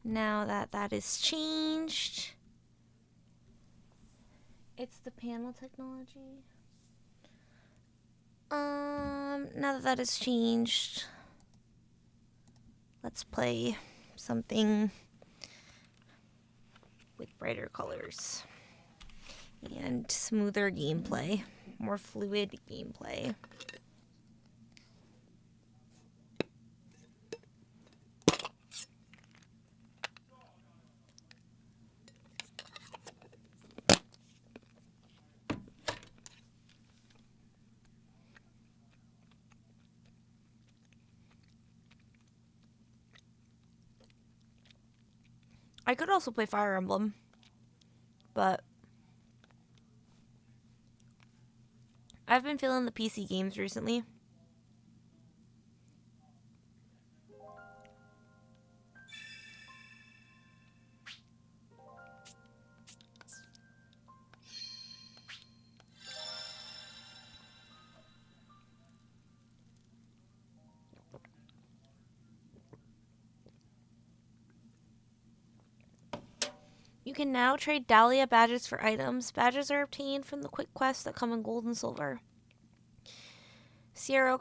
Now that that is changed, it's the panel technology. Now that that is changed, let's play something with brighter colors and smoother gameplay, more fluid gameplay. I could also play Fire Emblem, but I've been feeling the PC games recently. You can now trade Dahlia badges for items. Badges are obtained from the quick quests that come in gold and silver. Sierra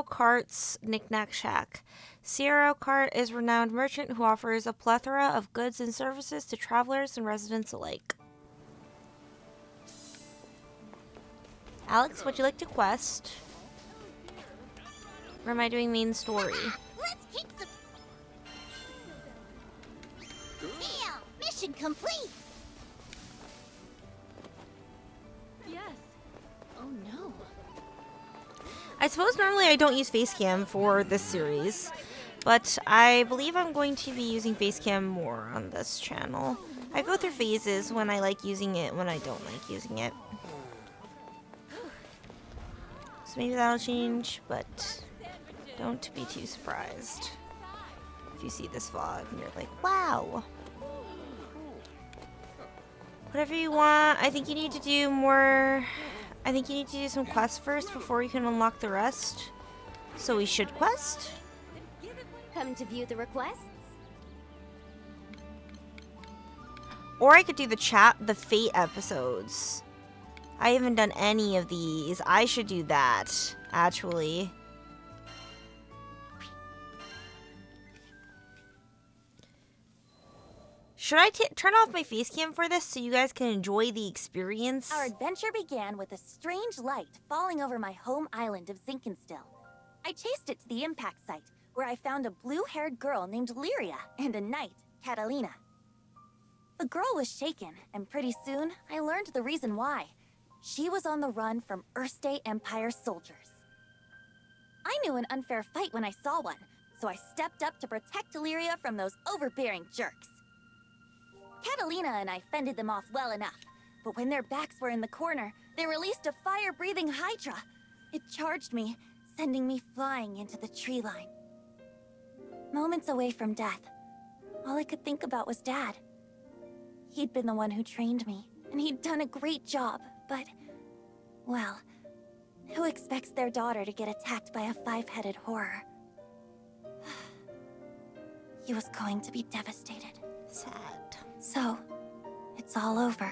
Cart's Knickknack Shack. Sierra Cart is a renowned merchant who offers a plethora of goods and services to travelers and residents alike. Alex, would you like to quest? Or am I doing main story? Let's kick some... Yeah, mission complete! Yes. Oh no. I suppose normally I don't use Facecam for this series, but I believe I'm going to be using Facecam more on this channel. I go through phases when I like using it, when I don't like using it. So maybe that'll change, but don't be too surprised if you see this vlog and you're like, wow. Whatever you want. I think you need to do more... I think you need to do some quests first before you can unlock the rest. So we should quest? Come to view the requests? Or I could do the Fate episodes. I haven't done any of these. I should do that, actually. Should I turn off my Facecam for this so you guys can enjoy the experience? Our adventure began with a strange light falling over my home island of Zinkenstill. I chased it to the impact site, where I found a blue-haired girl named Lyria and a knight, Catalina. The girl was shaken, and pretty soon I learned the reason why. She was on the run from Erste Empire soldiers. I knew an unfair fight when I saw one, so I stepped up to protect Lyria from those overbearing jerks. Catalina and I fended them off well enough, but when their backs were in the corner, they released a fire-breathing hydra. It charged me, sending me flying into the tree line. Moments away from death, all I could think about was Dad. He'd been the one who trained me, and he'd done a great job, but, well, who expects their daughter to get attacked by a five-headed horror? He was going to be devastated. Sad. So, it's all over.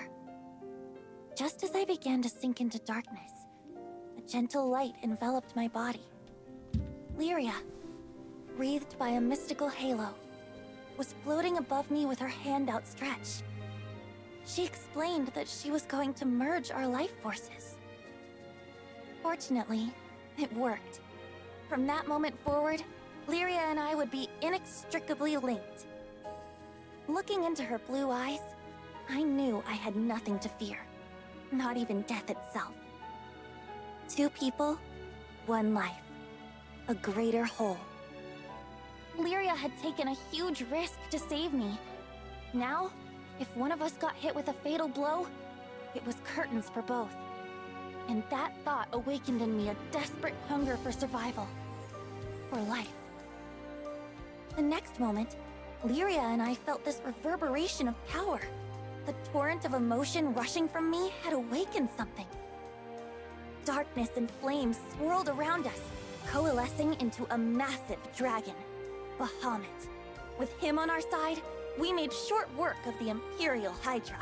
Just as I began to sink into darkness, a gentle light enveloped my body. Lyria, wreathed by a mystical halo, was floating above me with her hand outstretched. She explained that she was going to merge our life forces. Fortunately, it worked. From that moment forward, Lyria and I would be inextricably linked. Looking into her blue eyes, I knew I had nothing to fear. Not even death itself. Two people, one life. A greater whole. Lyria had taken a huge risk to save me. Now, if one of us got hit with a fatal blow, it was curtains for both. And that thought awakened in me a desperate hunger for survival. For life. The next moment, Lyria and I felt this reverberation of power. The torrent of emotion rushing from me had awakened something. Darkness and flames swirled around us, coalescing into a massive dragon, Bahamut. With him on our side, we made short work of the Imperial Hydra.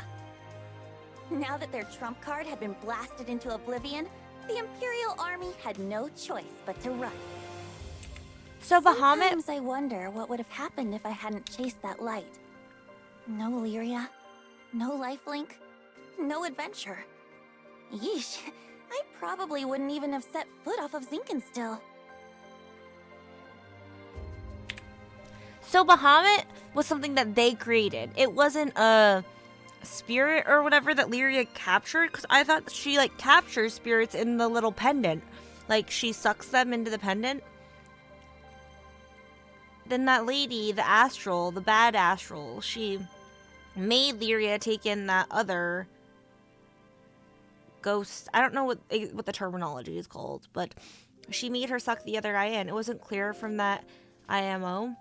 Now that their trump card had been blasted into oblivion, the Imperial army had no choice but to run. So Bahamut... Sometimes I wonder what would have happened if I hadn't chased that light. No Lyria, no lifelink, no adventure. Yeesh, I probably wouldn't even have set foot off of Zinkenstill. So Bahamut was something that they created. It wasn't a spirit or whatever that Lyria captured, because I thought she like captures spirits in the little pendant. Like she sucks them into the pendant. Then that lady, the astral, the bad astral, she made Lyria take in that other ghost. I don't know what the terminology is called, but she made her suck the other guy in. It wasn't clear from that IMO.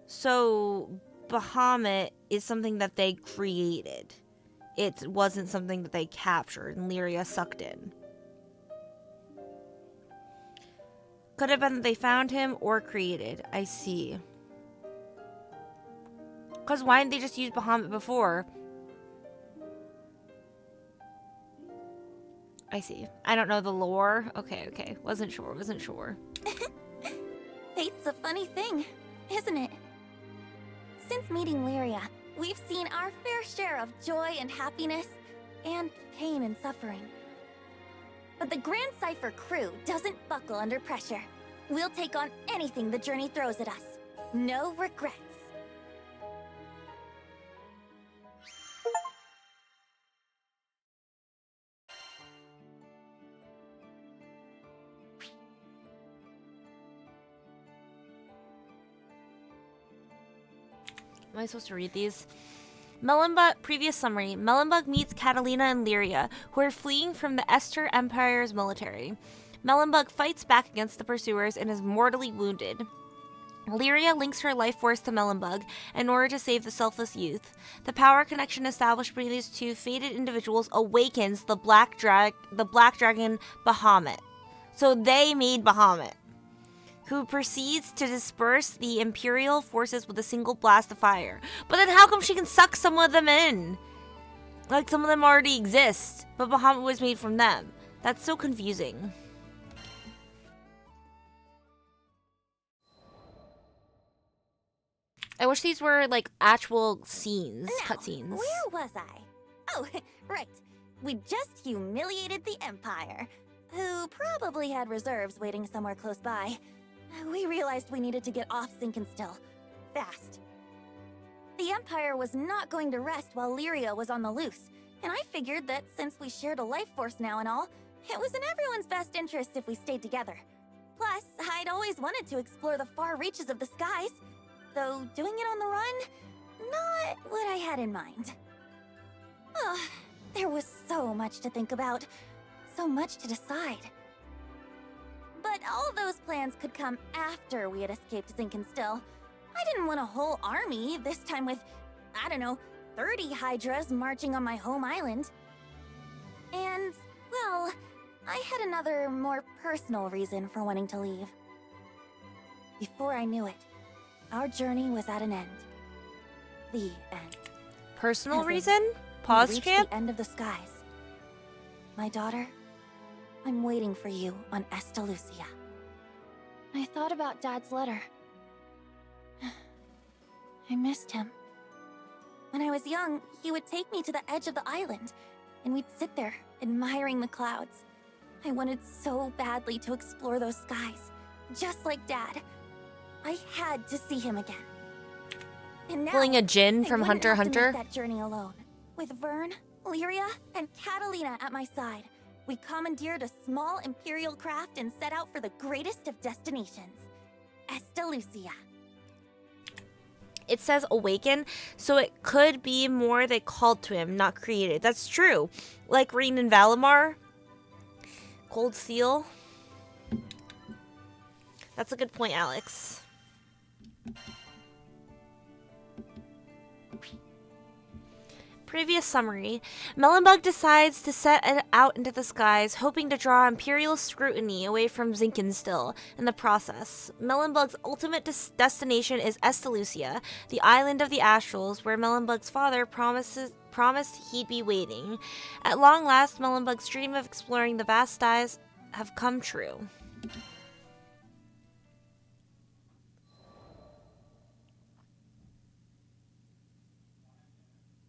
So Bahamut is something that they created. It wasn't something that they captured and Lyria sucked in. Could have been that they found him or created. I see. Because why didn't they just use Bahamut before? I see. I don't know the lore. Okay. Wasn't sure. Fate's a funny thing, isn't it? Since meeting Lyria, we've seen our fair share of joy and happiness, and pain and suffering. But the Grand Cypher crew doesn't buckle under pressure. We'll take on anything the journey throws at us. No regrets. Am I supposed to read these? Previous summary. Mellenbug meets Catalina and Lyria, who are fleeing from the Esther Empire's military. Mellenbug fights back against the pursuers and is mortally wounded. Lyria links her life force to Mellenbug in order to save the selfless youth. The power connection established between these two fated individuals awakens the black dragon Bahamut. So they made Bahamut, who proceeds to disperse the Imperial forces with a single blast of fire. But then how come she can suck some of them in? Like some of them already exist, but Bahamut was made from them. That's so confusing. I wish these were like actual scenes, cutscenes. Where was I? Oh, right. We just humiliated the Empire, who probably had reserves waiting somewhere close by. We realized we needed to get off Zinkenstill. Fast. The Empire was not going to rest while Lyria was on the loose, and I figured that since we shared a life force now and all, it was in everyone's best interest if we stayed together. Plus, I'd always wanted to explore the far reaches of the skies, though doing it on the run, not what I had in mind. Oh, there was so much to think about, so much to decide. But all those plans could come after we had escaped Zinkenstill. I didn't want a whole army, this time with, I don't know, 30 Hydras marching on my home island. And, well, I had another, more personal reason for wanting to leave. Before I knew it, our journey was at an end. The end. Personal reason? Pause champ? The end of the skies. My daughter, I'm waiting for you on Estalucia. I thought about Dad's letter. I missed him. When I was young, he would take me to the edge of the island, and we'd sit there, admiring the clouds. I wanted so badly to explore those skies, just like Dad. I had to see him again. And now, Pulling a Jin from Hunter x Hunter? That journey alone. With Vern, Lyria, and Catalina at my side, we commandeered a small Imperial craft and set out for the greatest of destinations, Estalucia. It says awaken, so it could be more they called to him, not created. That's true. Like Rain and Valimar. Cold Seal. That's a good point, Alex. Previous summary. Melonbug decides to set it out into the skies, hoping to draw imperial scrutiny away from Zinkenstill in the process. Melonbug's ultimate destination is Estelucia, the island of the Astrals, where Melonbug's father promised he'd be waiting. At long last, Melonbug's dream of exploring the vast skies have come true.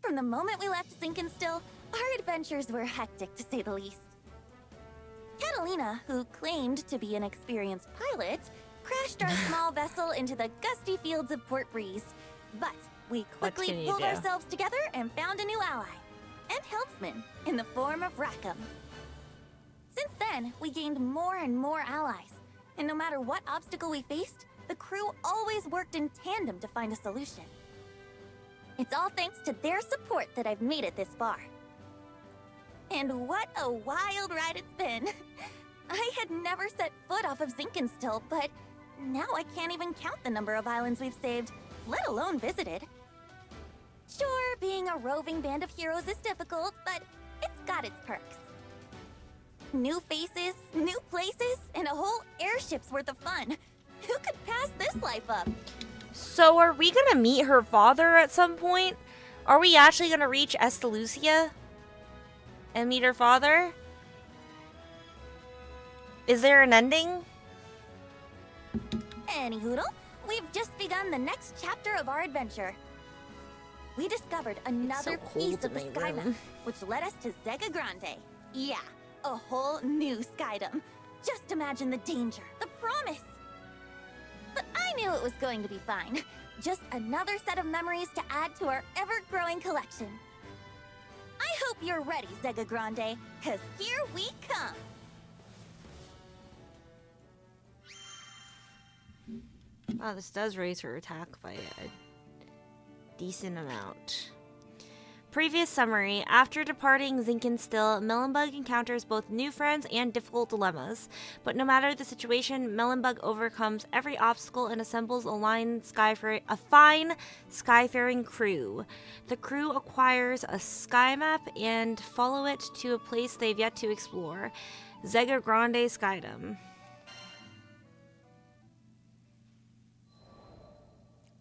From the moment we left Zinkenstill, our adventures were hectic to say the least. Catalina, who claimed to be an experienced pilot, crashed our small vessel into the gusty fields of Port Breeze. But we quickly pulled ourselves together and found a new ally, and helpsman, in the form of Rackham. Since then, we gained more and more allies, and no matter what obstacle we faced, the crew always worked in tandem to find a solution. It's all thanks to their support that I've made it this far. And what a wild ride it's been! I had never set foot off of Zinkenstill, but now I can't even count the number of islands we've saved, let alone visited. Sure, being a roving band of heroes is difficult, but it's got its perks. New faces, new places, and a whole airship's worth of fun. Who could pass this life up? So are we gonna meet her father at some point? Are we actually gonna reach Estelucia and meet her father? Is there an ending? Anyhoodle, we've just begun the next chapter of our adventure. We discovered another piece of the sky map, which led us to Zega Grande. Yeah, a whole new skydom. Just imagine the danger, the promise. But I knew it was going to be fine. Just another set of memories to add to our ever-growing collection. I hope you're ready, Zega Grande, cause here we come! Wow, this does raise her attack by a decent amount. Previous summary. After departing Zinkenstill, Melonbug encounters both new friends and difficult dilemmas. But no matter the situation, Melonbug overcomes every obstacle and assembles a fine Skyfaring crew. The crew acquires a sky map and follow it to a place they've yet to explore. Zega Grande Skydom.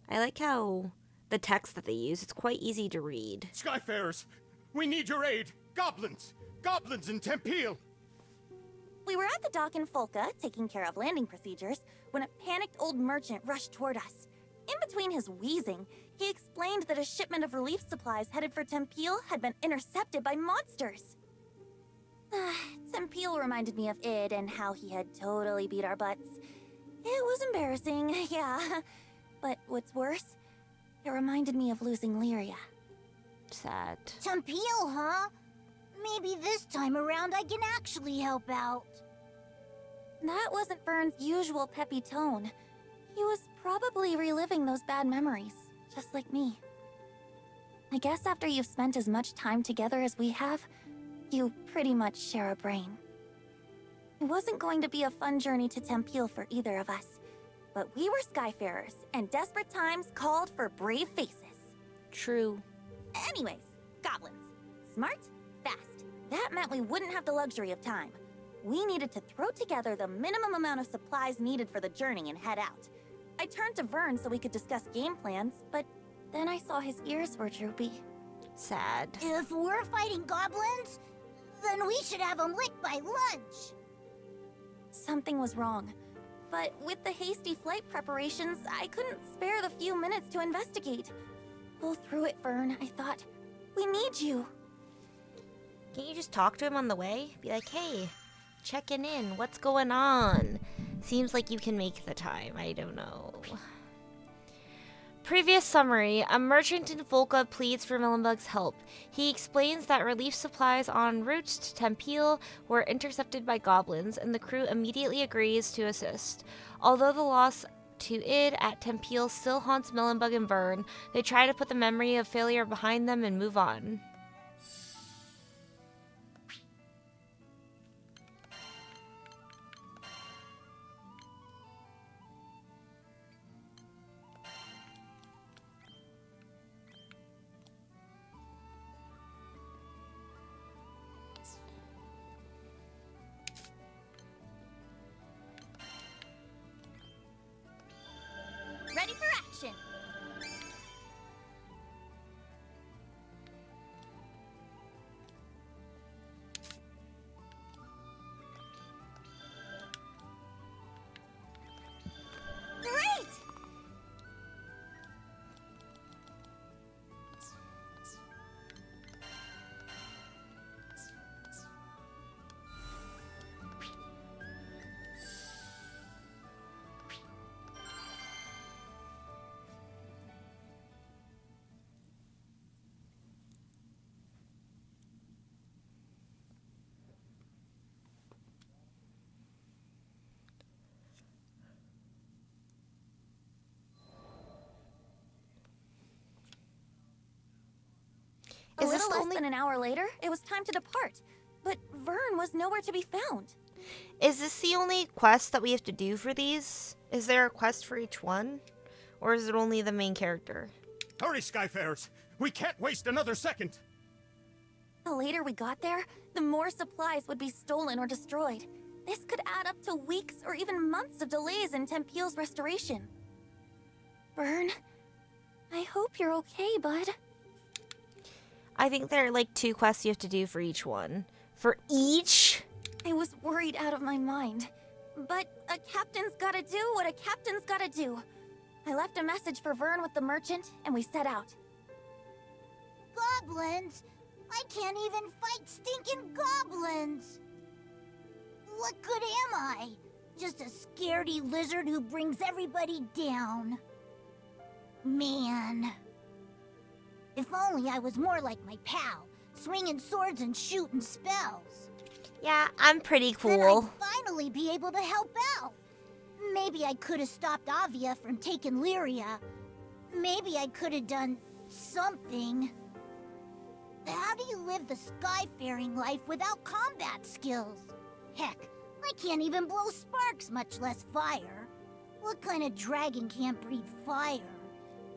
I like how the text that they use, it's quite easy to read. Skyfarers, we need your aid. Goblins! Goblins in Tempeal! We were at the dock in Folca, taking care of landing procedures, when a panicked old merchant rushed toward us. In between his wheezing, he explained that a shipment of relief supplies headed for Tempeal had been intercepted by monsters. Tempeal reminded me of Id and how he had totally beat our butts. It was embarrassing, yeah. But what's worse, it reminded me of losing Lyria. Sad. Tempeal, huh? Maybe this time around I can actually help out. That wasn't Vern's usual peppy tone. He was probably reliving those bad memories, just like me. I guess after you've spent as much time together as we have, you pretty much share a brain. It wasn't going to be a fun journey to Tempeal for either of us. But we were Skyfarers, and desperate times called for brave faces. True. Anyways, goblins. Smart, fast. That meant we wouldn't have the luxury of time. We needed to throw together the minimum amount of supplies needed for the journey and head out. I turned to Vern so we could discuss game plans, but then I saw his ears were droopy. Sad. If we're fighting goblins, then we should have them licked by lunch. Something was wrong. But with the hasty flight preparations, I couldn't spare the few minutes to investigate. Pull through it, Vern, I thought. We need you. Can't you just talk to him on the way? Be like, hey, checking in. What's going on? Seems like you can make the time. I don't know. Previous summary. A merchant in Folca pleads for Melonbug's help. He explains that relief supplies en route to Tempeal were intercepted by goblins, and the crew immediately agrees to assist. Although the loss to Id at Tempeal still haunts Melonbug and Vern, they try to put the memory of failure behind them and move on. than an hour later, it was time to depart. But Vern was nowhere to be found. Is this the only quest that we have to do for these? Is there a quest for each one? Or is it only the main character? Hurry, Skyfarers! We can't waste another second! The later we got there, the more supplies would be stolen or destroyed. This could add up to weeks or even months of delays in Tempeal's restoration. Vern, I hope you're okay, bud. I think there are like 2 quests you have to do for each one. For each? I was worried out of my mind. But a captain's gotta do what a captain's gotta do. I left a message for Vern with the merchant, and we set out. Goblins? I can't even fight stinking goblins! What good am I? Just a scaredy lizard who brings everybody down. Man. If only I was more like my pal, swinging swords and shooting spells. Yeah, I'm pretty Then cool. I'd finally be able to help out. Maybe I could have stopped Avia from taking Lyria. Maybe I could have done something. How do you live the skyfaring life without combat skills? Heck, I can't even blow sparks, much less fire. What kind of dragon can't breathe fire?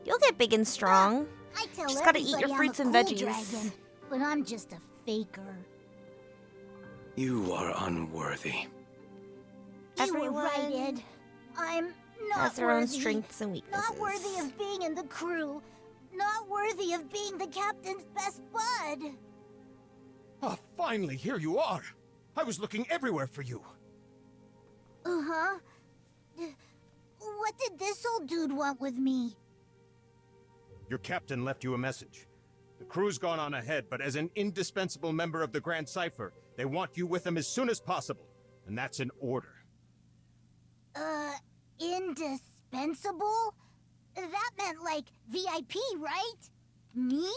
You'll get big and strong. I tell Just gotta eat your everybody fruits I'm and a cool veggies. dragon, but I'm just a faker. You are unworthy. You were right, Everyone Ed. I'm not has their worthy. own strengths and weaknesses. Not worthy of being in the crew. Not worthy of being the captain's best bud. Ah, finally, here you are! I was looking everywhere for you. Uh-huh. What did this old dude want with me? Your captain left you a message. The crew's gone on ahead, but as an indispensable member of the Grand Cipher, they want you with them as soon as possible. And that's an order. Indispensable? That meant like VIP, right? Me?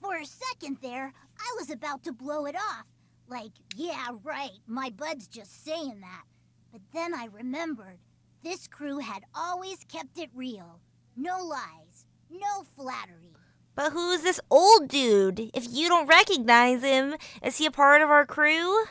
For a second there, I was about to blow it off. Like, yeah, right, my bud's just saying that. But then I remembered, this crew had always kept it real. No lies, no flattery. But who's this old dude? If you don't recognize him, is he a part of our crew?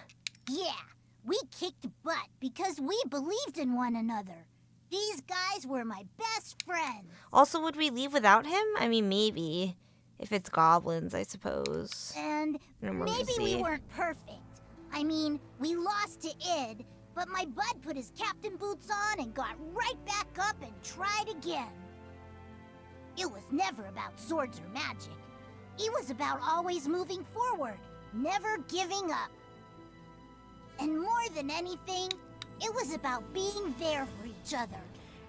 Yeah, we kicked butt because we believed in one another. These guys were my best friends. Also, would we leave without him? I mean, maybe. If it's goblins, I suppose. And An maybe we emergency. weren't perfect. I mean, we lost to Id, but my bud put his captain boots on and got right back up and tried again. It was never about swords or magic. It was about always moving forward, never giving up. And more than anything, it was about being there for each other.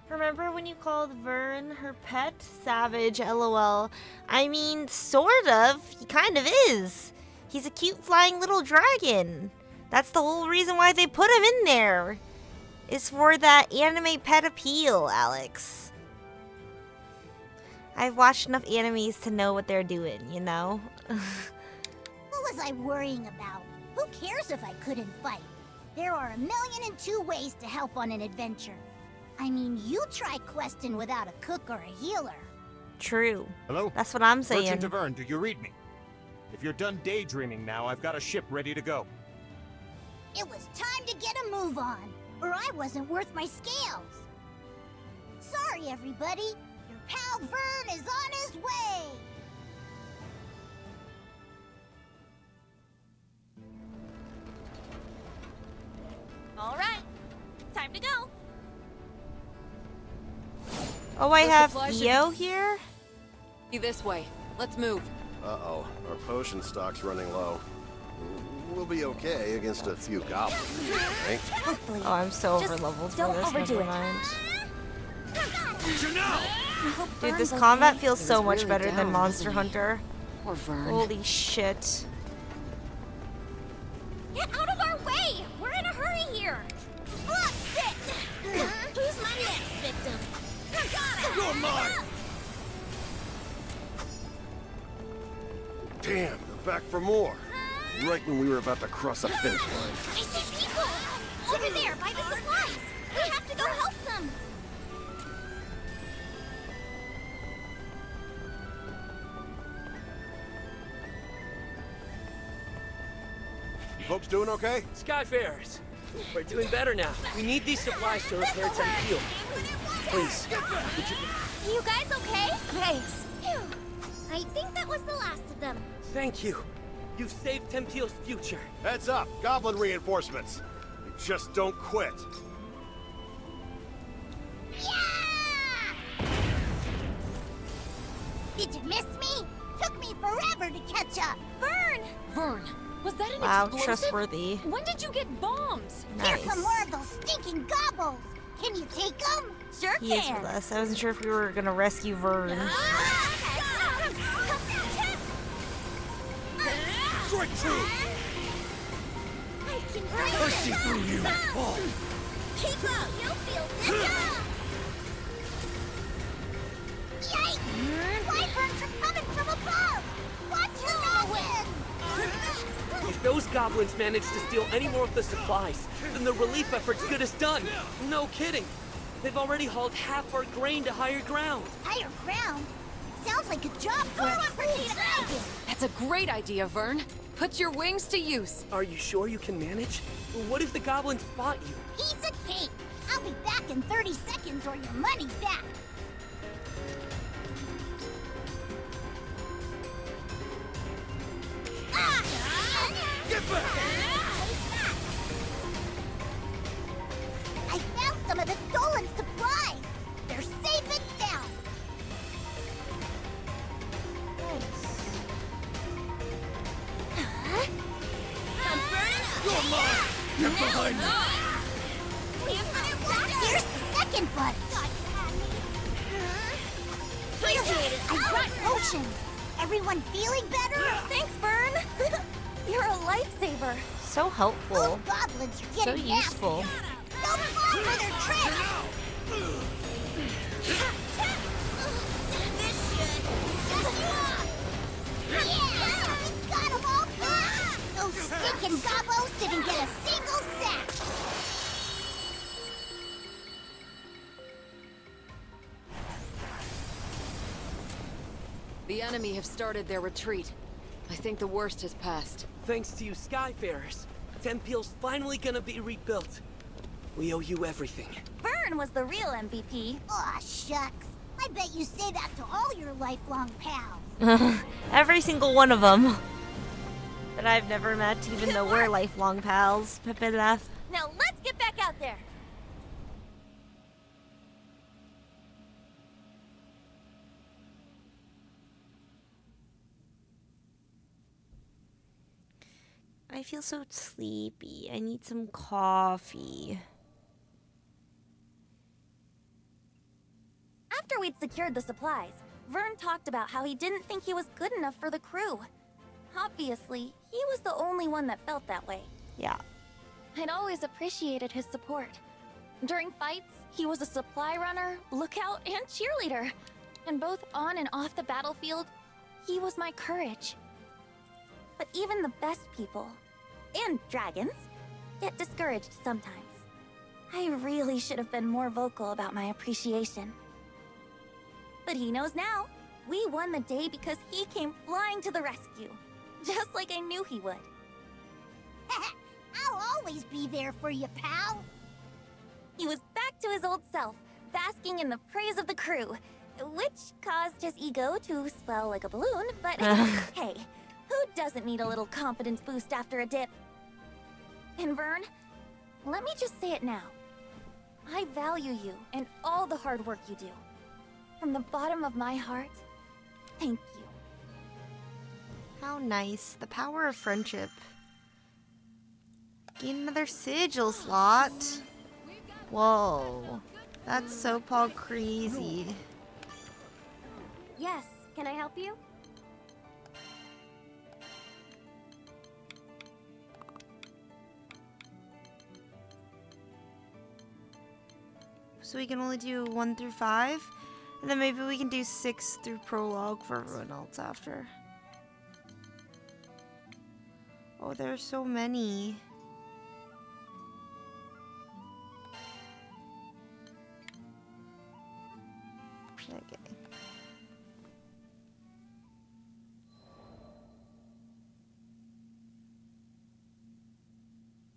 Remember when you called Vern her pet? Savage, lol. I mean, sort of. He kind of is. He's a cute flying little dragon. That's the whole reason why they put him in there. Is for that anime pet appeal, Alex. I've watched enough animes to know what they're doing, you know? What was I worrying about? Who cares if I couldn't fight? There are 1,000,002 ways to help on an adventure. I mean, you try questing without a cook or a healer. True. Hello? That's what I'm saying. Merchant of Vern, do you read me? If you're done daydreaming now, I've got a ship ready to go. It was time to get a move on, or I wasn't worth my scales. Sorry, everybody. Your pal Vern is on his way. All right, time to go. Oh, I The have supply should Io here? Be this way. Let's move. Uh-oh, our potion stock's running low. We'll be okay against a few goblins, right? Hopefully. Oh, I'm so Just overleveled for don't this. overdo Never it. mind. I hope Dude, Vern's this okay. combat feels He so was much really better down, than Monster wasn't he? Hunter. Or Vern. Holy shit. Get out of our way! We're in a hurry here! Look, bitch! Who's my next victim? I got it! You're mine! Damn, they're back for more. Right when we were about to cross the finish line. I see people! Over there, by the supplies! We have to go help them! Folks doing okay? Skyfarers, we're doing better now. We need these supplies to repair Tempeel. Please, would you... You guys okay? Thanks. Phew. I think that was the last of them. Thank you. You've saved Tempeel's future. Heads up, goblin reinforcements. You just don't quit. Yeah! Did you miss me? Took me forever to catch up. Vern! Vern, was that an Wow, explosive? trustworthy. When did you get bombs? Here Nice. come more of those stinking gobbles. Can you take them? Sure He is can. with us. I wasn't sure if we were gonna rescue Vern. Strike true! I can Mercy through you! Fall! Keep up! You'll feel this! Yikes! Wyverns are coming from above! Watch your noggin! If those goblins manage to steal any more of the supplies, then the relief effort's good as done. No kidding. They've already hauled half our grain to higher ground. Higher ground? Sounds like a job for a full dragon! That's a great idea, Vern. Put your wings to use. Are you sure you can manage? What if the goblins spot you? Piece of cake! I'll be back in 30 seconds or your money's back! Get back! I found some of the stolen supplies! They're safe and sound! I'm burning up! You're mine! Get behind me! Here's the second buddy! Here, I brought potions! Everyone feeling better? Thanks, Vern. You're a lifesaver. So Those helpful. goblins are So getting nasty. useful. Don't fall for their tricks! Yeah! We got 'em all good! Those stinking gobbos didn't get a single sack! The enemy have started their retreat. I think the worst has passed. Thanks to you Skyfarers, Tempeel's finally gonna be rebuilt. We owe you everything. Vern was the real MVP. Aw, shucks. I bet you say that to all your lifelong pals. Every single one of them. That I've never met, even though we're lifelong pals. Pepe laugh. Now let's get back out there. I feel so sleepy. I need some coffee. After we'd secured the supplies, Vern talked about how he didn't think he was good enough for the crew. Obviously, he was the only one that felt that way. Yeah. I'd always appreciated his support. During fights, he was a supply runner, lookout, and cheerleader. And both on and off the battlefield, he was my courage. But even the best people, and dragons, get discouraged sometimes. I really should have been more vocal about my appreciation. But he knows now. We won the day because he came flying to the rescue. Just like I knew he would. I'll always be there for you, pal. He was back to his old self, basking in the praise of the crew, which caused his ego to swell like a balloon, but hey, who doesn't need a little confidence boost after a dip? And Vern, let me just say it now. I value you and all the hard work you do. From the bottom of my heart, thank you. How nice. The power of friendship. Gain another sigil slot. Whoa. That's so Paul crazy. Yes, can I help you? So we can only do 1 through 5? And then maybe we can do 6 through prologue for everyone else after. Oh, there's so many. Okay.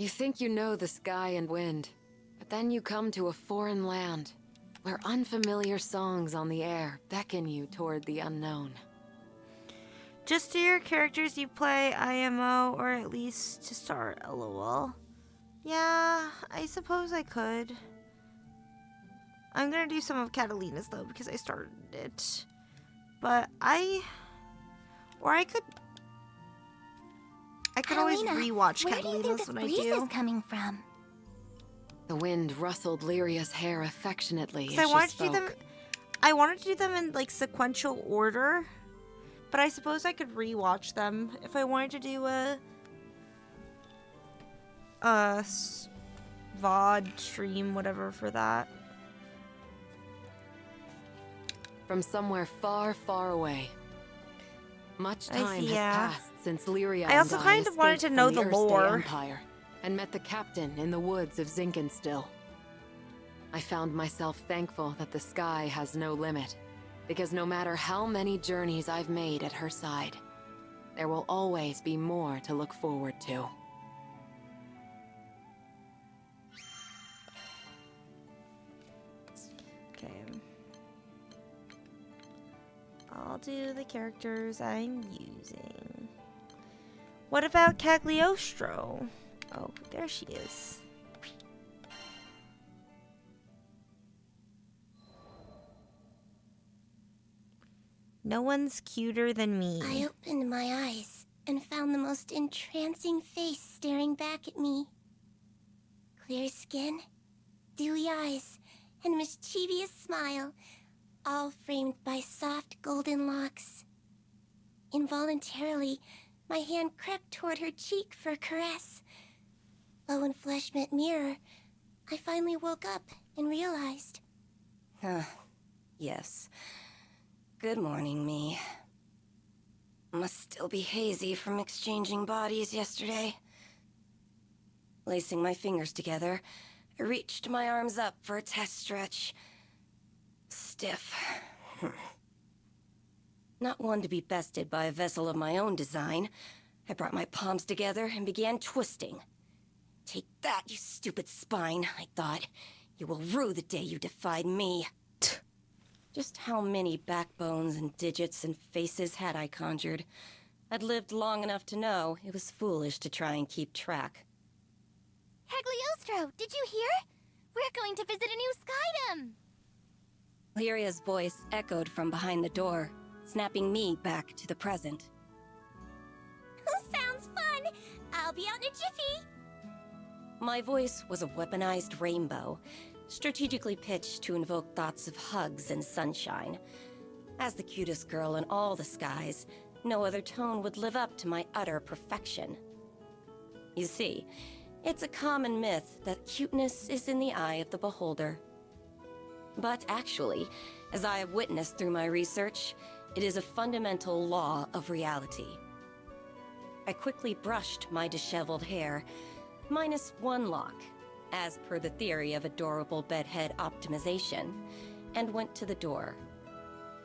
You think you know the sky and wind, but then you come to a foreign land where unfamiliar songs on the air beckon you toward the unknown. Just do your characters you play IMO, or at least to start, LOL. Yeah, I suppose I could. I'm gonna do some of Catalina's though, because I started it. But I could always Catalina, rewatch where do you think Catalina's this when I breeze do. is coming from? The wind rustled Lyria's hair affectionately as Because she I wanted spoke. to do them. I wanted to do them in like sequential order, but I suppose I could rewatch them if I wanted to do a VOD stream, whatever for that. From somewhere far, far away. Much I time see, has yeah. passed since Lyria I also and kind of wanted to escaped know from the Erste lore. Empire and met the captain in the woods of Zinkenstill. I found myself thankful that the sky has no limit, because no matter how many journeys I've made at her side, there will always be more to look forward to. Okay. I'll do the characters I'm using. What about Cagliostro? Oh, there she is. No one's cuter than me. I opened my eyes and found the most entrancing face staring back at me. Clear skin, dewy eyes, and mischievous smile, all framed by soft golden locks. Involuntarily, my hand crept toward her cheek for a caress. But when flesh met mirror, I finally woke up and realized. Yes. Good morning, me. Must still be hazy from exchanging bodies yesterday. Lacing my fingers together, I reached my arms up for a test stretch. Stiff. Not one to be bested by a vessel of my own design, I brought my palms together and began twisting. Take that, you stupid spine, I thought. You will rue the day you defied me. Just how many backbones and digits and faces had I conjured? I'd lived long enough to know it was foolish to try and keep track. Cagliostro, did you hear? We're going to visit a new skydom! Lyria's voice echoed from behind the door, snapping me back to the present. Sounds fun! I'll be out in a jiffy! My voice was a weaponized rainbow, strategically pitched to invoke thoughts of hugs and sunshine. As the cutest girl in all the skies, no other tone would live up to my utter perfection. You see, it's a common myth that cuteness is in the eye of the beholder. But actually, as I have witnessed through my research, it is a fundamental law of reality. I quickly brushed my disheveled hair, minus one lock, as per the theory of adorable bedhead optimization, and went to the door.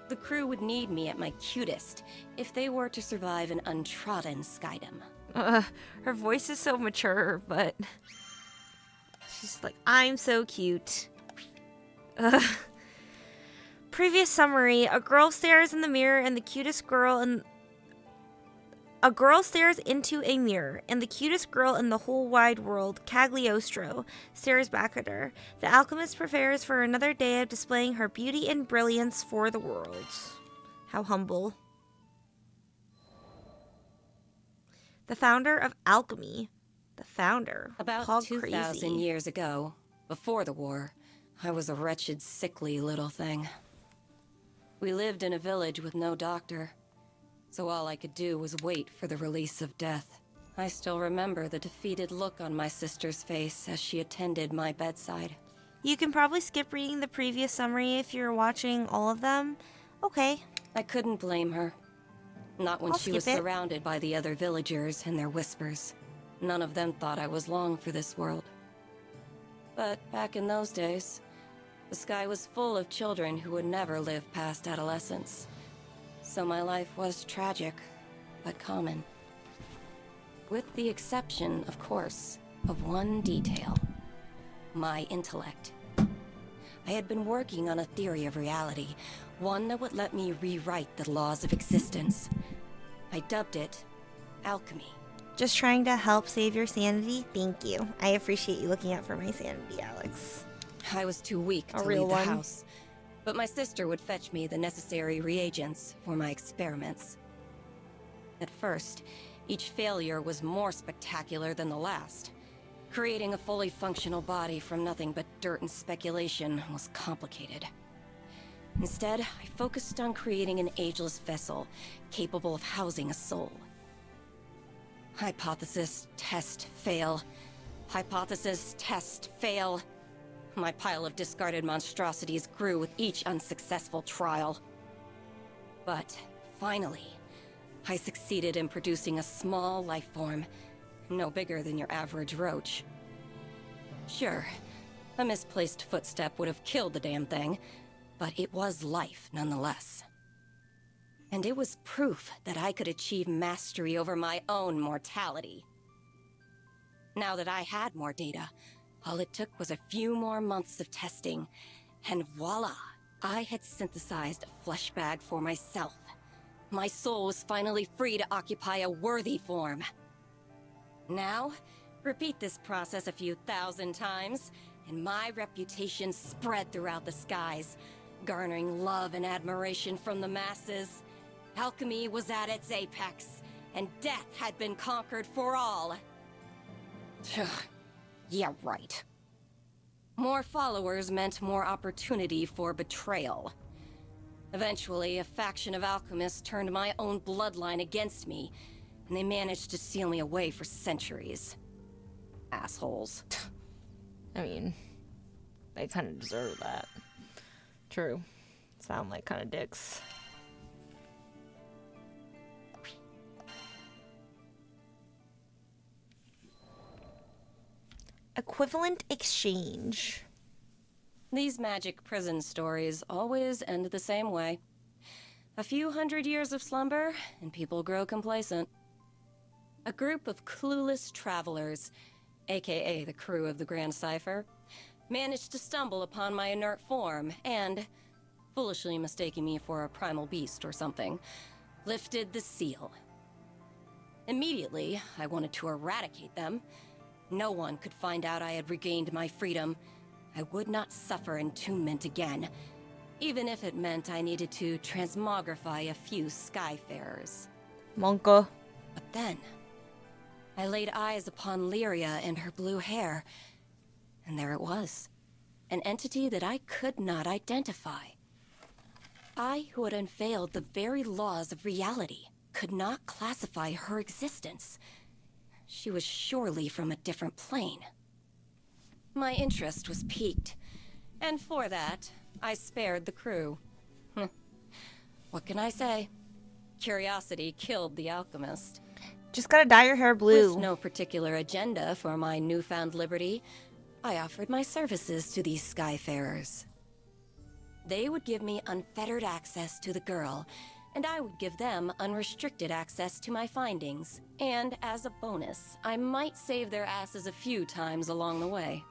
The crew would need me at my cutest if they were to survive an untrodden skydom. Her voice is so mature, but she's like, I'm so cute. Previous summary: a girl stares in the mirror, and the cutest girl in A girl stares into a mirror, and the cutest girl in the whole wide world, Cagliostro, stares back at her. The alchemist prepares for another day of displaying her beauty and brilliance for the world. How humble. The founder of alchemy. The founder. About Hog 2,000 crazy. years ago, before the war, I was a wretched, sickly little thing. We lived in a village with no doctor, so all I could do was wait for the release of death. I still remember the defeated look on my sister's face as she attended my bedside. You can probably skip reading the previous summary if you're watching all of them. Okay. I couldn't blame her. Not when I'll she was skip it. surrounded by the other villagers and their whispers. None of them thought I was long for this world. But back in those days, the sky was full of children who would never live past adolescence. So my life was tragic, but common. With the exception, of course, of one detail. My intellect. I had been working on a theory of reality, one that would let me rewrite the laws of existence. I dubbed it alchemy. Just trying to help save your sanity? Thank you. I appreciate you looking out for my sanity, Alex. I was too weak to real leave the one. house, but my sister would fetch me the necessary reagents for my experiments. At first, each failure was more spectacular than the last. Creating a fully functional body from nothing but dirt and speculation was complicated. Instead, I focused on creating an ageless vessel capable of housing a soul. Hypothesis, test, fail. Hypothesis, test, fail. My pile of discarded monstrosities grew with each unsuccessful trial. But finally, I succeeded in producing a small life form, no bigger than your average roach. Sure, a misplaced footstep would have killed the damn thing, but it was life nonetheless. And it was proof that I could achieve mastery over my own mortality. Now that I had more data, all it took was a few more months of testing, and voila! I had synthesized a flesh bag for myself. My soul was finally free to occupy a worthy form. Now, repeat this process a few thousand times, and my reputation spread throughout the skies, garnering love and admiration from the masses. Alchemy was at its apex, and death had been conquered for all. Yeah, right. More followers meant more opportunity for betrayal. Eventually, a faction of alchemists turned my own bloodline against me, and they managed to seal me away for centuries. Assholes. I mean, they kind of deserve that. True. Sound like kind of dicks. Equivalent exchange. These magic prison stories always end the same way. A few hundred years of slumber, and people grow complacent. A group of clueless travelers, aka the crew of the Grand Cipher, managed to stumble upon my inert form and, foolishly mistaking me for a primal beast or something, lifted the seal. Immediately, I wanted to eradicate them. No one could find out I had regained my freedom. I would not suffer entombment again, even if it meant I needed to transmogrify a few Skyfarers. Monka. But then, I laid eyes upon Lyria and her blue hair, and there it was, an entity that I could not identify. I, who had unveiled the very laws of reality, could not classify her existence. She was surely from a different plane. My interest was piqued, and for that, I spared the crew. What can I say? Curiosity killed the alchemist. Just gotta dye your hair blue. With no particular agenda for my newfound liberty, I offered my services to these Skyfarers. They would give me unfettered access to the girl, and I would give them unrestricted access to my findings. And as a bonus, I might save their asses a few times along the way.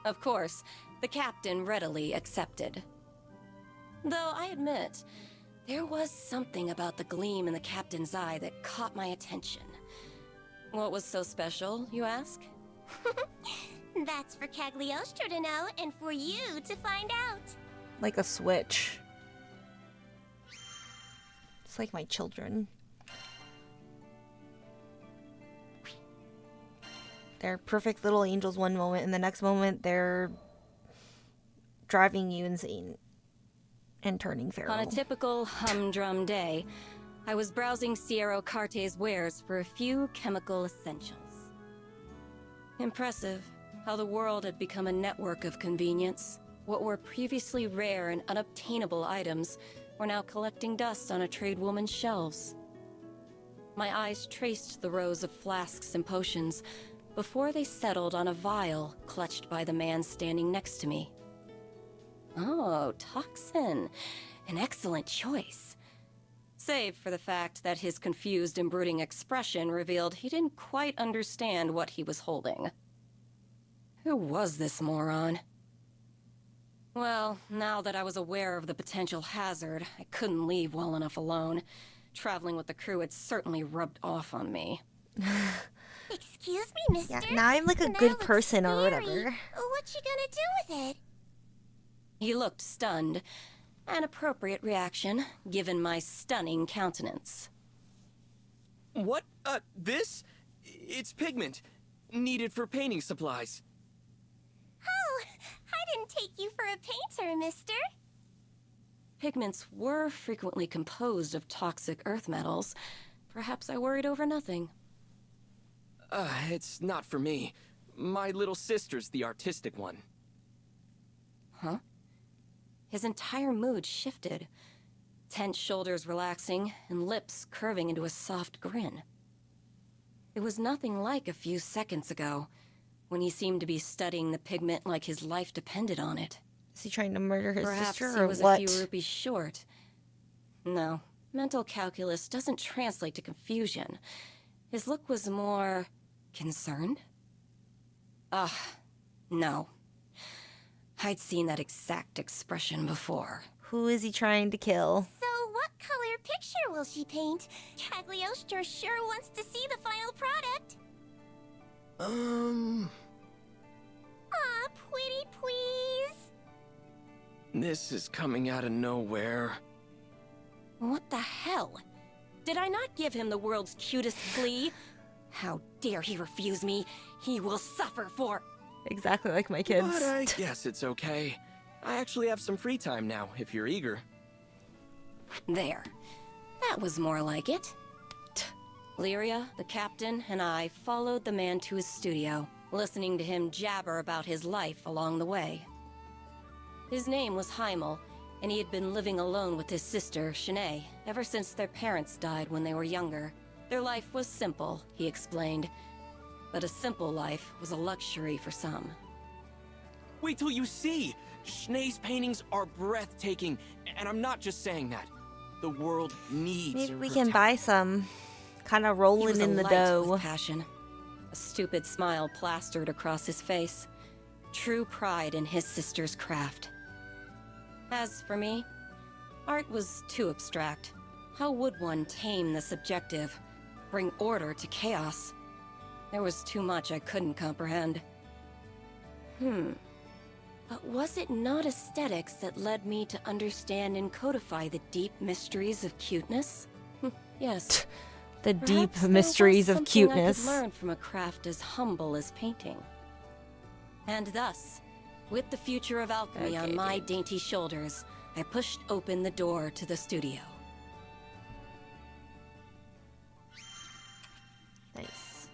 Of course, the captain readily accepted. Though I admit, there was something about the gleam in the captain's eye that caught my attention. What was so special, you ask? That's for Cagliostro to know and for you to find out. Like a switch. It's like my children. They're perfect little angels one moment, and the next moment they're driving you insane and turning feral. On a typical humdrum day, I was browsing Sierra Carte's wares for a few chemical essentials. Impressive how the world had become a network of convenience. What were previously rare and unobtainable items were now collecting dust on a tradewoman's shelves. My eyes traced the rows of flasks and potions before they settled on a vial clutched by the man standing next to me. Oh, toxin. An excellent choice. Save for the fact that his confused and brooding expression revealed he didn't quite understand what he was holding. Who was this moron? Well, now that I was aware of the potential hazard, I couldn't leave well enough alone. Traveling with the crew had certainly rubbed off on me. Excuse me, mister? Yeah, now I'm like a That good looks person or scary. whatever. What you gonna do with it? He looked stunned. An appropriate reaction, given my stunning countenance. What? This? It's pigment. Needed for painting supplies. Oh, I didn't take you for a painter, mister. Pigments were frequently composed of toxic earth metals. Perhaps I worried over nothing. It's not for me. My little sister's the artistic one. Huh? His entire mood shifted. Tense shoulders relaxing, and lips curving into a soft grin. It was nothing like a few seconds ago, when he seemed to be studying the pigment like his life depended on it. Is he trying to murder his Perhaps sister he or was what? a few rupees short. No, mental calculus doesn't translate to confusion. His look was more... concerned? No. I'd seen that exact expression before. Who is he trying to kill? So what color picture will she paint? Cagliostro sure wants to see the final product. Aw, pretty please. This is coming out of nowhere. What the hell? Did I not give him the world's cutest plea? How dare he refuse me? He will suffer for... Exactly like my kids. But I guess it's okay. I actually have some free time now, if you're eager. There. That was more like it. Lyria, the captain, and I followed the man to his studio, listening to him jabber about his life along the way. His name was Heimel, and he had been living alone with his sister, Shanae, ever since their parents died when they were younger. Their life was simple, he explained. But a simple life was a luxury for some. Wait till you see! Schnee's paintings are breathtaking, and I'm not just saying that. The world needs Maybe we her can talent. buy some. Kind of He rolling was in the alight dough. with passion. A stupid smile plastered across his face. True pride in his sister's craft. As for me, art was too abstract. How would one tame the subjective? Bring order to chaos? There was too much I couldn't comprehend. But was it not aesthetics that led me to understand and codify the deep mysteries of cuteness? Yes. The deep Perhaps there mysteries was of something cuteness. I could learn from a craft as humble as painting. And thus, with the future of alchemy on my dainty shoulders, I pushed open the door to the studio. Nice.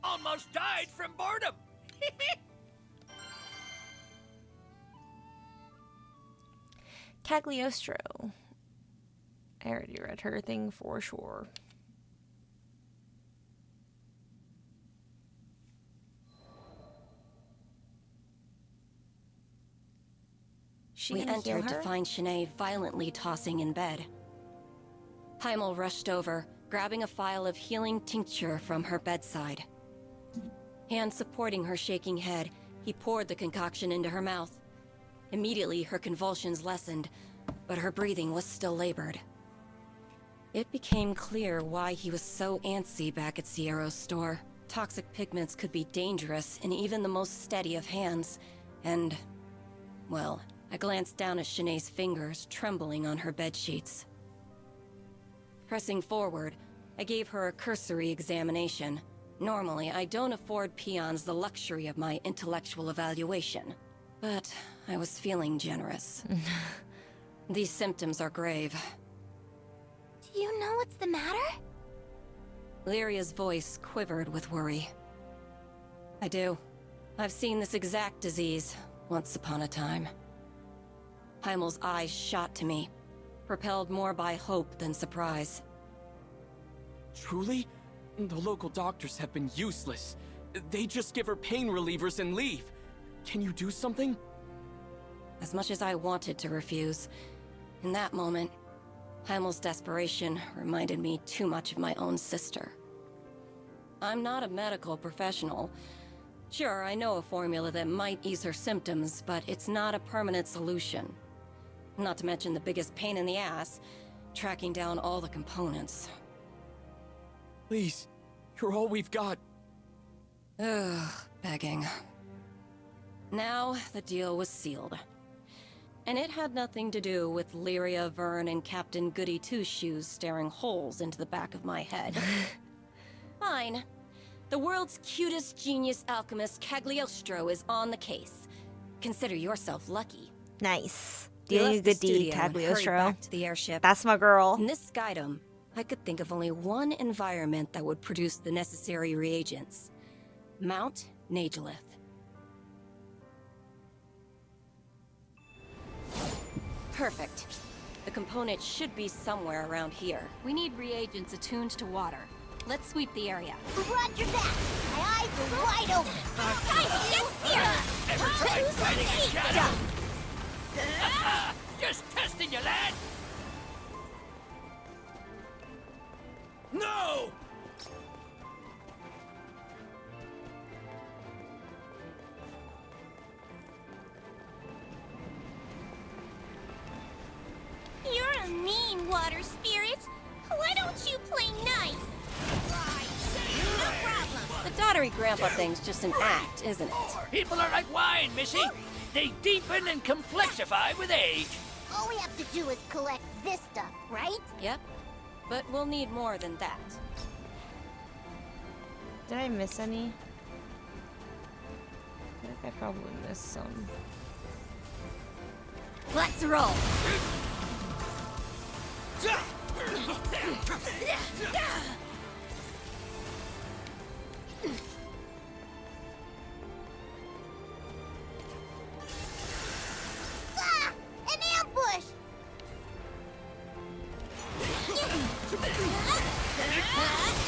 Almost died from boredom. Cagliostro. I already read her thing for sure. We entered to find Shanae violently tossing in bed. Heimel rushed over, grabbing a phial of healing tincture from her bedside. Hand supporting her shaking head, he poured the concoction into her mouth. Immediately, her convulsions lessened, but her breathing was still labored. It became clear why he was so antsy back at Sierra's store. Toxic pigments could be dangerous in even the most steady of hands, and, well, I glanced down at Shanae's fingers trembling on her bedsheets. Pressing forward, I gave her a cursory examination. Normally, I don't afford peons the luxury of my intellectual evaluation, but I was feeling generous. These symptoms are grave. Do you know what's the matter? Lyria's voice quivered with worry. I do. I've seen this exact disease once upon a time. Heimel's eyes shot to me, propelled more by hope than surprise. Truly? The local doctors have been useless. They just give her pain relievers and leave. Can you do something? As much as I wanted to refuse, in that moment, Heimel's desperation reminded me too much of my own sister. I'm not a medical professional. Sure, I know a formula that might ease her symptoms, but it's not a permanent solution. Not to mention the biggest pain in the ass, tracking down all the components. Please, you're all we've got. Ugh, begging. Now, the deal was sealed. And it had nothing to do with Lyria, Vern, and Captain Goody Two-Shoes staring holes into the back of my head. Fine. The world's cutest genius alchemist Cagliostro is on the case. Consider yourself lucky. Nice. We Doing a left the good deed, studio and hurried Cagliostro. back to the airship. That's my girl. In this skydome, I could think of only one environment that would produce the necessary reagents. Mount Nagelith. Perfect. The component should be somewhere around here. We need reagents attuned to water. Let's sweep the area. Roger that. My eyes are wide open. Ever tried fighting a shadow? Just testing you, lad! No! You're a mean water spirit. Why don't you play nice? No problem. The dottery grandpa thing's just an act, isn't it? People are like wine, Missy. They deepen and complexify with age. All we have to do is collect this stuff, right? Yep. But we'll need more than that. Did I miss any? I think I probably missed some. Let's roll. Ah! An ambush!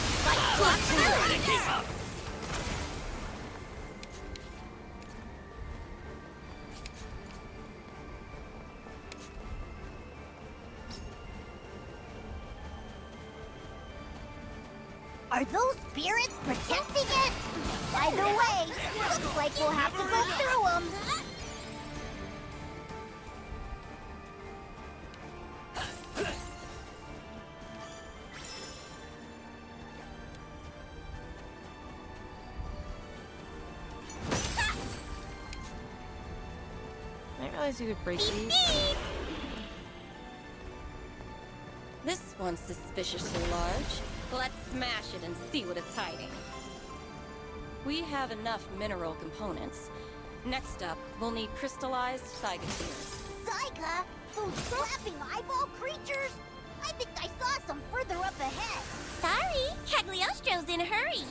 Try to keep up. Are those spirits protecting it? Either way, looks like we'll have to go through them. I didn't realize you could break these. This one's suspiciously large. Let's smash it and see what it's hiding. We have enough mineral components. Next up, we'll need crystallized Saiga tears. Saiga? Those flapping eyeball creatures? I think I saw some further up ahead. Sorry, Cagliostro's in a hurry.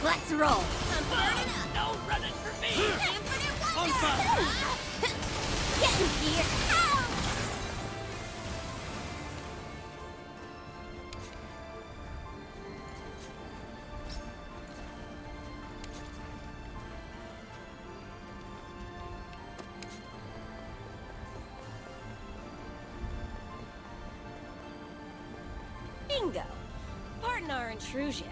Let's roll. I'm burning up. No running for me. On fire. Get in here. Ow! Bingo! Pardon our intrusion.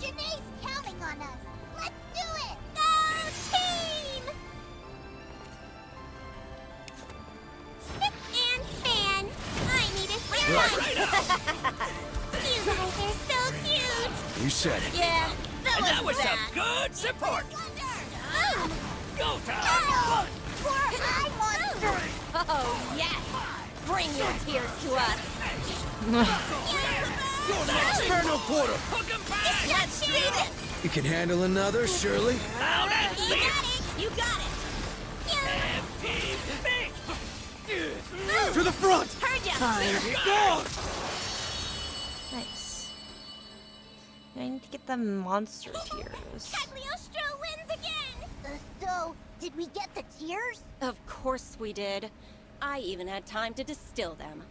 Shanae's counting on us. Let's do it. Go team! Spick and span. I need a hairline. You guys are so cute. You said it. Yeah, And that was bad. some good support. Go time. Oh, poor eye monster. Oh, yes! Bring your tears to us! External quarter. Hook 'em back. Let's do this. You can handle another, surely? Out and You clear. got it. You got it. Empty big. To the front! Heard ya. Go. Nice. I need to get the monster tears. Cagliostro wins again. So, did we get the tears? Of course we did. I even had time to distill them.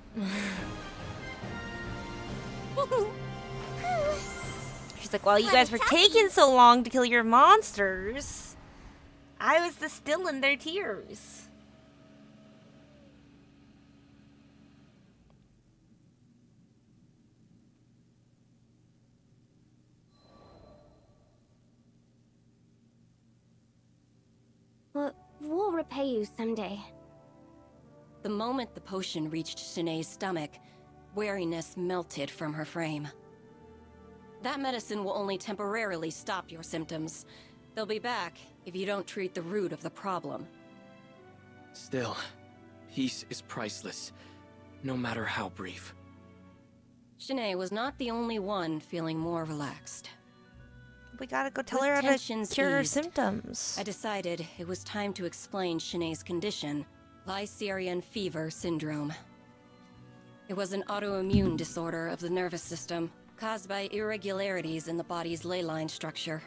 She's like, well, you guys were taking so long to kill your monsters. I was distilling their tears. We'll repay you someday. The moment the potion reached Shanae's stomach, wariness melted from her frame. That medicine will only temporarily stop your symptoms. They'll be back if you don't treat the root of the problem. Still, peace is priceless, no matter how brief. Shanae was not the only one feeling more relaxed. We gotta go tell With her how to tensions cure her eased, symptoms. I decided it was time to explain Shanae's condition, Lycerian fever syndrome. It was an autoimmune disorder of the nervous system, caused by irregularities in the body's ley line structure.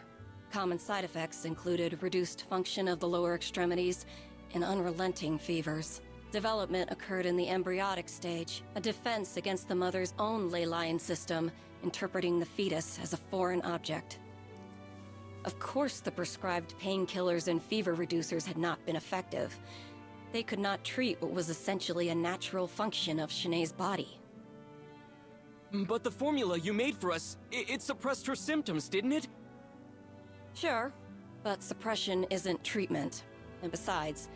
Common side effects included reduced function of the lower extremities and unrelenting fevers. Development occurred in the embryonic stage, a defense against the mother's own ley line system, interpreting the fetus as a foreign object. Of course, the prescribed painkillers and fever reducers had not been effective. They could not treat what was essentially a natural function of Shanae's body. But the formula you made for us, it suppressed her symptoms, didn't it? Sure, but suppression isn't treatment. And besides,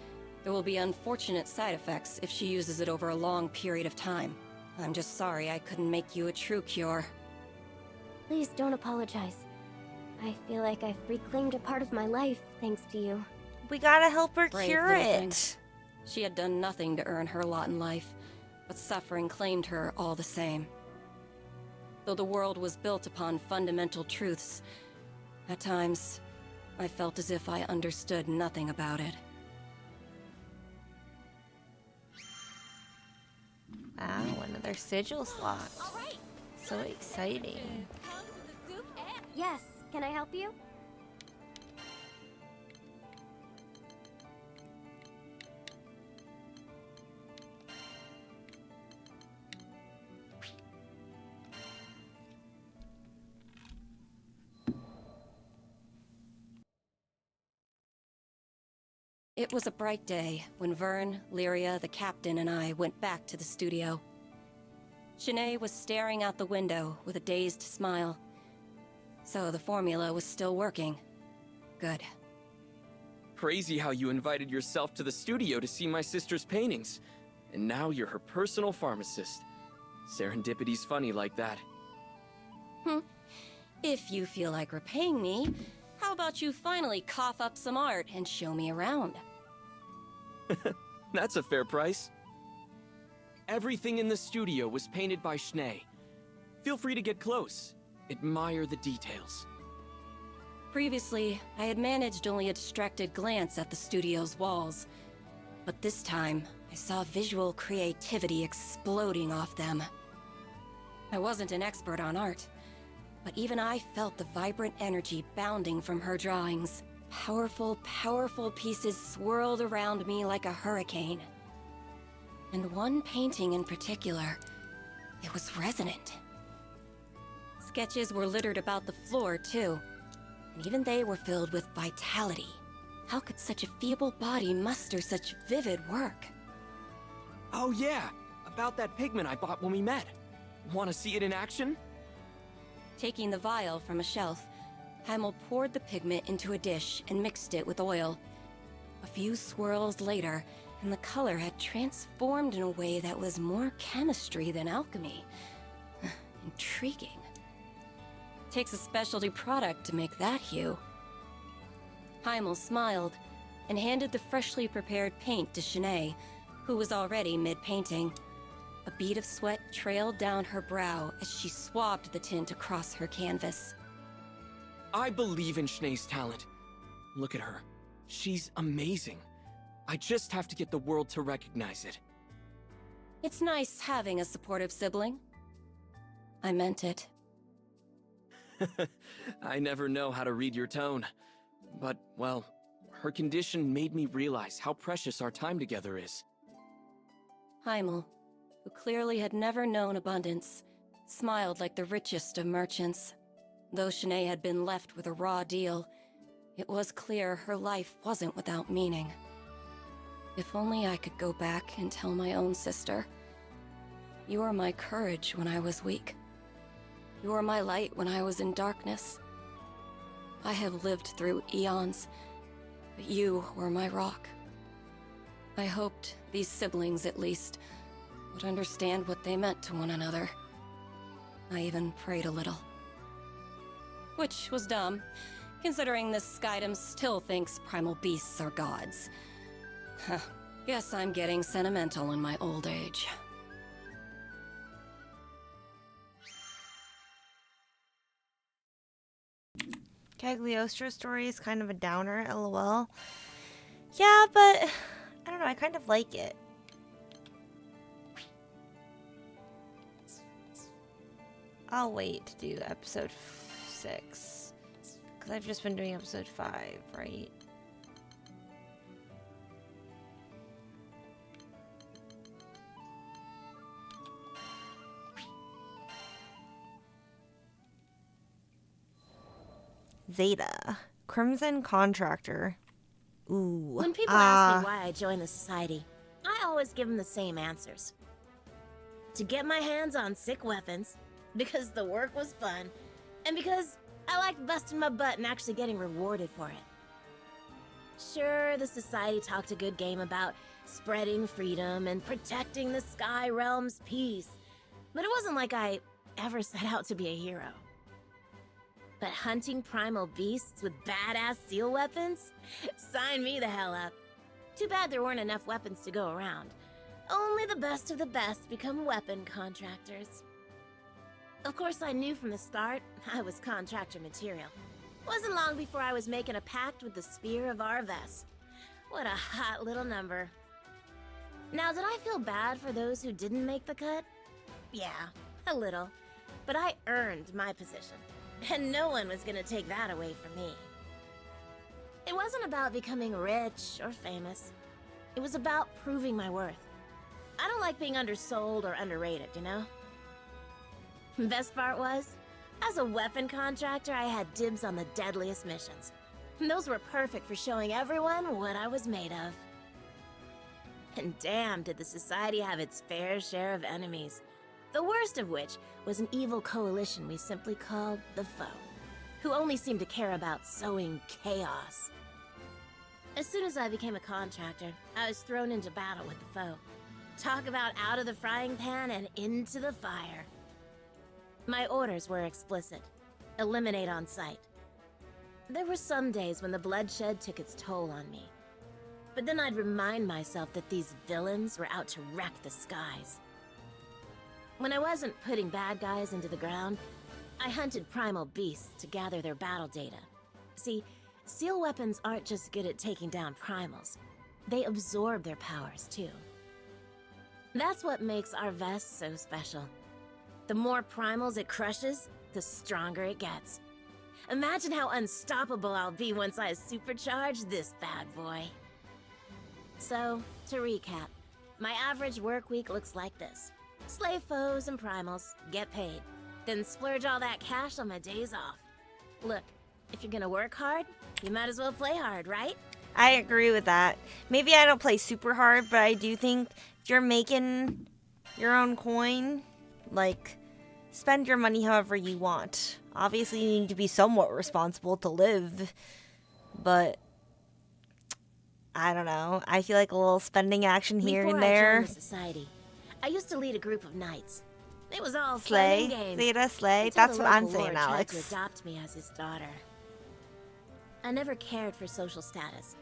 there will be unfortunate side effects if she uses it over a long period of time. I'm just sorry I couldn't make you a true cure. Please don't apologize. I feel like I've reclaimed a part of my life thanks to you. We gotta help her Brave cure little it. thing. She had done nothing to earn her lot in life, but suffering claimed her all the same. Though the world was built upon fundamental truths, at times, I felt as if I understood nothing about it. Wow, another sigil slot. So exciting. Yes, can I help you? It was a bright day when Vern, Lyria, the captain, and I went back to the studio. Shanae was staring out the window with a dazed smile. So the formula was still working. Good. Crazy how you invited yourself to the studio to see my sister's paintings. And now you're her personal pharmacist. Serendipity's funny like that. If you feel like repaying me, how about you finally cough up some art and show me around? That's a fair price. Everything in the studio was painted by Shanae. Feel free to get close. Admire the details. Previously, I had managed only a distracted glance at the studio's walls. But this time, I saw visual creativity exploding off them. I wasn't an expert on art, but even I felt the vibrant energy bounding from her drawings. Powerful, powerful pieces swirled around me like a hurricane. And one painting in particular, it was resonant. Sketches were littered about the floor, too, and even they were filled with vitality. How could such a feeble body muster such vivid work? Oh yeah, about that pigment I bought when we met. Want to see it in action? Taking the vial from a shelf, Heimel poured the pigment into a dish and mixed it with oil. A few swirls later, and the color had transformed in a way that was more chemistry than alchemy. Intriguing. Takes a specialty product to make that hue. Heimel smiled and handed the freshly prepared paint to Shanae, who was already mid-painting. A bead of sweat trailed down her brow as she swabbed the tint across her canvas. I believe in Shanae's talent. Look at her. She's amazing. I just have to get the world to recognize it. It's nice having a supportive sibling. I meant it. I never know how to read your tone. But, well, her condition made me realize how precious our time together is. Heimel, who clearly had never known abundance, smiled like the richest of merchants. Though Shanae had been left with a raw deal, it was clear her life wasn't without meaning. If only I could go back and tell my own sister, "You were my courage when I was weak. You were my light when I was in darkness. I have lived through eons, but you were my rock." I hoped these siblings, at least, would understand what they meant to one another. I even prayed a little. Which was dumb, considering this Skydom still thinks primal beasts are gods. Huh. Guess I'm getting sentimental in my old age. Cagliostro's story is kind of a downer, lol. Yeah, but I don't know, I kind of like it. I'll wait to do episode 6, because I've just been doing episode 5, right? Zeta, Crimson Contractor. Ooh. When people ask me why I joined the society, I always give them the same answers. To get my hands on sick weapons, because the work was fun, and because I liked busting my butt and actually getting rewarded for it. Sure, the society talked a good game about spreading freedom and protecting the Sky Realm's peace, but it wasn't like I ever set out to be a hero. But hunting primal beasts with badass seal weapons? Sign me the hell up. Too bad there weren't enough weapons to go around. Only the best of the best become weapon contractors. Of course, I knew from the start I was contractor material. Wasn't long before I was making a pact with the Sphere of Arves. What a hot little number. Now, did I feel bad for those who didn't make the cut? Yeah, a little. But I earned my position. And no one was gonna take that away from me. It wasn't about becoming rich or famous. It was about proving my worth. I don't like being undersold or underrated, you know? Best part was, as a weapon contractor, I had dibs on the deadliest missions. And those were perfect for showing everyone what I was made of. And damn, did the society have its fair share of enemies. The worst of which was an evil coalition we simply called the Foe, who only seemed to care about sowing chaos. As soon as I became a contractor, I was thrown into battle with the Foe. Talk about out of the frying pan and into the fire. My orders were explicit. Eliminate on sight. There were some days when the bloodshed took its toll on me. But then I'd remind myself that these villains were out to wreck the skies. When I wasn't putting bad guys into the ground, I hunted primal beasts to gather their battle data. See, seal weapons aren't just good at taking down primals. They absorb their powers, too. That's what makes our vest so special. The more primals it crushes, the stronger it gets. Imagine how unstoppable I'll be once I supercharge this bad boy. So, to recap, my average work week looks like this. Slay foes and primals, get paid, then splurge all that cash on my days off. Look, if you're gonna work hard, you might as well play hard, right? I agree with that. Maybe I don't play super hard, but I do think if you're making your own coin, like, spend your money however you want. Obviously, you need to be somewhat responsible to live, but I don't know. I feel like a little spending action here and there. Before I joined the society, I used to lead a group of knights. It was all Slay, fun and games. Zeta, slay. Until That's the what I'm local saying, lord tried Alex. to adopt me as his daughter. I never cared for social status,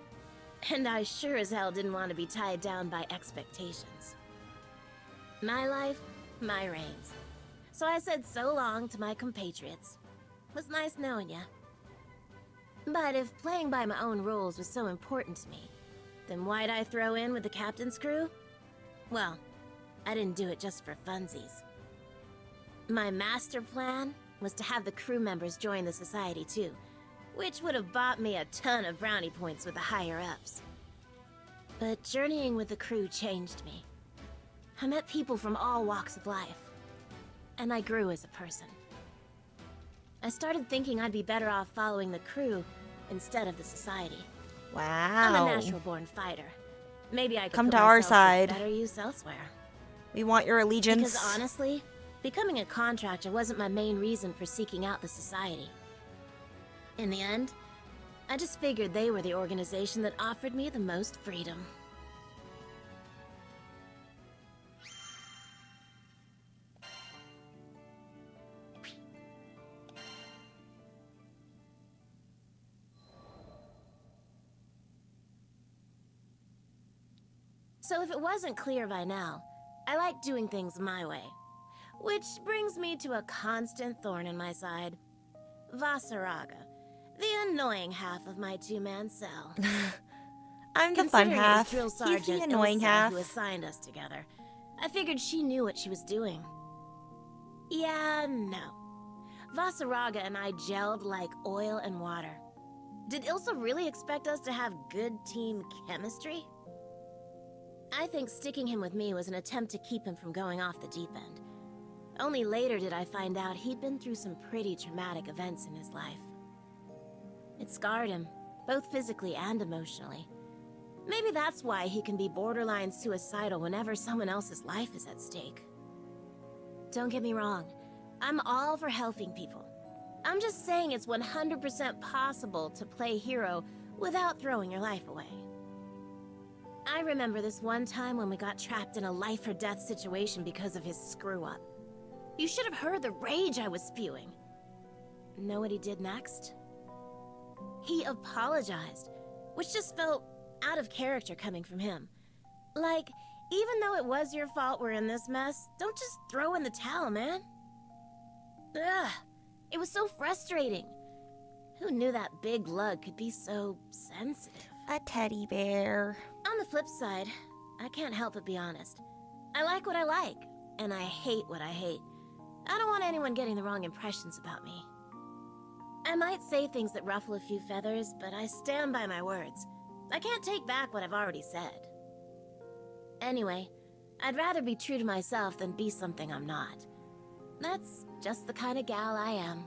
and I sure as hell didn't want to be tied down by expectations. My life, my reins. So I said so long to my compatriots. Was nice knowing ya. But if playing by my own rules was so important to me, then why'd I throw in with the captain's crew? Well, I didn't do it just for funsies. My master plan was to have the crew members join the society too, which would have bought me a ton of brownie points with the higher-ups. But journeying with the crew changed me. I met people from all walks of life. and I grew as a person. I started thinking I'd be better off following the crew instead of the society. I'm a Wow. natural-born fighter. Maybe I could Come put to our myself side. better use elsewhere. We want your allegiance. Because honestly, becoming a contractor wasn't my main reason for seeking out the society. In the end, I just figured they were the organization that offered me the most freedom. So if it wasn't clear by now, I like doing things my way. Which brings me to a constant thorn in my side. Vasaraga, the annoying half of my two-man cell. I'm the fun Considering it was half. Drill He's the Sergeant annoying Ilsa half. who assigned us together, I figured she knew what she was doing. Yeah, no. Vasaraga and I gelled like oil and water. Did Ilsa really expect us to have good team chemistry? I think sticking him with me was an attempt to keep him from going off the deep end. Only later did I find out he'd been through some pretty traumatic events in his life. It scarred him, both physically and emotionally. Maybe that's why he can be borderline suicidal whenever someone else's life is at stake. Don't get me wrong, I'm all for helping people. I'm just saying it's 100% possible to play hero without throwing your life away. I remember this one time when we got trapped in a life-or-death situation because of his screw-up. You should have heard the rage I was spewing. Know what he did next? He apologized, which just felt out of character coming from him. Like, even though it was your fault we're in this mess, don't just throw in the towel, man. Ugh, it was so frustrating. Who knew that big lug could be so sensitive? A teddy bear. On the flip side, I can't help but be honest. I like what I like, and I hate what I hate. I don't want anyone getting the wrong impressions about me. I might say things that ruffle a few feathers, but I stand by my words. I can't take back what I've already said. Anyway, I'd rather be true to myself than be something I'm not. That's just the kind of gal I am.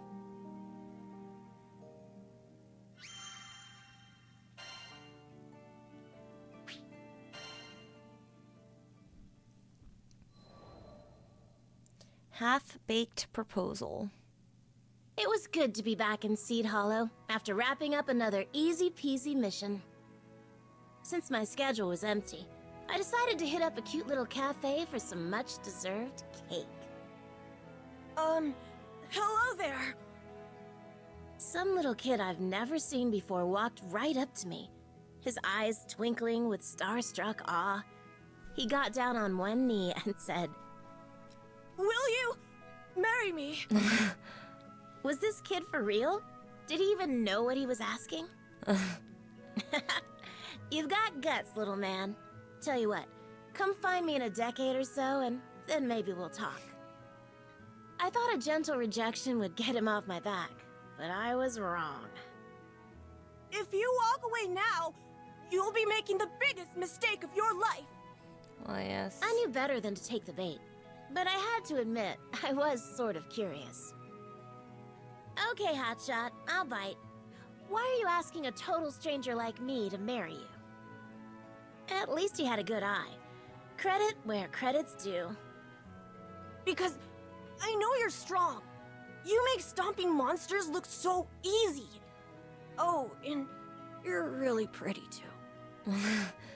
Half-baked proposal. It was good to be back in Seed Hollow after wrapping up another easy-peasy mission. Since my schedule was empty, I decided to hit up a cute little cafe for some much-deserved cake. Hello there. Some little kid I've never seen before walked right up to me, his eyes twinkling with starstruck awe. He got down on one knee and said, "Will you marry me?" Was this kid for real? Did he even know what he was asking? You've got guts, little man. Tell you what, come find me in a decade or so, and then maybe we'll talk. I thought a gentle rejection would get him off my back, but I was wrong. If you walk away now, you'll be making the biggest mistake of your life. Oh, yes. I knew better than to take the bait, but I had to admit, I was sort of curious. Okay, hotshot, I'll bite. Why are you asking a total stranger like me to marry you? At least he had a good eye. Credit where credit's due. Because I know you're strong. You make stomping monsters look so easy. Oh, and you're really pretty too.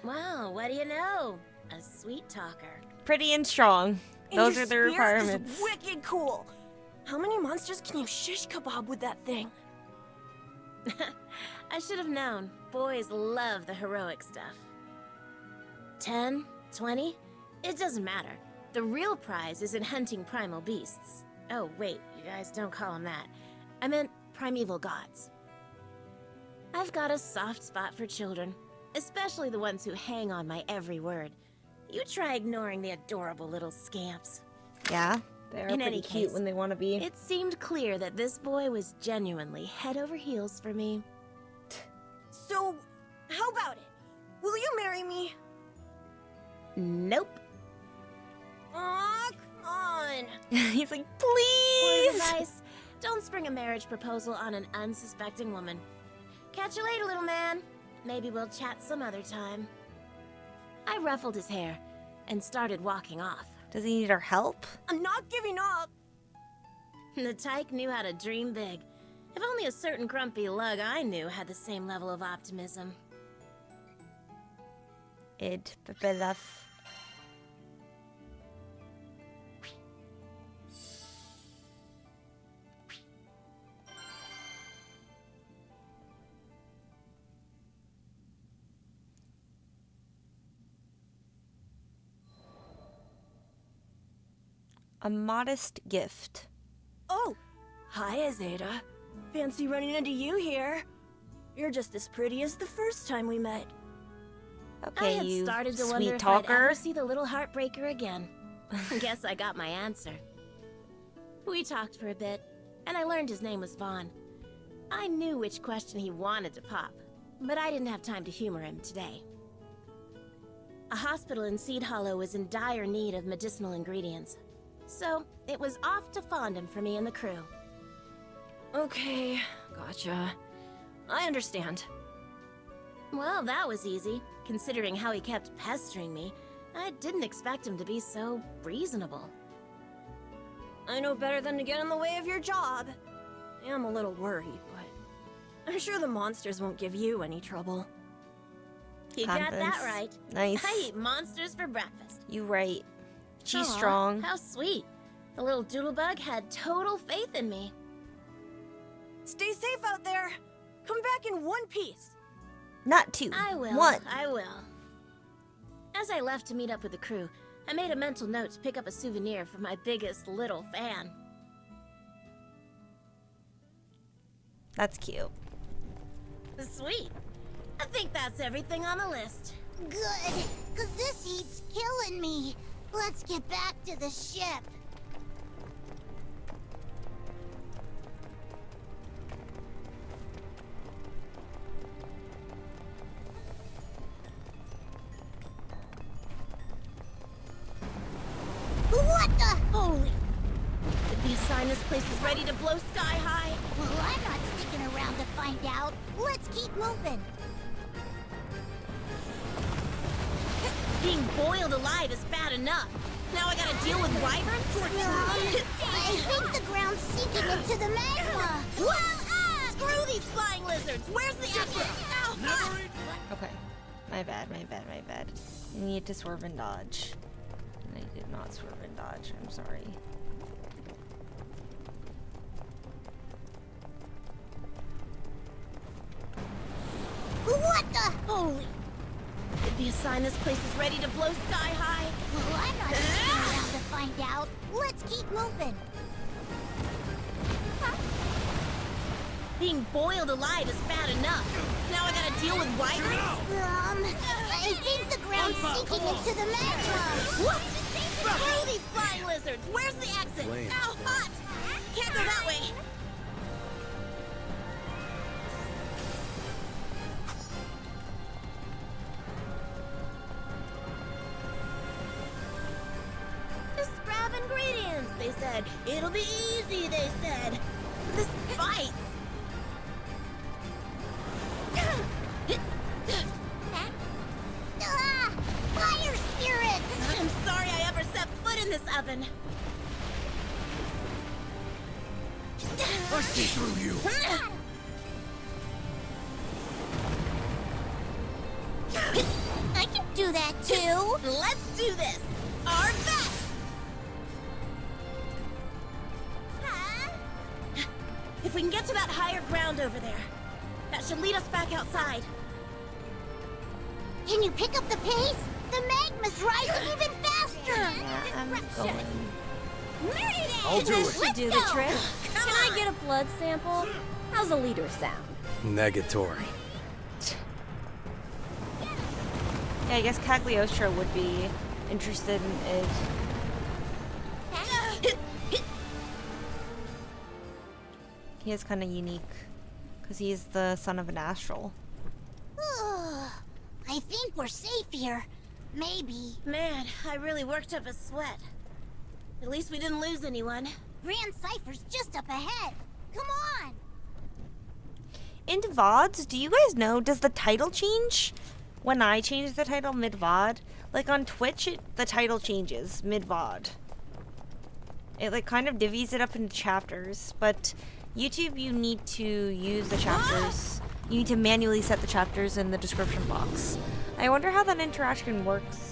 Wow, what do you know? A sweet talker. Pretty and strong. And Those your are the spear requirements. is wicked cool. How many monsters can you shish kebab with that thing? I should have known. Boys love the heroic stuff. 10, 20? It doesn't matter. The real prize is in hunting primal beasts. Oh, wait, you guys don't call them that. I meant primeval gods. I've got a soft spot for children, especially the ones who hang on my every word. You try ignoring the adorable little scamps. Yeah, they're In pretty any cute case, when they want to be. It seemed clear that this boy was genuinely head over heels for me. So, how about it? Will you marry me? Nope. Aw, come on. He's like, Words please! are nice. Don't spring a marriage proposal on an unsuspecting woman. Catch you later, little man. Maybe we'll chat some other time. I ruffled his hair and started walking off. Does he need our help? I'm not giving up. The tyke knew how to dream big. If only a certain grumpy lug I knew had the same level of optimism. Love. A modest gift. Oh, hi, Azeda. Fancy running into you here. You're just as pretty as the first time we met. Okay, I had you started to sweet wonder if I'd talker. ever see the little heartbreaker again. Guess I got my answer. We talked for a bit, and I learned his name was Vaughn. I knew which question he wanted to pop, but I didn't have time to humor him today. A hospital in Seed Hollow was in dire need of medicinal ingredients, so it was off to Fondom for me and the crew. Okay, gotcha. I understand. Well, that was easy, considering how he kept pestering me. I didn't expect him to be so reasonable. I know better than to get in the way of your job. I am a little worried, but I'm sure the monsters won't give you any trouble. You got Confidence. that right. Nice. I eat monsters for breakfast. You right. She's Aw, strong. How sweet. The little doodlebug had total faith in me. Stay safe out there. Come back in one piece. Not two. I will. One. I will. As I left to meet up with the crew, I made a mental note to pick up a souvenir for my biggest little fan. That's cute. Sweet. I think that's everything on the list. Good, cause this heat's killing me. Let's get back to the ship. What the? Holy. Could be a sign this place is ready to blow sky high. Well, I'm not sticking around to find out. Let's keep moving. Being boiled alive is bad enough. Now I gotta deal with wyverns? I think the ground's sinking into the magma. Screw these flying lizards! Where's the exit? Ow! Ah! Okay. My bad. You need to swerve and dodge. And I did not swerve and dodge. I'm sorry. What the? Holy. Could be a sign this place is ready to blow sky high. Well, I'm not sticking around to find out. Let's keep moving. Being boiled alive is bad enough. Now I gotta deal with wyverns? I think the ground's sinking into the magma. What? Screw these flying lizards! Where's the exit? Ow, hot! Can't go that way. Just grab ingredients, they said. It'll be easy, they said. This bites. Fire spirits! I'm sorry I ever set foot in this oven. I see through you. I can do that too. Let's do this. Our best. If we can get to that higher ground over there, that should lead us back outside. Can you pick up the pace? The magma's rising even faster. I'm going. I'll do it. Should do the trick. Can I get a blood sample? How's a liter sound? Negatory. Yeah, I guess Cagliostro would be interested in it. He is kind of unique because he's the son of an astral. I think we're safe here. Maybe. Man, I really worked up a sweat. At least we didn't lose anyone. Grand Cypher's just up ahead. Come on! In VODs, do you guys know, does the title change when I change the title mid-VOD? Like on Twitch, the title changes mid-VOD. It like kind of divvies it up into chapters, but YouTube, you need to use the chapters. You need to manually set the chapters in the description box. I wonder how that interaction works.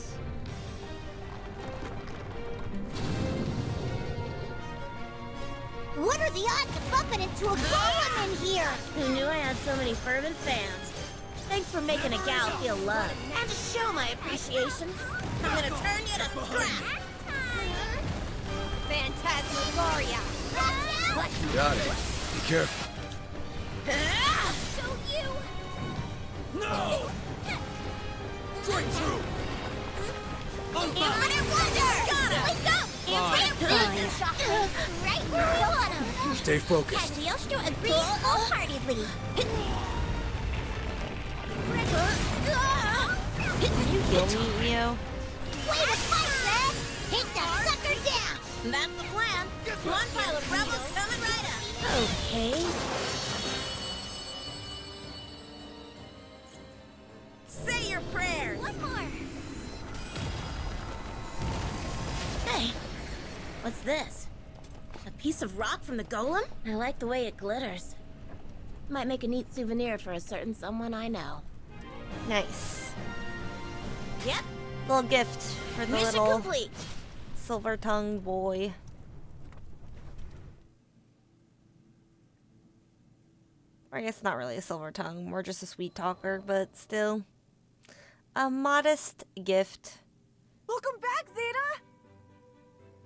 What are the odds of bumping into a golem in here? Who knew I had so many fervent fans? Thanks for making a gal feel loved. And to show my appreciation, I'm gonna turn you to scrap. Phantasmagoria! Got it. Be careful. Don't you? No! Break through! Infinite Wonder! Got him! Let's go! Infinite Wonder! Right where we want him! Stay focused. Cagliostro agrees wholeheartedly. Can you heal me, Eo? Way to fight, Red! Take that sucker down! That's the plan. One pile of rebels coming right up. Okay. Say your prayers. One more! Hey, what's this? A piece of rock from the golem? I like the way it glitters. Might make a neat souvenir for a certain someone I know. Nice. Yep. Little gift for the Mission little complete. silver-tongued boy. Or I guess not really a silver tongue, more just a sweet talker, but still. A modest gift. Welcome back, Zeta!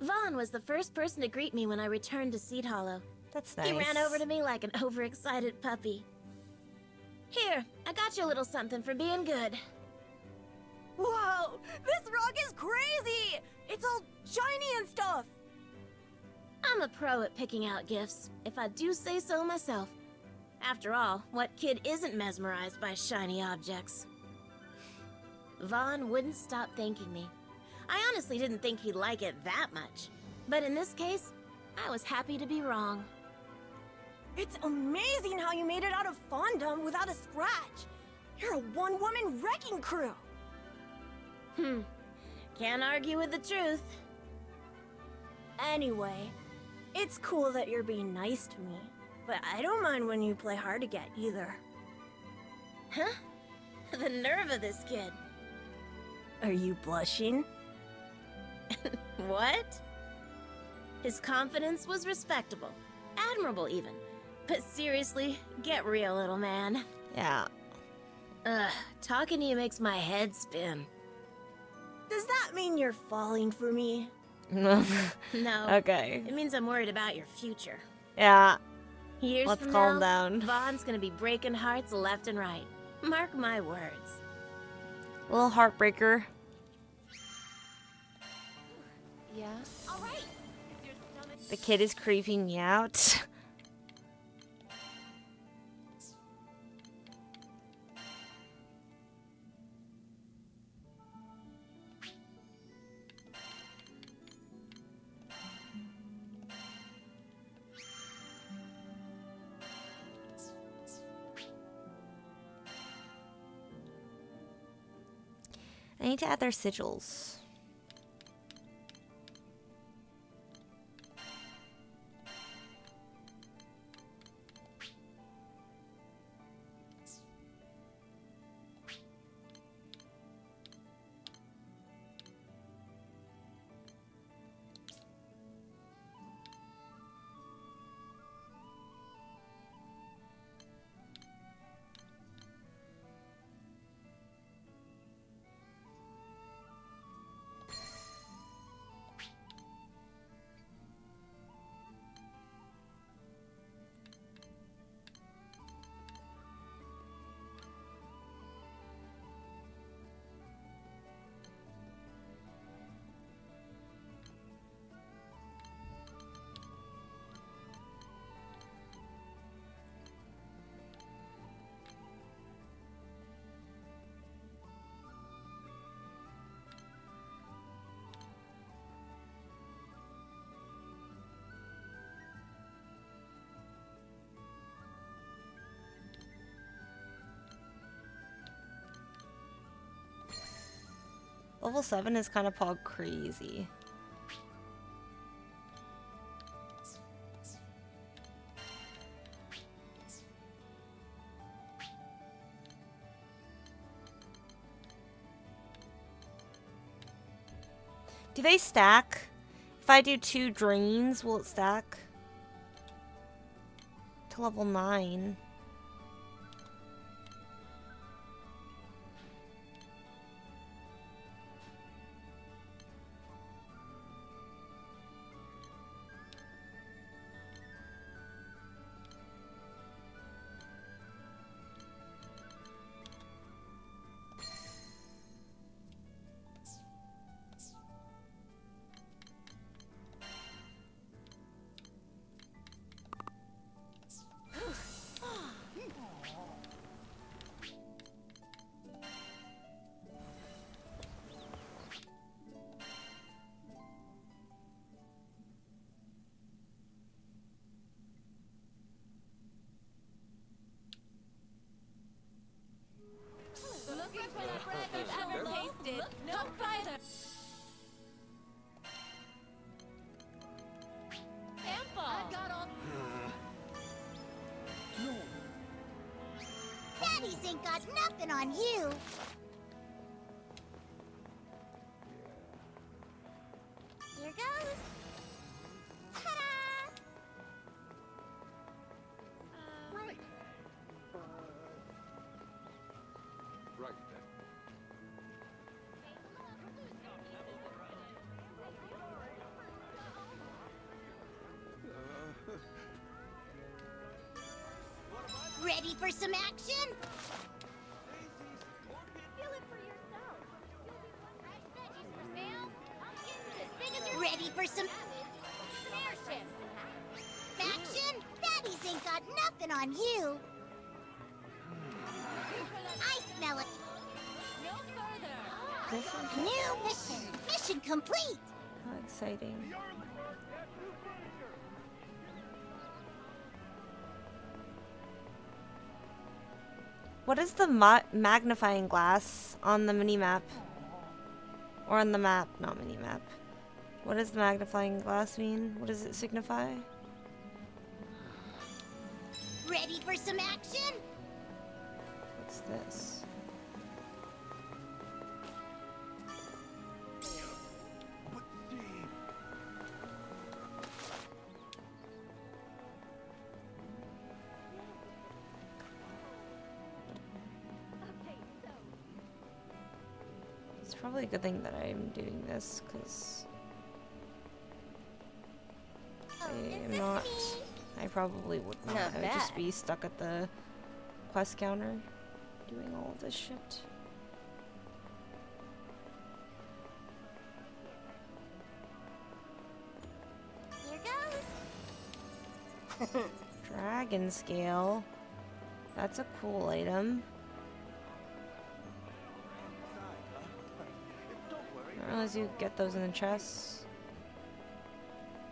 Vaughn was the first person to greet me when I returned to Seed Hollow. That's nice. He ran over to me like an overexcited puppy. Here, I got you a little something for being good. Whoa! This rock is crazy! It's all shiny and stuff! I'm a pro at picking out gifts, if I do say so myself. After all, what kid isn't mesmerized by shiny objects? Vaughn wouldn't stop thanking me. I honestly didn't think he'd like it that much. But in this case, I was happy to be wrong. It's amazing how you made it out of Fondom without a scratch. You're a one-woman wrecking crew. Can't argue with the truth. Anyway, it's cool that you're being nice to me, but I don't mind when you play hard to get either. Huh? The nerve of this kid. Are you blushing? What? His confidence was respectable. Admirable, even. But seriously, get real, little man. Yeah. Talking to you makes my head spin. Does that mean you're falling for me? No. Okay. It means I'm worried about your future. Yeah. Years Let's from calm now, down. Vaughn's gonna be breaking hearts left and right. Mark my words. Little heartbreaker. Yeah? Alright! The kid is creeping me out. I need to add their sigils. Level 7 is kind of pog crazy. Do they stack? If I do 2 drains, will it stack to level 9? Daddies ain't got nothing on you. Here goes. Ta-da! Right. Right then. Ready for some action? Ready for some action? Daddies ain't got nothing on you. I smell it. New mission. Mission complete. How exciting. What is the magnifying glass on the mini-map? Or on the map, not mini-map. What does the magnifying glass mean? What does it signify? Ready for some action? What's this? It's probably a good thing that I'm doing this, because I am not. I probably would not. Not I would just bad. be stuck at the quest counter doing all of this shit. Here goes. Dragon scale. That's a cool item. I didn't realize you could get those in the chests.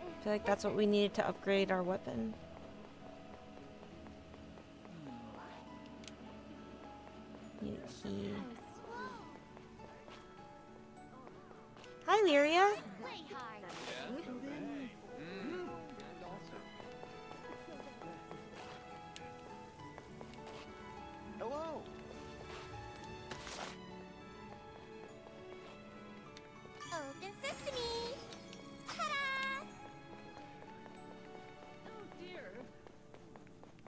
I feel like that's what we needed to upgrade our weapon. Need a key. Hi, Lyria. Hello. Open sesame. Ta-da! Oh dear.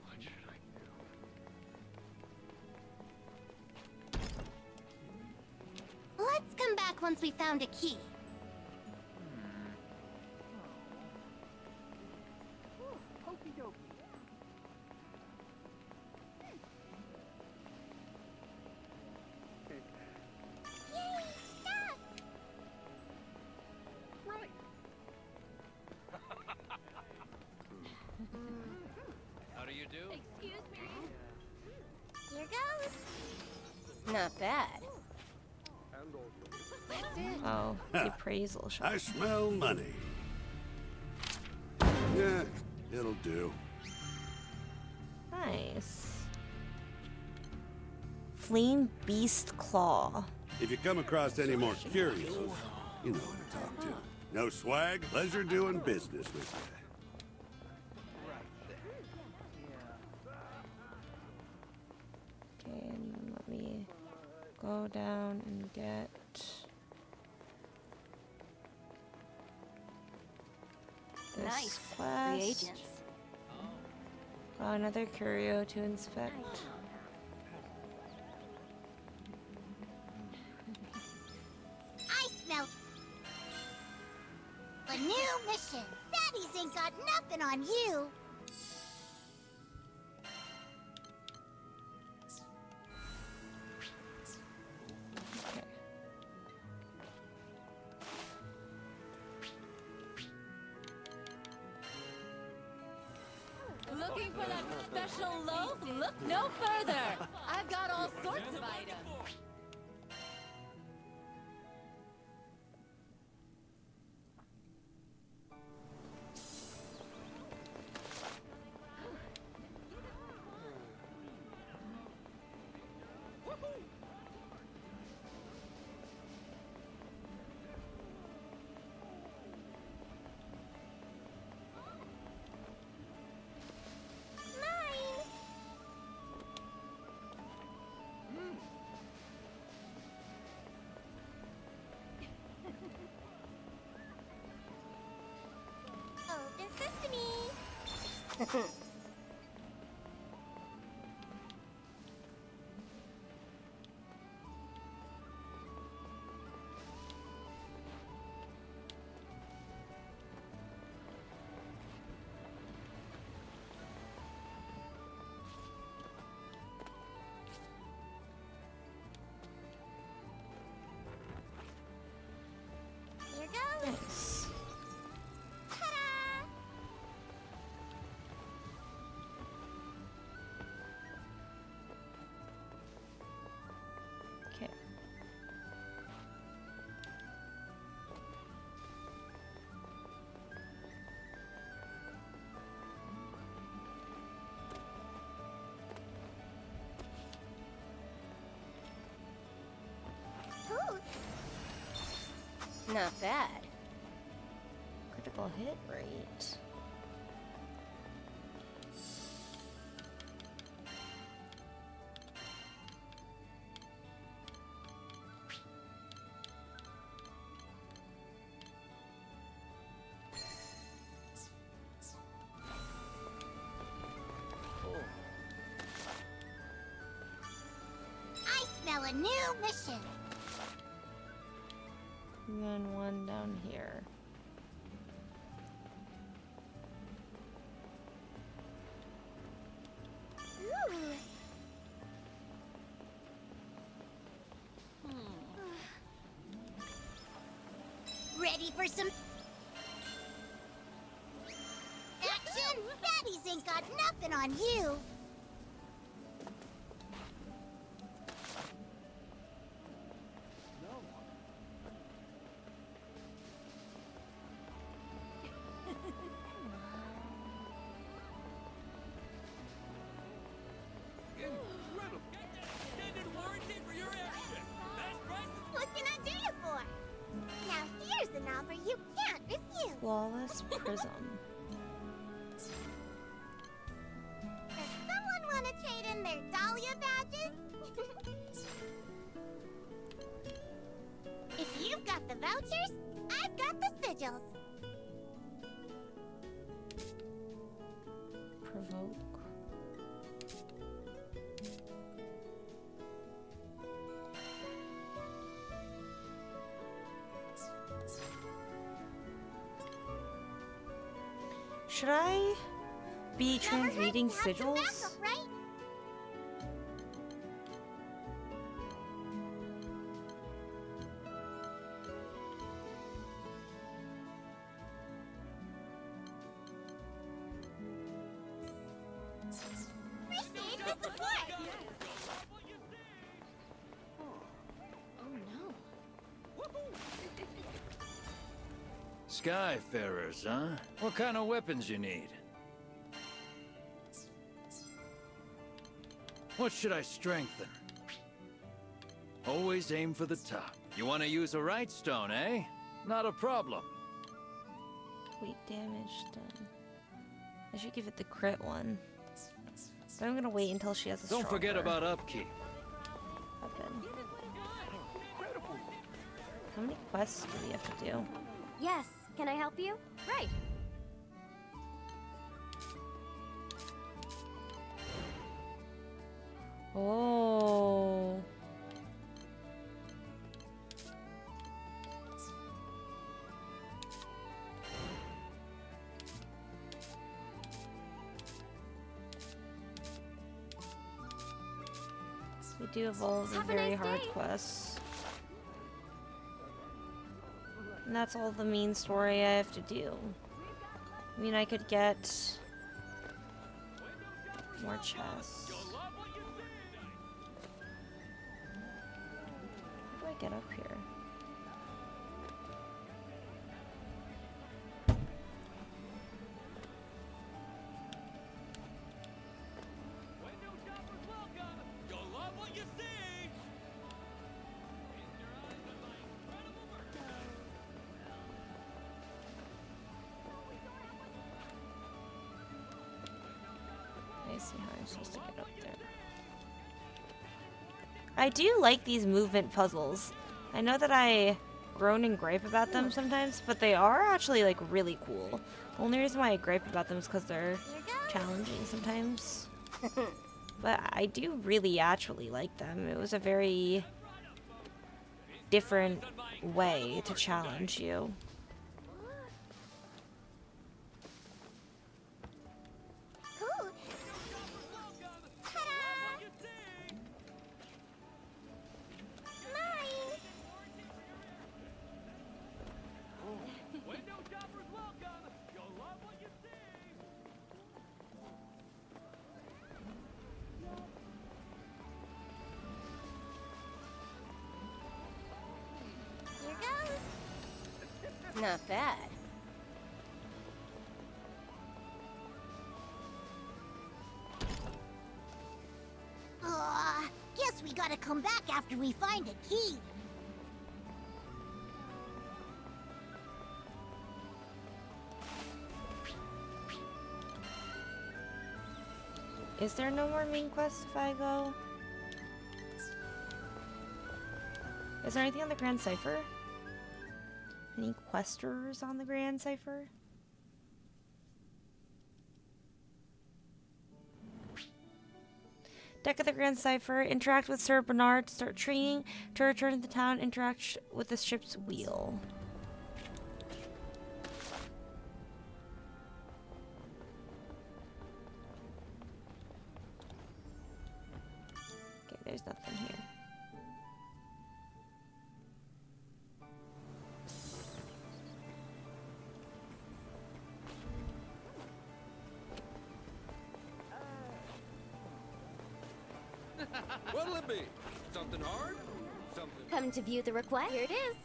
What should I do? Let's come back once we found a key. Okie dokie. Yay, stuff! Right. How do you do? Excuse me. Here goes. Not bad. Oh, the appraisal shop. I smell money. Yeah, it'll do. Nice. Flame Beast Claw. If you come across any more curious, you know who to talk to. No swag? Pleasure doing business with you. Okay, and let me go down and get this Nice. quest. Reagents. Oh, another curio to inspect. I smell a new mission. Daddies ain't got nothing on you. Looking for that special loaf? Look no further. I've got all sorts of items. Open sesame. Here goes. Nice. Ta-da! Okay. Ooh, Not bad. Critical hit rate. I smell a new mission. And then one down here. Ooh. Ready for some action? Baddies ain't got nothing on you. What can I do you for? Now here's an offer you can't refuse. Flawless prism. Does someone want to trade in their Dahlia badges? If you've got the vouchers, I've got the sigils. Provoke. Should I be transmuting sigils? Backup, right? Appreciate the support. Oh no. Skyfarers, huh? What kind of weapons you need? What should I strengthen? Always aim for the top. You want to use a right stone, eh? Not a problem. Wait, damage done. I should give it the crit one. But I'm gonna wait until she has a Don't forget stronger about upkeep. weapon. How many quests do we have to do? Yes, can I help you? Right. Oh. We do have all the very hard quests. And that's all the main story I have to do. I mean, I could get more chests. How do I get up here? I see how I'm supposed to get up there. I do like these movement puzzles. I know that I groan and gripe about them sometimes, but they are actually like really cool. The only reason why I gripe about them is because they're challenging sometimes. But I do really actually like them. It was a very different way to challenge you. Cool. Here goes. Not bad. Guess we gotta come back after we find a key. Is there no more main quest if I go? Is there anything on the Grand Cipher? Any questers on the Grand Cipher? Deck of the Grand Cipher. Interact with Sir Bernard to start training. To return to the town, interact with the ship's wheel. Okay, there's nothing here. What'll it be? Something hard? Something... Come to view the request? Here it is.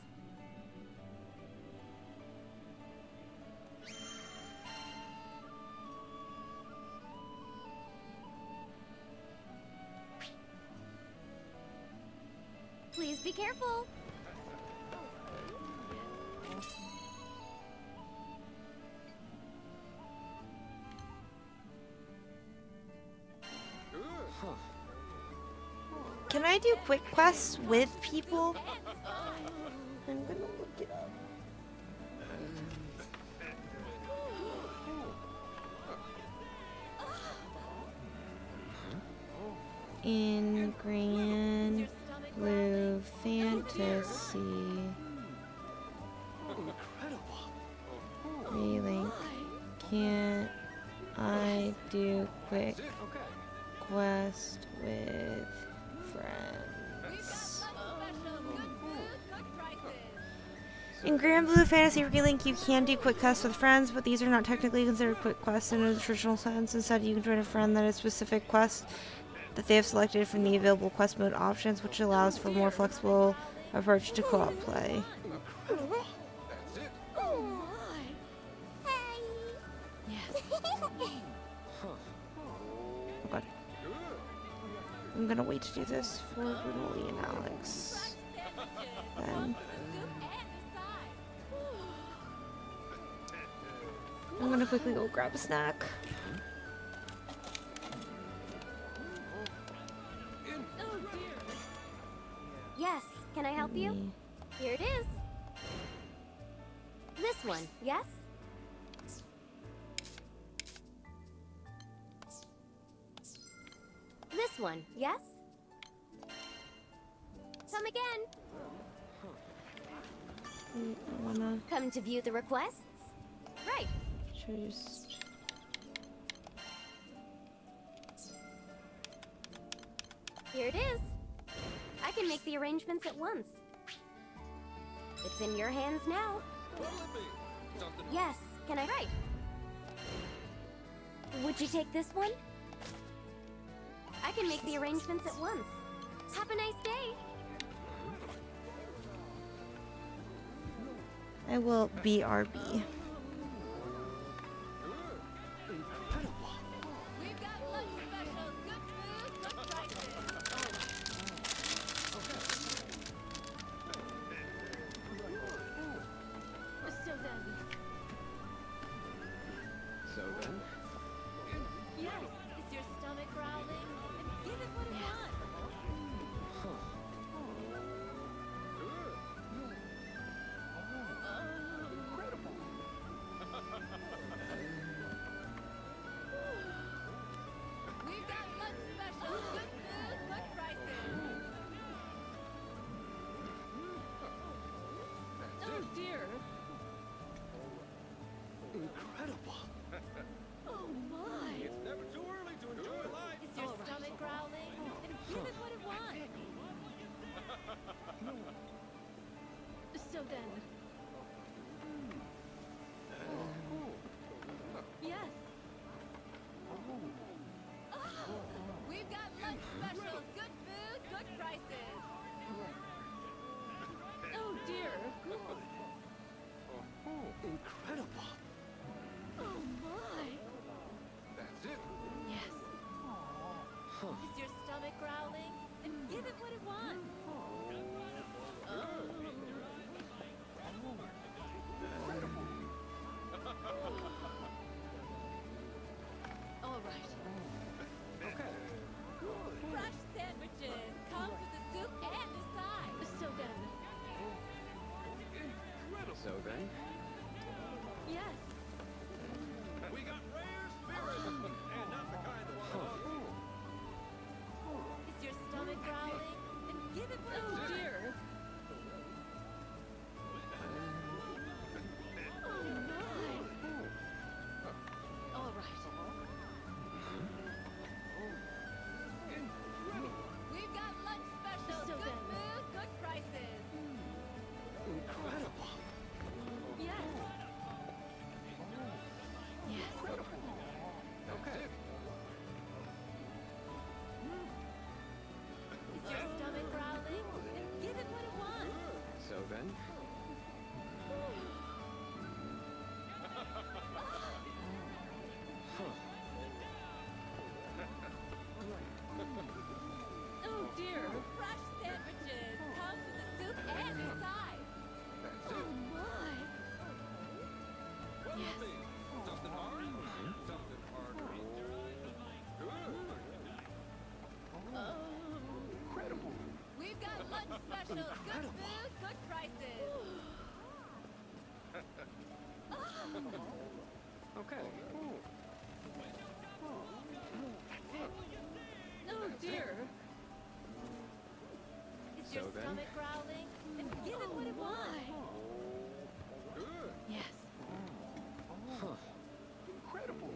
Please be careful. Can I do quick quests with people? I'm gonna look it up. In Granblue Fantasy, Relink, can't I do quick quest with friends? In Granblue Fantasy Relink, you can do quick quests with friends, but these are not technically considered quick quests in a traditional sense. Instead, you can join a friend that has specific quests that they have selected from the available quest mode options, which allows for a more flexible approach to co-op play. Okay. I'm gonna wait to do this for Brutally and Alex. Then I'm gonna quickly go grab a snack. Yes, can I help you? Here it is. This one, yes? This one, yes? Come again. I wanna Come to view the requests? Right. choose. Here it is. I can make the arrangements at once. It's in your hands now. Yes, can I write? Would you take this one? I can make the arrangements at once. Have a nice day. I will BRB. So then? Yes, is your stomach growling? And give it what it wants. We've got lunch specials, good food, good prices. Oh dear. Incredible. Oh my. It's never too early to enjoy life. Is your stomach growling? And give it what it wants. So then. Yes. We've got lunch specials, good food, good prices. Oh dear. Incredible. Oh my. That's it. Yes. Is your stomach growling? And give it what it wants. All right. Okay. Fresh sandwiches comes with the soup and the side. So then. So then? Yes. We got rare spirits, and not the kind that want to Is your stomach growling? And give it what it wants. Oh dear. Oh my. All right. We've got lunch specials, good food, good prices. Incredible. Yes. Yes. Okay. Is your stomach growling? And give it what it wants. So then? Oh dear. Fresh sandwiches comes with the soup and the side. That's Oh it. my. What'll Yes. it be? Something hard? Something harder. Incredible. We've got lunch specials, good food, good prices. Okay. Oh dear. Is your So then? stomach growling? And give it what it wants. Good. Yes. Incredible.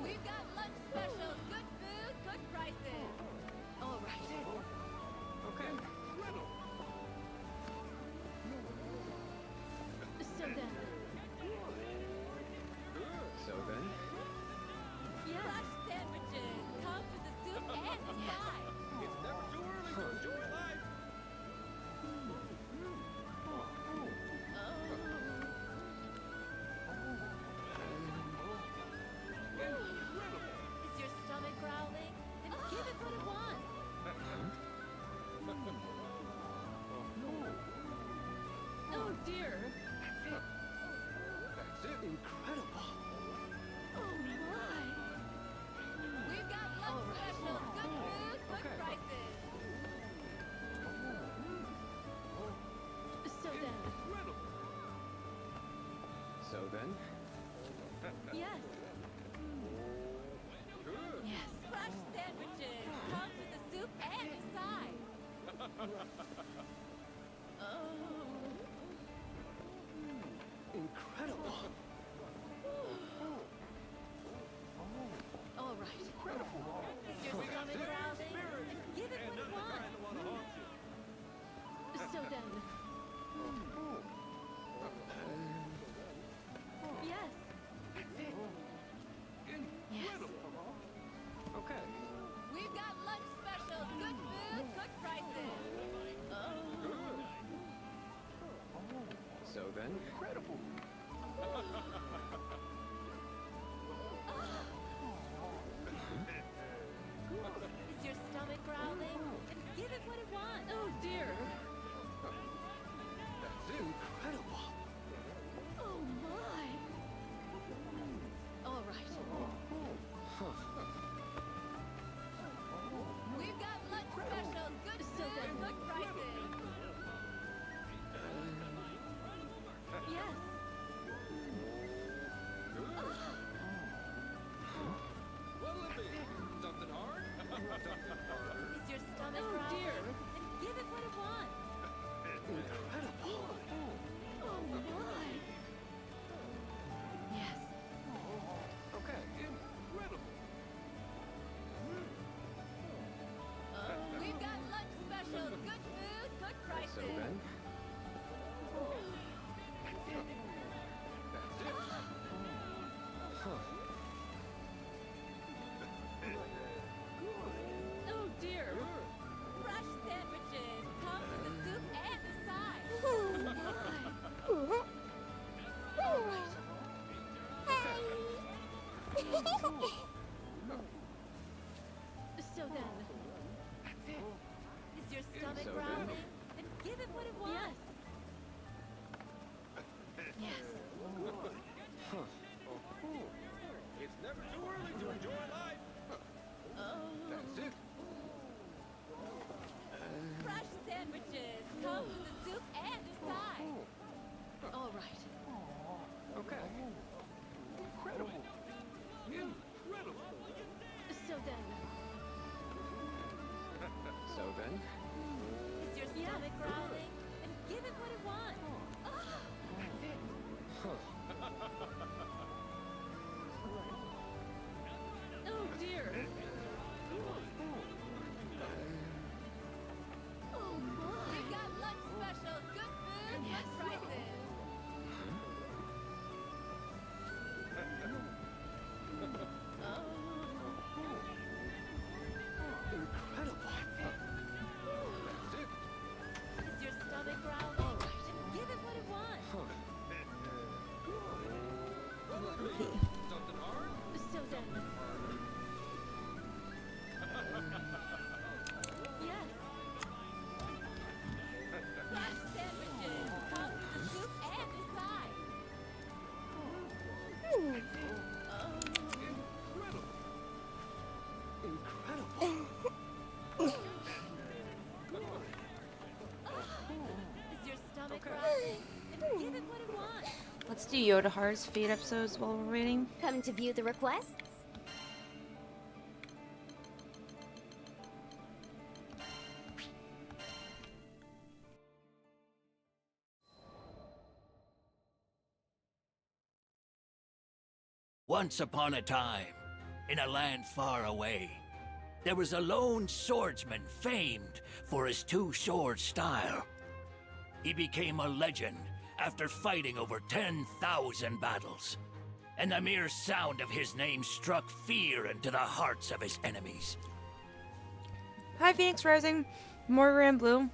We've got lunch specials, good food, good prices. All right. Okay. So then. So then? Yeah. Fresh sandwiches comes with the then? Yes. Yes. Fresh sandwiches. Come with the soup and the side. Incredible. All right. Is your stomach growling? Give it what it wants. So then. Yes. Yes. Okay. We've got lunch specials. Good food, good prices. So then? Incredible. Is your stomach growling? Give it what it wants. Oh dear. That's incredible. Oh my. All right. We've got lunch specials. Good food, good prices. Yes. What'll it be? Something hard? Is your stomach growling? Dear. Give it what it wants. Incredible. Oh my. Yes. Okay. Incredible. We've got lunch specials. Good food, good prices. So then? Oh dear. Fresh sandwiches. Come with the soup and the side. Oh my. All right. So then. Is your stomach So then? growling? Then give it what it wants. Yes. It's never too early to enjoy life. That's it. Fresh sandwiches. Come with the soup and the side. All right. Okay. Incredible. Incredible. So then. So then? Is your stomach growling? And give it what it wants. Oh dear. Oh my. We've got lunch specials. Good food, good prices. Incredible. That's it. Is your stomach growling? And give it what it wants. Something hard? So then. Yes. Fresh sandwiches. Come with the soup and the side. Incredible. Is your stomach growling? And give it what it wants. Let's do Yodahar's Fate episodes while we're waiting. Come to view the requests? Once upon a time, in a land far away, there was a lone swordsman famed for his two-sword style. He became a legend after fighting over 10,000 battles, and the mere sound of his name struck fear into the hearts of his enemies. Hi, Phoenix Rising. More Granblue.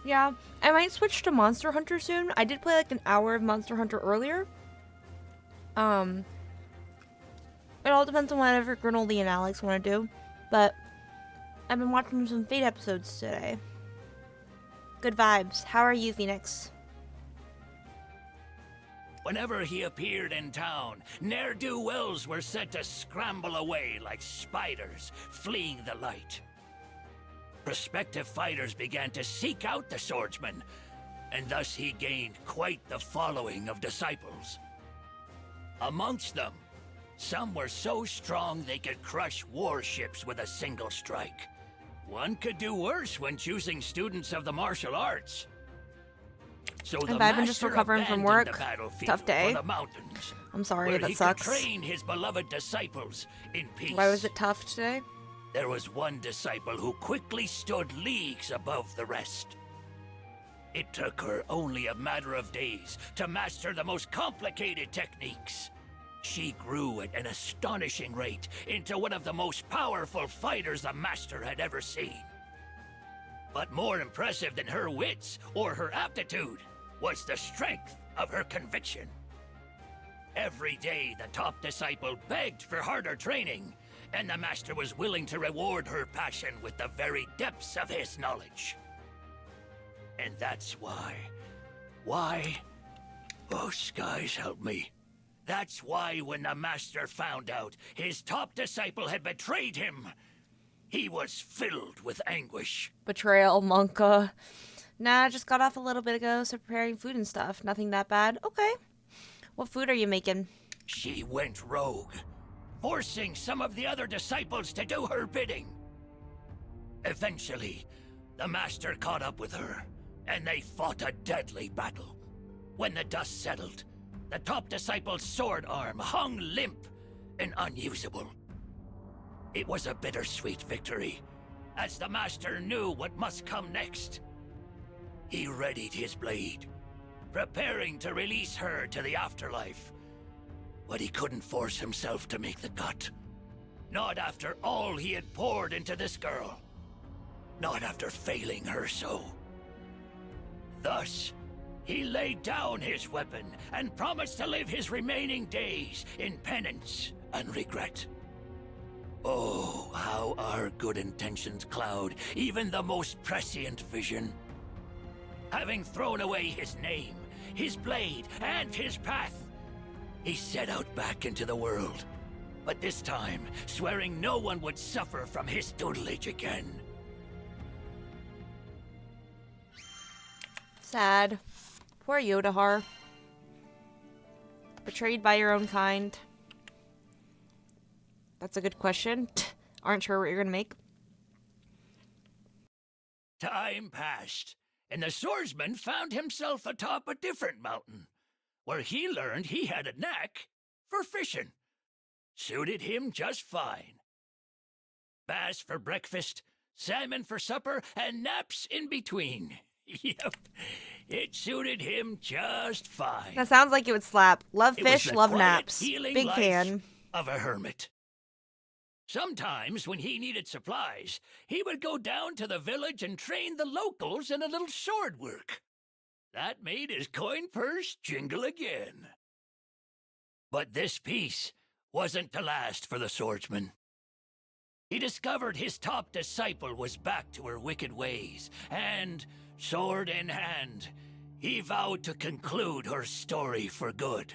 Yeah, I might switch to Monster Hunter soon. I did play like an hour of Monster Hunter earlier. It all depends on whatever Granola and Alex want to do. But I've been watching some Fate episodes today. Good vibes. How are you, Phoenix? Whenever he appeared in town, ne'er-do-wells were said to scramble away like spiders, fleeing the light. Prospective fighters began to seek out the swordsman, and thus he gained quite the following of disciples. Amongst them, some were so strong they could crush warships with a single strike. One could do worse when choosing students of the martial arts. So the I've been just master recovering from abandoned work. the battlefield Tough day. for the mountains, I'm sorry, where that he sucks. could train his beloved disciples in peace. Why was it tough today? There was one disciple who quickly stood leagues above the rest. It took her only a matter of days to master the most complicated techniques. She grew at an astonishing rate into one of the most powerful fighters the master had ever seen. But more impressive than her wits or her aptitude was the strength of her conviction. Every day the top disciple begged for harder training, and the master was willing to reward her passion with the very depths of his knowledge. And that's why... Oh, skies help me. That's why when the master found out his top disciple had betrayed him, he was filled with anguish. Betrayal, Monka. Nah, I just got off a little bit ago, so preparing food and stuff. Nothing that bad. Okay. What food are you making? She went rogue, forcing some of the other disciples to do her bidding. Eventually, the master caught up with her, and they fought a deadly battle. When the dust settled, the top disciple's sword arm hung limp and unusable. It was a bittersweet victory, as the master knew what must come next. He readied his blade, preparing to release her to the afterlife. But he couldn't force himself to make the cut. Not after all he had poured into this girl. Not after failing her so. Thus, he laid down his weapon and promised to live his remaining days in penance and regret. Oh, how our good intentions cloud even the most prescient vision. Having thrown away his name, his blade, and his path, he set out back into the world. But this time, swearing no one would suffer from his tutelage again. Sad. Poor Yodahar. Betrayed by your own kind. That's a good question. Aren't sure what you're gonna make. Time passed, and the swordsman found himself atop a different mountain, where he learned he had a knack for fishing. Suited him just fine. Bass for breakfast, salmon for supper, and naps in between. Yep, it suited him just fine. That sounds like it would slap. Love It was fish, the love quiet, naps. healing Big life fan. of a hermit. Sometimes, when he needed supplies, he would go down to the village and train the locals in a little sword work. That made his coin purse jingle again. But this peace wasn't to last for the swordsman. He discovered his top disciple was back to her wicked ways, and, sword in hand, he vowed to conclude her story for good.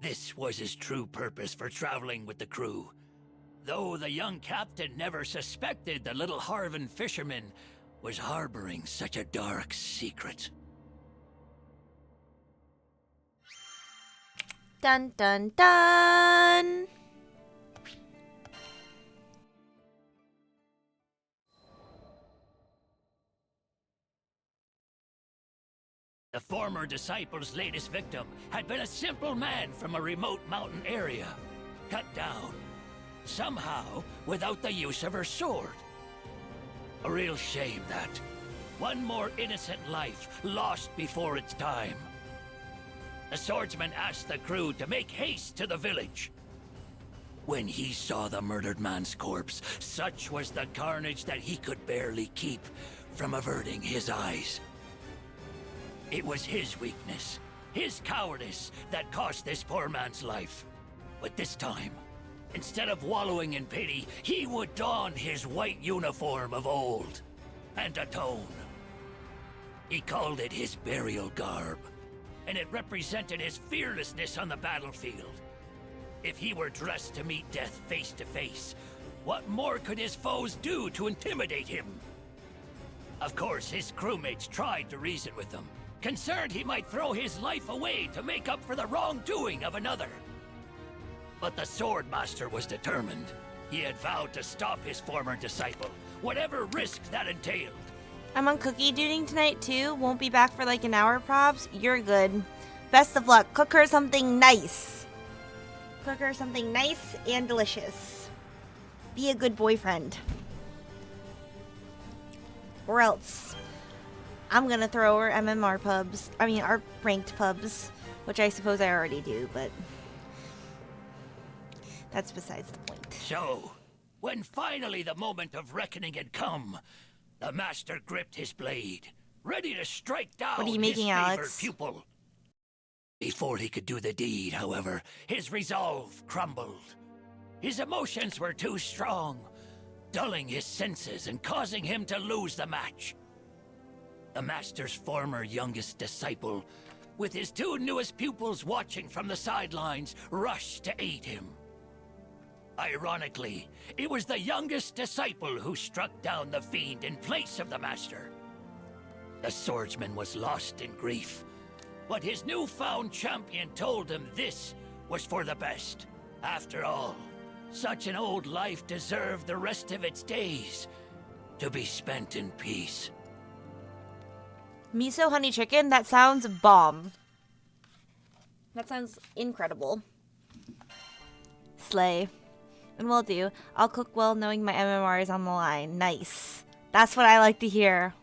This was his true purpose for traveling with the crew, though the young captain never suspected the little Harvan fisherman was harboring such a dark secret. Dun dun dun! The former disciple's latest victim had been a simple man from a remote mountain area, cut down, somehow without the use of her sword. A real shame that. One more innocent life lost before its time. The swordsman asked the crew to make haste to the village. When he saw the murdered man's corpse, such was the carnage that he could barely keep from averting his eyes. It was his weakness, his cowardice, that cost this poor man's life. But this time, instead of wallowing in pity, he would don his white uniform of old and atone. He called it his burial garb, and it represented his fearlessness on the battlefield. If he were dressed to meet death face to face, what more could his foes do to intimidate him? Of course, his crewmates tried to reason with him, concerned he might throw his life away to make up for the wrongdoing of another. But the Swordmaster was determined. He had vowed to stop his former disciple, whatever risk that entailed. I'm on cookie duty tonight too. Won't be back for like an hour, props. You're good. Best of luck. Cook her something nice. Cook her something nice and delicious. Be a good boyfriend. Or else I'm gonna throw her MMR pubs. I mean, our ranked pubs, which I suppose I already do, but that's besides the point. So, when finally the moment of reckoning had come, the master gripped his blade, ready to strike down What are you making, his favorite Alex? pupil. Before he could do the deed, however, his resolve crumbled. His emotions were too strong, dulling his senses and causing him to lose the match. The master's former youngest disciple, with his two newest pupils watching from the sidelines, rushed to aid him. Ironically, it was the youngest disciple who struck down the fiend in place of the master. The swordsman was lost in grief, but his newfound champion told him this was for the best. After all, such an old life deserved the rest of its days to be spent in peace. Miso honey chicken? That sounds bomb. That sounds incredible. Slay. And will do. I'll cook well knowing my MMR is on the line. Nice. That's what I like to hear.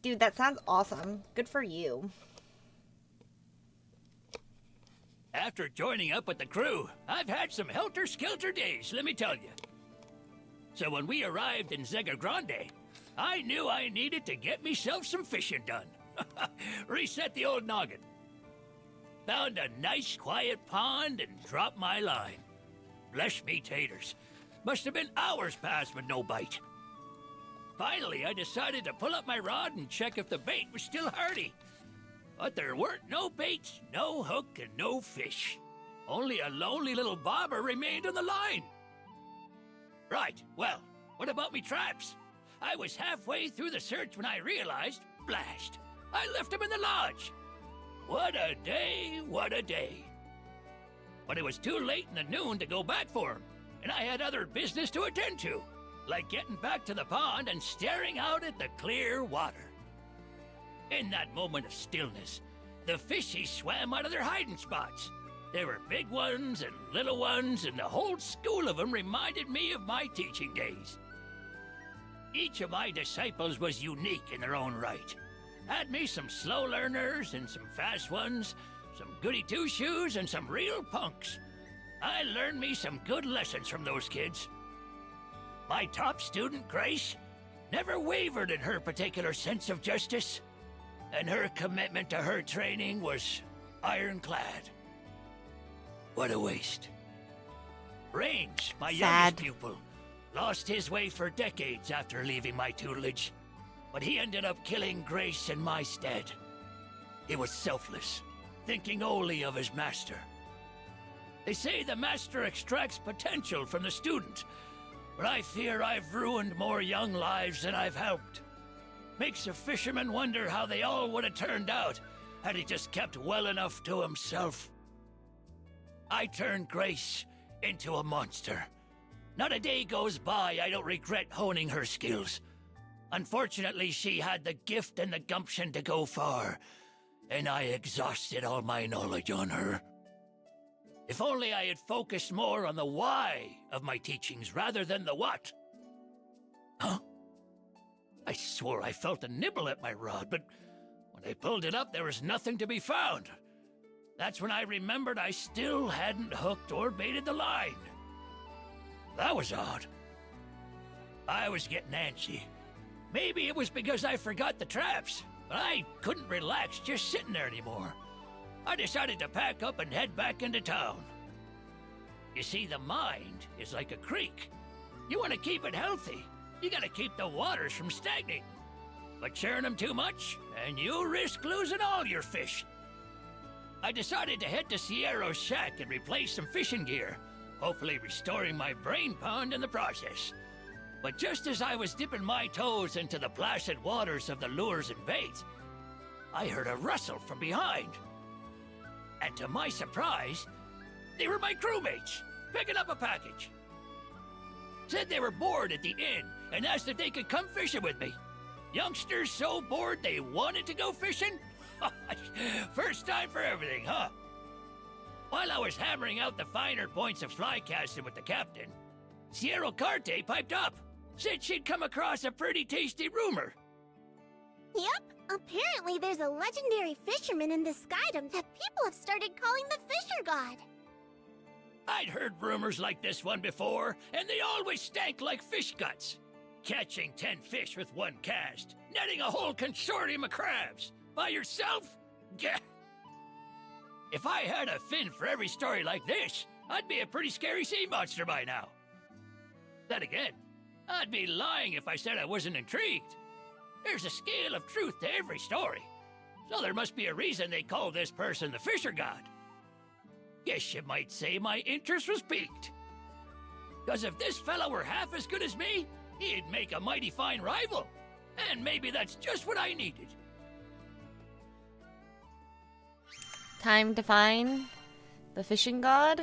Dude, that sounds awesome. Good for you. After joining up with the crew, I've had some helter-skelter days, let me tell you. So when we arrived in Zega Grande, I knew I needed to get myself some fishing done. Reset the old noggin. Found a nice quiet pond and dropped my line. Bless me taters. Must have been hours past with no bite. Finally, I decided to pull up my rod and check if the bait was still hardy. But there weren't no baits, no hook, and no fish. Only a lonely little bobber remained on the line. Right, well, what about me traps? I was halfway through the search when I realized, blast, I left them in the lodge. What a day, what a day. But it was too late in the noon to go back for him, and I had other business to attend to, like getting back to the pond and staring out at the clear water. In that moment of stillness, the fishies swam out of their hiding spots. There were big ones and little ones, and the whole school of them reminded me of my teaching days. Each of my disciples was unique in their own right. Had me some slow learners and some fast ones, some goody two-shoes and some real punks. I learned me some good lessons from those kids. My top student, Grace, never wavered in her particular sense of justice, and her commitment to her training was ironclad. What a waste. Rains, my youngest pupil, lost his way for decades after leaving my tutelage, but he ended up killing Grace in my stead. He was selfless, thinking only of his master. They say the master extracts potential from the student, but I fear I've ruined more young lives than I've helped. Makes a fisherman wonder how they all would have turned out had he just kept well enough to himself. I turned Grace into a monster. Not a day goes by I don't regret honing her skills. Unfortunately, she had the gift and the gumption to go far, and I exhausted all my knowledge on her. If only I had focused more on the why of my teachings rather than the what. Huh? I swore I felt a nibble at my rod, but when I pulled it up, there was nothing to be found. That's when I remembered I still hadn't hooked or baited the line. That was odd. I was getting antsy. Maybe it was because I forgot the traps, but I couldn't relax just sitting there anymore. I decided to pack up and head back into town. You see, the mind is like a creek. You want to keep it healthy. You gotta keep the waters from stagnating. But churn them too much, and you risk losing all your fish. I decided to head to Sierra's shack and replace some fishing gear, hopefully restoring my brain pond in the process. But just as I was dipping my toes into the placid waters of the lures and bait, I heard a rustle from behind. And to my surprise, they were my crewmates, picking up a package. Said they were bored at the inn and asked if they could come fishing with me. Youngsters so bored they wanted to go fishing? First time for everything, huh? While I was hammering out the finer points of fly casting with the captain, Sierra Carte piped up. Said she'd come across a pretty tasty rumor. Yep, apparently there's a legendary fisherman in this skydom that people have started calling the Fisher God. I'd heard rumors like this one before, and they always stank like fish guts. Catching 10 fish with one cast, netting a whole consortium of crabs. By yourself? Gah! If I had a fin for every story like this, I'd be a pretty scary sea monster by now. Then again, I'd be lying if I said I wasn't intrigued. There's a scale of truth to every story, so there must be a reason they call this person the Fisher God. Guess you might say my interest was piqued. Because if this fella were half as good as me, he'd make a mighty fine rival. And maybe that's just what I needed. Time to find the fishing god.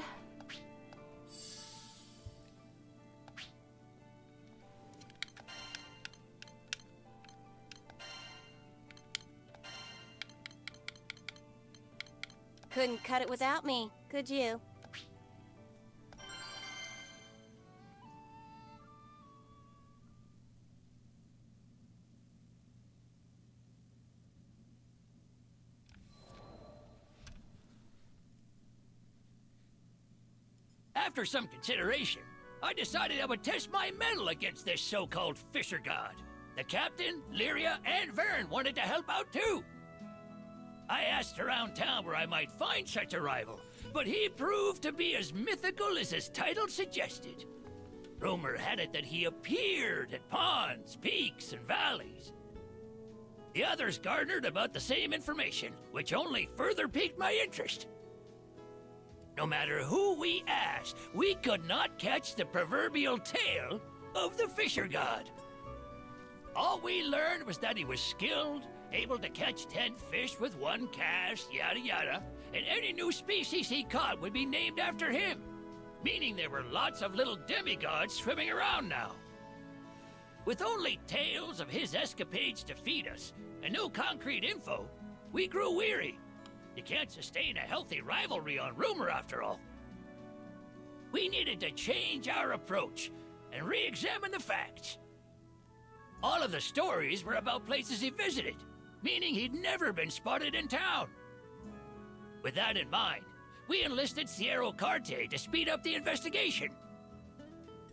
Couldn't cut it without me, could you? After some consideration, I decided I would test my mettle against this so-called Fisher God. The captain, Lyria, and Vern wanted to help out too. I asked around town where I might find such a rival, but he proved to be as mythical as his title suggested. Rumor had it that he appeared at ponds, peaks, and valleys. The others garnered about the same information, which only further piqued my interest. No matter who we asked, we could not catch the proverbial tail of the Fisher God. All we learned was that he was skilled, able to catch 10 fish with one cast, yada yada, and any new species he caught would be named after him, meaning there were lots of little demigods swimming around now. With only tales of his escapades to feed us, and no concrete info, we grew weary. You can't sustain a healthy rivalry on rumor, after all. We needed to change our approach and re-examine the facts. All of the stories were about places he visited, meaning he'd never been spotted in town. With that in mind, we enlisted Sierra Carte to speed up the investigation.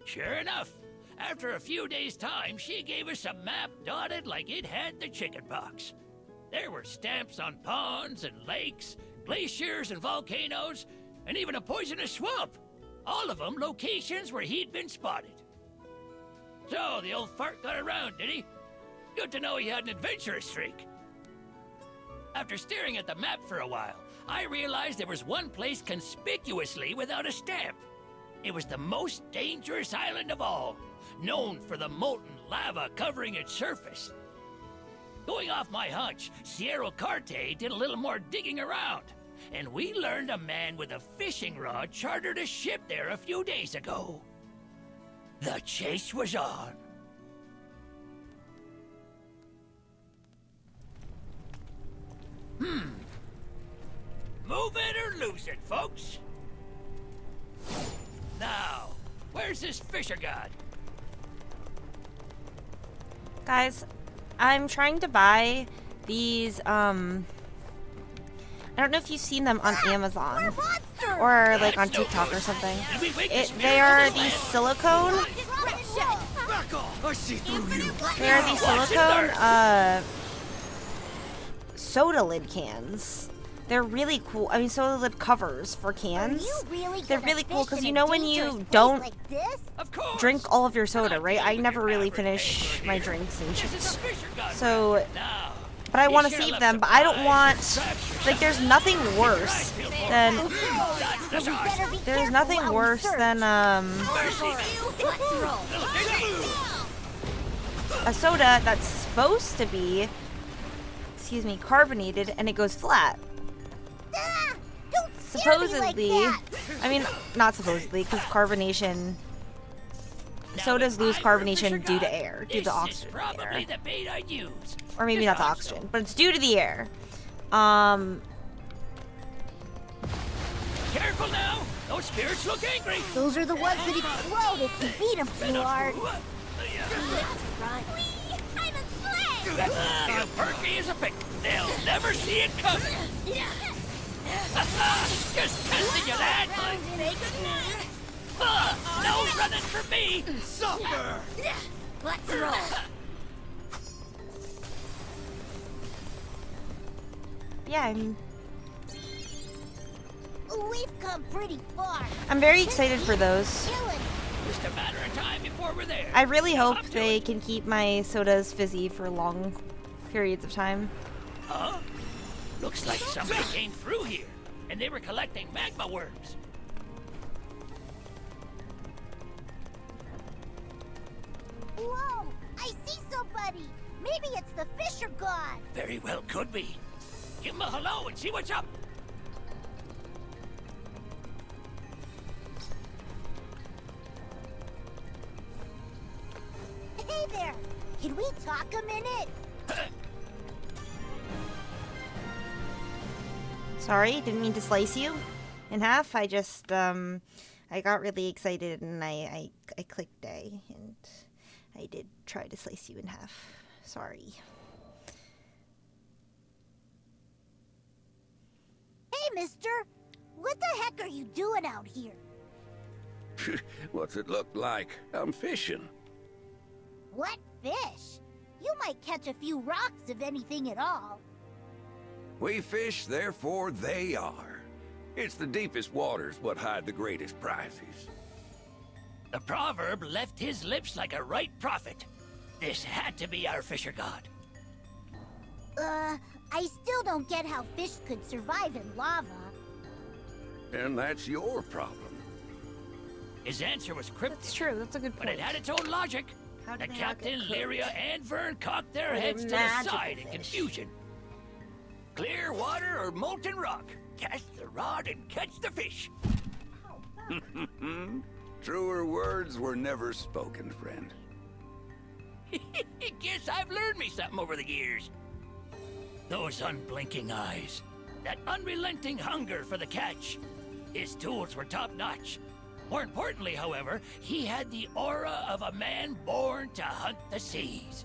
Sure enough, after a few days' time, she gave us a map dotted like it had the chickenpox. There were stamps on ponds and lakes, glaciers and volcanoes, and even a poisonous swamp. All of them locations where he'd been spotted. So the old fart got around, did he? Good to know he had an adventurous streak. After staring at the map for a while, I realized there was one place conspicuously without a stamp. It was the most dangerous island of all, known for the molten lava covering its surface. Going off my hunch, Sierra Carte did a little more digging around, and we learned a man with a fishing rod chartered a ship there a few days ago. The chase was on. Move it or lose it, folks. Now, where's this Fisher God? Guys, I'm trying to buy these, I don't know if you've seen them on Amazon or like on TikTok or something. They are these silicone. They are these silicone soda lid cans. They're really cool. I mean, soda lid covers for cans. They're really cool because you know when you don't drink all of your soda, right? I never really finish my drinks and shit. So, but I want to save them, but I don't want, like, there's nothing worse than a soda that's supposed to be, excuse me, carbonated and it goes flat. Ah, don't scare me like Supposedly, that. I mean, not supposedly, because carbonation, sodas lose carbonation due to air, due to oxygen. Probably the bait I'd use. Or maybe not the oxygen, but it's due to the air. Careful now! Those spirits look angry! Those are the ones that explode if you beat them too hard. I'm a sled! The perky is a pick. They'll never see it coming. Just testing you, lad. No running for me. Suffer! Let's roll. Yeah, We've come pretty far. I'm very excited for those. Just a matter of time before we're there. I really hope they can keep my sodas fizzy for long periods of time. Huh? Looks like somebody came through here, and they were collecting magma worms. Whoa! I see somebody. Maybe it's the Fisher God. Very well could be. Give him a hello and see what's up. Hey there. Can we talk a minute? Sorry, didn't mean to slice you in half. I just, I got really excited and I clicked A and I did try to slice you in half. Sorry. Hey, mister. What the heck are you doing out here? What's it look like? I'm fishing. What fish? You might catch a few rocks if anything at all. We fish, therefore they are. It's the deepest waters what hide the greatest prizes. The proverb left his lips like a right prophet. This had to be our Fisher God. I still don't get how fish could survive in lava. And that's your problem. His answer was cryptic. That's true, that's a good point. But it had its own logic. How The did they not get captain, cooked? Lyria, and Vern cocked their They're heads to the magical side in fish. confusion. Clear water or molten rock? Cast the rod and catch the fish. Truer words were never spoken, friend. Guess I've learned me something over the years. Those unblinking eyes, that unrelenting hunger for the catch. His tools were top-notch. More importantly, however, he had the aura of a man born to hunt the seas.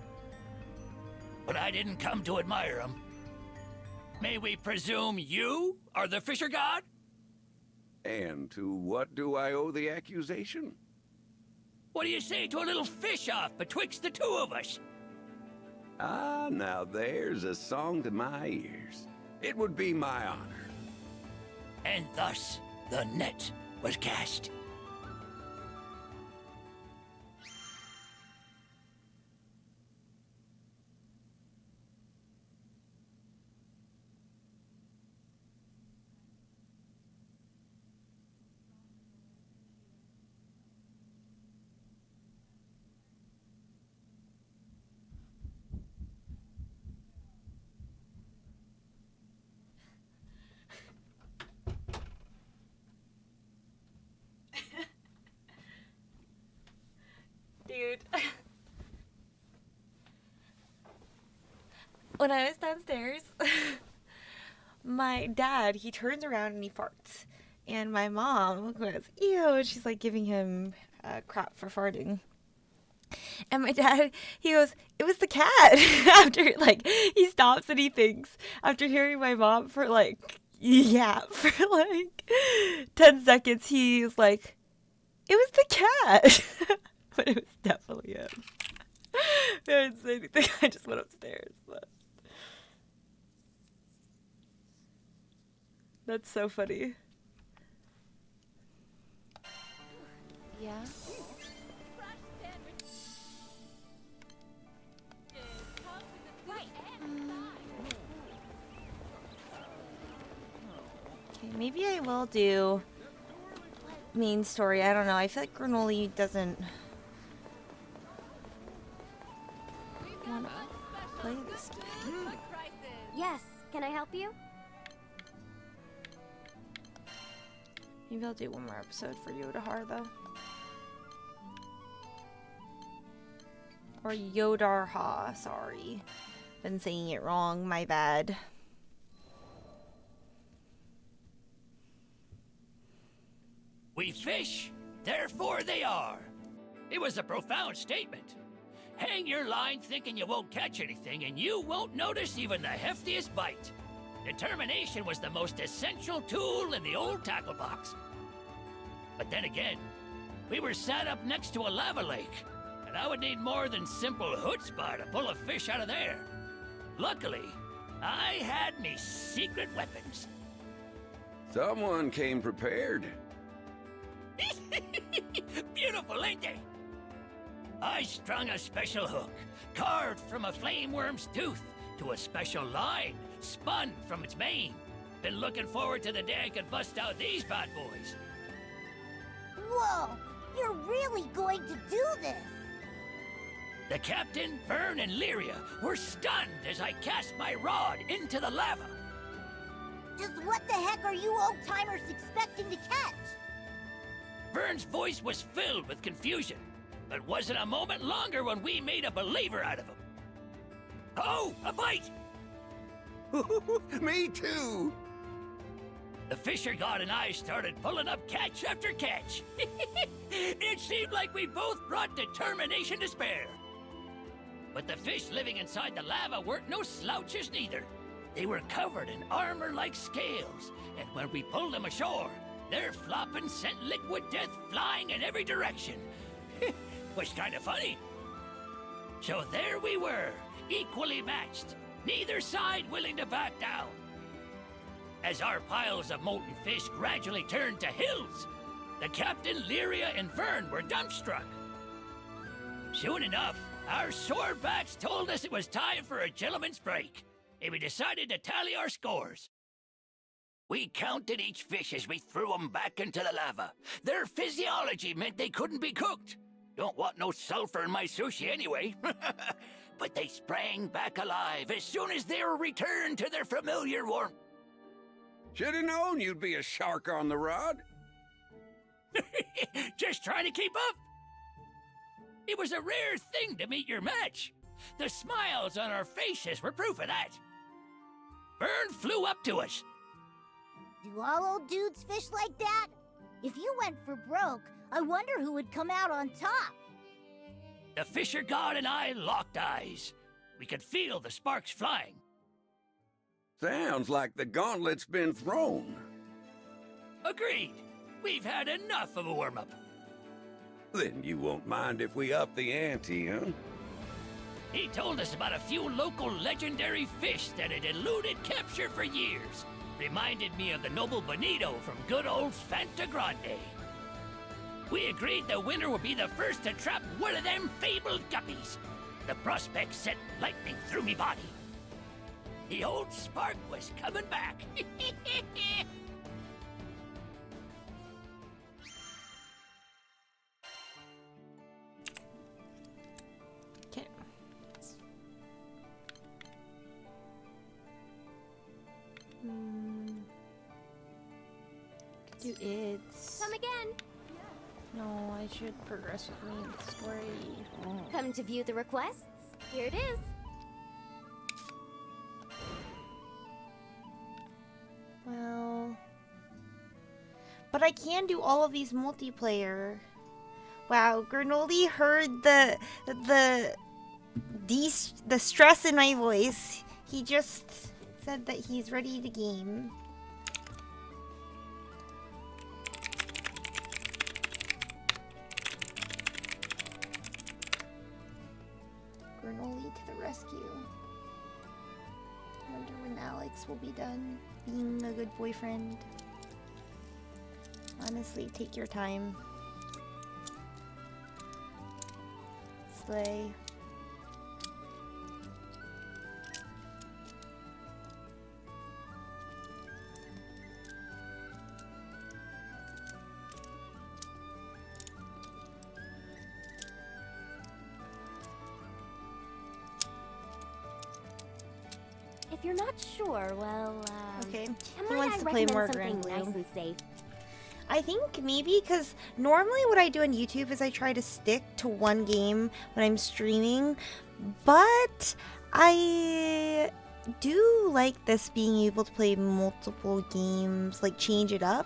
But I didn't come to admire him. May we presume you are the Fisher God? And to what do I owe the accusation? What do you say to a little fish-off betwixt the two of us? Ah, now there's a song to my ears. It would be my honor. And thus, the net was cast. Dude. When I was downstairs, my dad, he turns around and he farts. And my mom goes, ew, and she's like giving him crap for farting. And my dad, he goes, it was the cat. After, like, he stops and he thinks, after hearing my mom for, like, for, like, 10 seconds, he's like, it was the cat. But it was definitely him. I didn't say anything. I just went upstairs. But that's so funny. Yeah? Okay, maybe I will do main story. I don't know. I feel like Granola doesn't want to play this game. Yeah, Yes, can I help you? Maybe I'll do one more episode for Yodahar, though. Or Yodarha, sorry. Been saying it wrong, my bad. We fish, therefore they are. It was a profound statement. Hang your line thinking you won't catch anything, and you won't notice even the heftiest bite. Determination was the most essential tool in the old tackle box. But then again, we were sat up next to a lava lake, and I would need more than simple chutzpah to pull a fish out of there. Luckily, I had me secret weapons. Someone came prepared. Beautiful, ain't they? I strung a special hook, carved from a flame worm's tooth, to a special line, spun from its mane. Been looking forward to the day I could bust out these bad boys. Whoa! You're really going to do this? The captain, Vern, and Lyria were stunned as I cast my rod into the lava. Just what the heck are you old-timers expecting to catch? Vern's voice was filled with confusion, but wasn't a moment longer when we made a believer out of him. Oh, a bite! Me too! The fisher god and I started pulling up catch after catch. It seemed like we both brought determination to spare. But the fish living inside the lava weren't no slouches neither. They were covered in armor like scales, and when we pulled them ashore, their flopping sent liquid death flying in every direction. Was kind of funny. So there we were, equally matched, neither side willing to back down. As our piles of molten fish gradually turned to hills, the captain, Lyria, and Vern were dumbstruck. Soon enough, our swordbacks told us it was time for a gentleman's break, and we decided to tally our scores. We counted each fish as we threw them back into the lava. Their physiology meant they couldn't be cooked. Don't want no sulfur in my sushi anyway. But they sprang back alive as soon as they were returned to their familiar warmth. Should've known you'd be a shark on the rod. Just trying to keep up. It was a rare thing to meet your match. The smiles on our faces were proof of that. Vern flew up to us. Do all old dudes fish like that? If you went for broke, I wonder who would come out on top. The fisher god and I locked eyes. We could feel the sparks flying. Sounds like the gauntlet's been thrown. Agreed. We've had enough of a warm-up. Then you won't mind if we up the ante, huh? He told us about a few local legendary fish that had eluded capture for years. Reminded me of the noble Bonito from good old Fanta Grande. We agreed the winner would be the first to trap one of them fabled guppies. The prospect sent lightning through me body. The old spark was coming back. Okay. Could do ids. Come again. No, I should progress with me in the story. Come to view the requests? Here it is. Well, but I can do all of these multiplayer. Wow, Granoli heard the stress in my voice. He just said that he's ready to game. Granoli to the rescue. I wonder when Alex will be done being a good boyfriend. Honestly, take your time. Slay. If If you're not sure, well, Okay. might He wants I to play more recommend something Granblue. nice and safe? I think maybe because normally what I do on YouTube is I try to stick to one game when I'm streaming, but I do like this being able to play multiple games, like change it up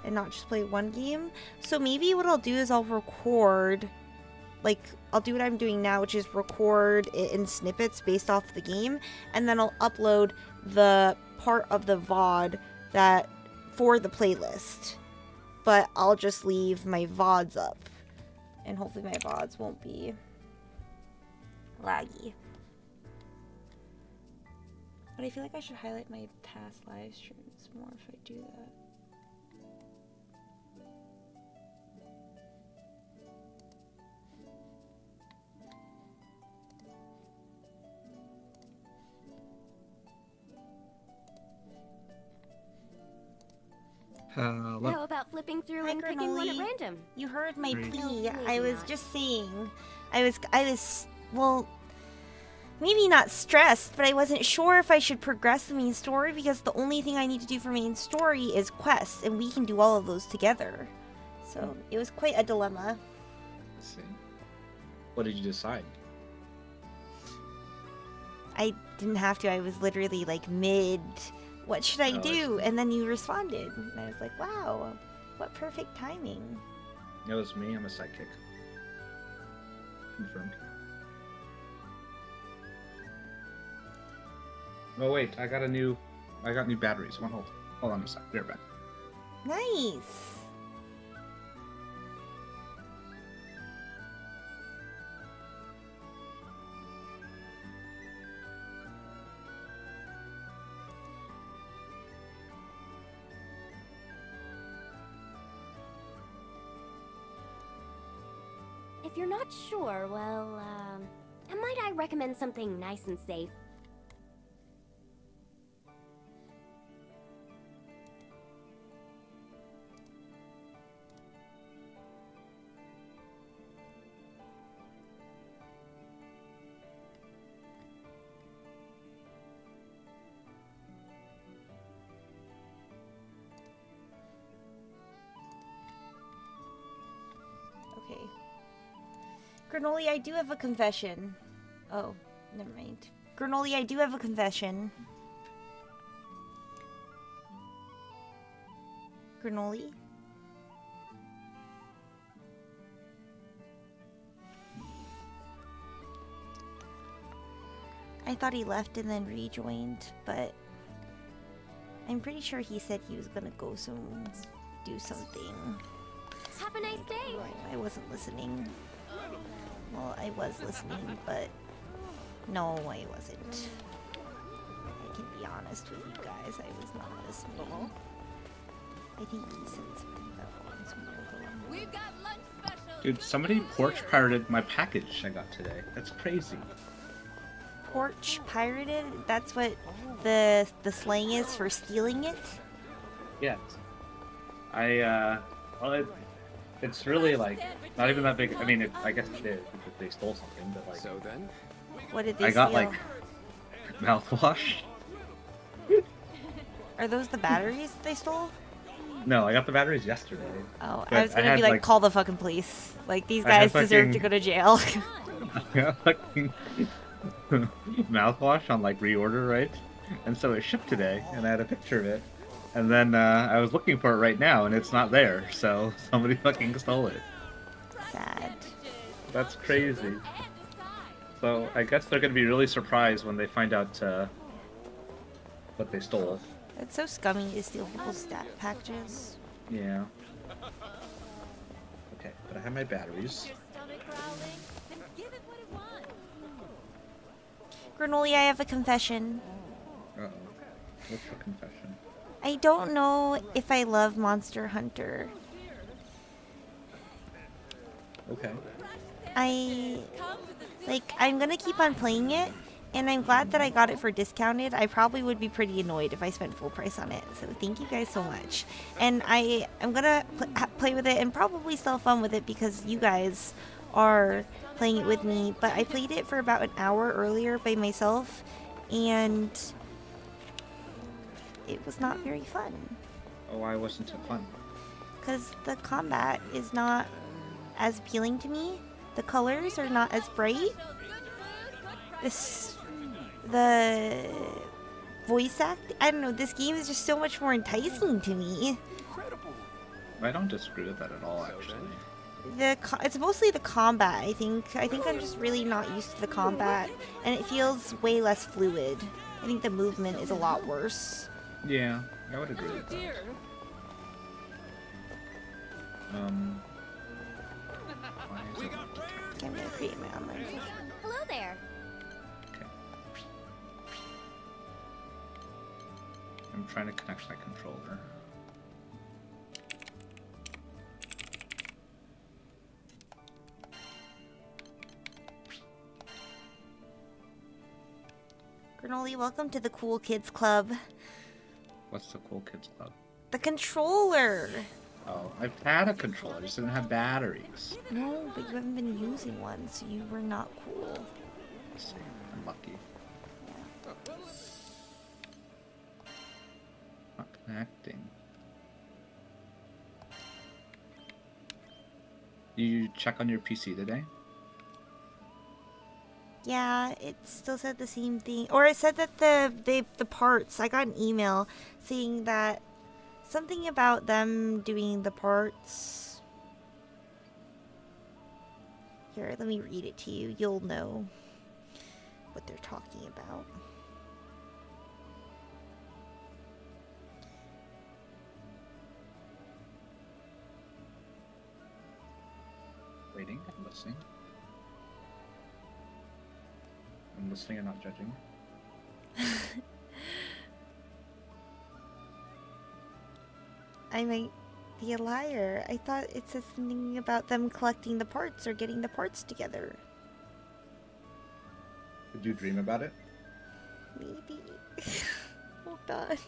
and not just play one game. So maybe what I'll do is I'll record, like I'll do what I'm doing now, which is record it in snippets based off the game, and then I'll upload the part of the VOD that for the playlist. But I'll just leave my VODs up. And hopefully my VODs won't be laggy. But I feel like I should highlight my past live streams more if I do that. How about flipping through and picking one at random? You heard my Great. plea. No, I maybe was not. just saying. I was, well, maybe not stressed, but I wasn't sure if I should progress the main story because the only thing I need to do for main story is quests, and we can do all of those together. So it was quite a dilemma. Let's see. What did you decide? I didn't have to. I was literally like mid, what should I Oh, I do? And then you responded. And I was like, wow, what perfect timing. It was me. I'm a sidekick. Confirmed. Oh wait, I got new batteries. Hold on a sec. Be right back. Nice. If you're not sure, well, might I recommend something nice and safe? Okay. Granoli, I do have a confession. Oh, never mind. Granoli, I do have a confession. Granoli? I thought he left and then rejoined, but I'm pretty sure he said he was gonna go do something. Have a nice day. I wasn't listening. Well, I was listening, but no, I wasn't. I can be honest with you guys, I was not listening. I think he said something about once We've got lunch special. Dude, somebody porch pirated my package I got today. That's crazy. Porch pirated? That's what the slang is for stealing it? Yes. Well, it's really like not even that big. I mean, I guess it did because they stole something, but like. So then. What did they I got steal? like mouthwash. Are those the batteries they stole? No, I got the batteries yesterday. Oh, But I was gonna had, be like, call the fucking police. Like, these I had guys deserve to fucking- go to jail. I got fucking mouthwash on like reorder, right? And so it shipped today, and I had a picture of it. And then I was looking for it right now, and it's not there. So somebody fucking stole it. Sad. That's crazy. So I guess they're gonna be really surprised when they find out what they stole. It's so scummy to steal people's stat packages. Yeah. Okay, but I have my batteries. Granoli, I have a confession. Uh-oh. What's your confession? I don't know if I love Monster Hunter. Okay. I'm gonna keep on playing it, and I'm glad that I got it for discounted. I probably would be pretty annoyed if I spent full price on it, so thank you guys so much. And I'm gonna play with it and probably still have fun with it because you guys are playing it with me, but I played it for about an hour earlier by myself, and it was not very fun. Oh, why wasn't it fun? Because the combat is not as appealing to me. The colors are not as bright. The voice act, I don't know, this game is just so much more enticing to me. I don't disagree with that at all, actually. It's mostly the combat, I think. I think I'm just really not used to the combat, and it feels way less fluid. I think the movement is a lot worse. Yeah, I would agree with that. Why is it not detected? I'm gonna create my online session. Hello there. I'm trying to connect my controller. Granola, welcome to the Cool Kids Club. What's the Cool Kids Club? The controller! Oh, I've had a controller, I just didn't have batteries. No, but you haven't been using one, so you were not cool. Let's see, I'm lucky. Not connecting. You check on your PC today? Yeah, it still said the same thing. Or it said that the parts, I got an email saying that something about them doing the parts. Here, let me read it to you. You'll know what they're talking about. Waiting, I'm listening. I'm listening and not judging. I might be a liar. I thought it said something about them collecting the parts or getting the parts together. Did you dream about it? Maybe. Hold on.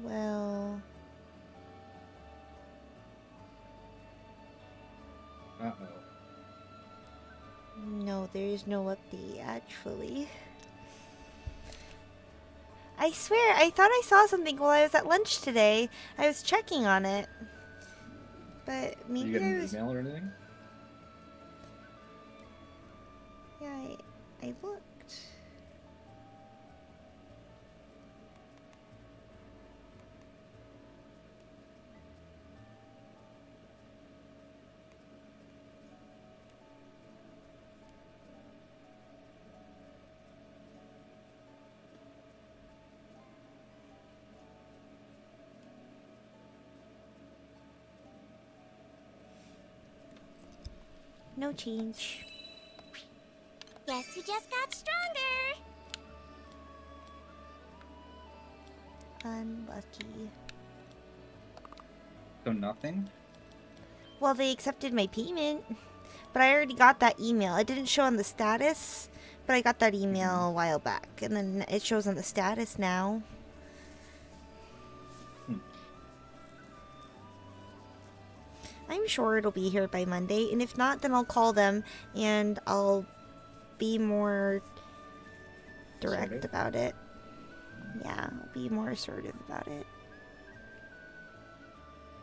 Well... Uh-oh. No, there is no update, actually. I swear, I thought I saw something while I was at lunch today. I was checking on it. But maybe Did you get I an was... email or anything? Yeah, I looked. No change. Guess who just got stronger? Unlucky. So nothing? Well, they accepted my payment, but I already got that email. It didn't show on the status, but I got that email a while back, and then it shows on the status now. I'm sure it'll be here by Monday, and if not, then I'll call them and I'll be more direct about it. Yeah, I'll be more assertive about it.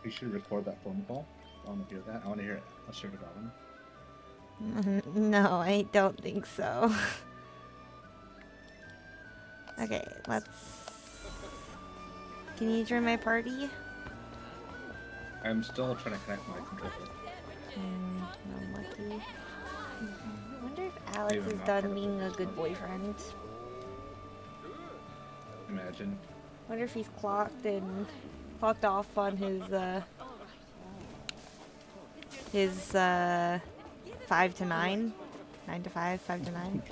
You should record that phone call. I want to hear that. I want to hear it. Assertive about him. No, I don't think so. Okay, let's... Can you join my party? I'm still trying to connect my controller. Unlucky. I wonder if Alex Maybe is I'm not done part of being a this. good boyfriend. Imagine. Wonder if he's clocked off on his 5 to 9, 9 to 5, 5 to 9.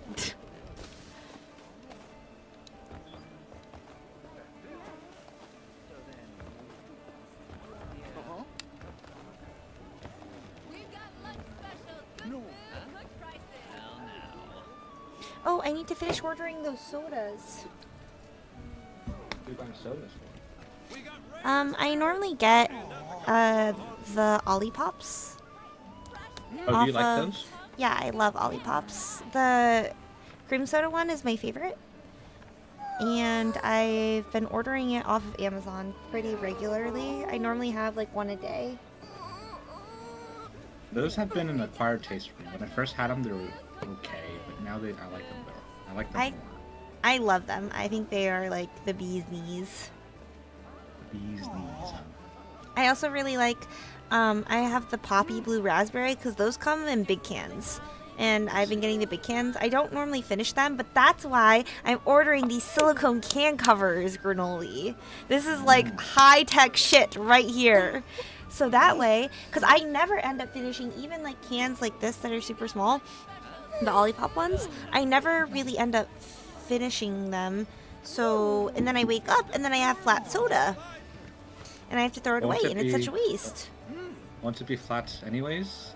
Oh, I need to finish ordering those sodas. I normally get the Ollipops. Oh, do you like those? Yeah, I love Ollipops. The cream soda one is my favorite. And I've been ordering it off of Amazon pretty regularly. I normally have like one a day. Those have been an acquired taste for me. When I first had them, they were okay, but now I like them better. I like them more. I love them. I think they are like the bee's knees. Bee's knees. I also really like, I have the Poppy Blue Raspberry because those come in big cans. And I've been getting the big cans. I don't normally finish them, but that's why I'm ordering these silicone can covers, Granola. This is like high-tech shit right here. So that way, because I never end up finishing even like cans like this that are super small, the Olipop ones, I never really end up finishing them. So, and then I wake up and then I have flat soda. And I have to throw it away, and it's such a waste. Won't it be flat anyways?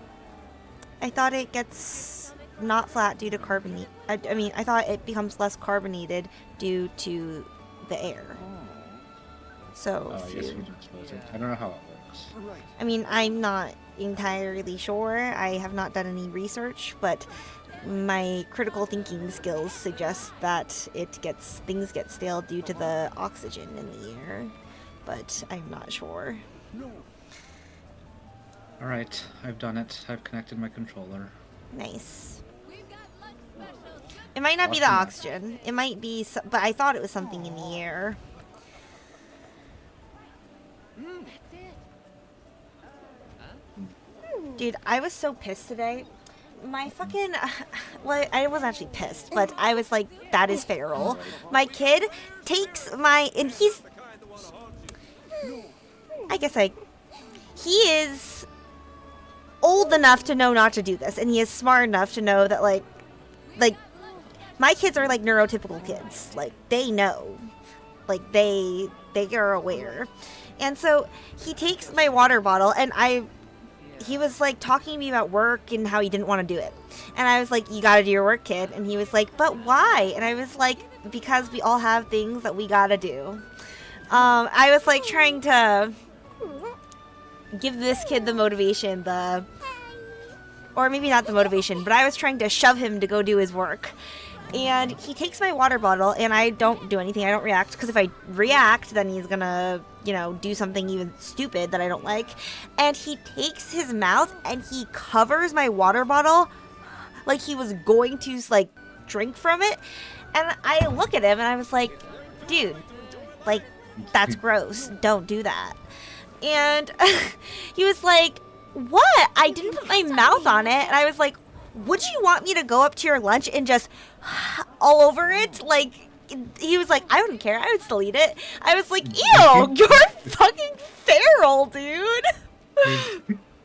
I thought it gets not flat due to carbonate. I mean, I thought it becomes less carbonated due to the air. So, I guess we can expose it. I don't know how it works. I mean, I'm not entirely sure. I have not done any research, but my critical thinking skills suggest that things get stale due to the oxygen in the air, but I'm not sure. Alright, I've done it. I've connected my controller. Nice. It might not be the oxygen. It might be, but I thought it was something in the air. Dude, I was so pissed today. My fucking, well, I wasn't actually pissed, but I was like, that is feral. My kid takes and he's, he is old enough to know not to do this, and he is smart enough to know that, like, my kids are, like, neurotypical kids. Like, they know. Like, they are aware. And so, he takes my water bottle, and he was, like, talking to me about work and how he didn't want to do it. And I was like, you gotta do your work, kid. And he was like, but why? And I was like, because we all have things that we gotta do. I was, like, trying to give this kid the motivation, or maybe not the motivation, but I was trying to shove him to go do his work. And he takes my water bottle, and I don't do anything. I don't react, because if I react, then he's gonna, do something even stupid that I don't like. And he takes his mouth, and he covers my water bottle like he was going to, like, drink from it. And I look at him, and I was like, dude, like, that's gross. Don't do that. And he was like, what? I didn't put my mouth on it. And I was like, would you want me to go up to your lunch and just all over it? Like, he was like, I wouldn't care. I would still eat it. I was like, ew, you're fucking feral, dude. I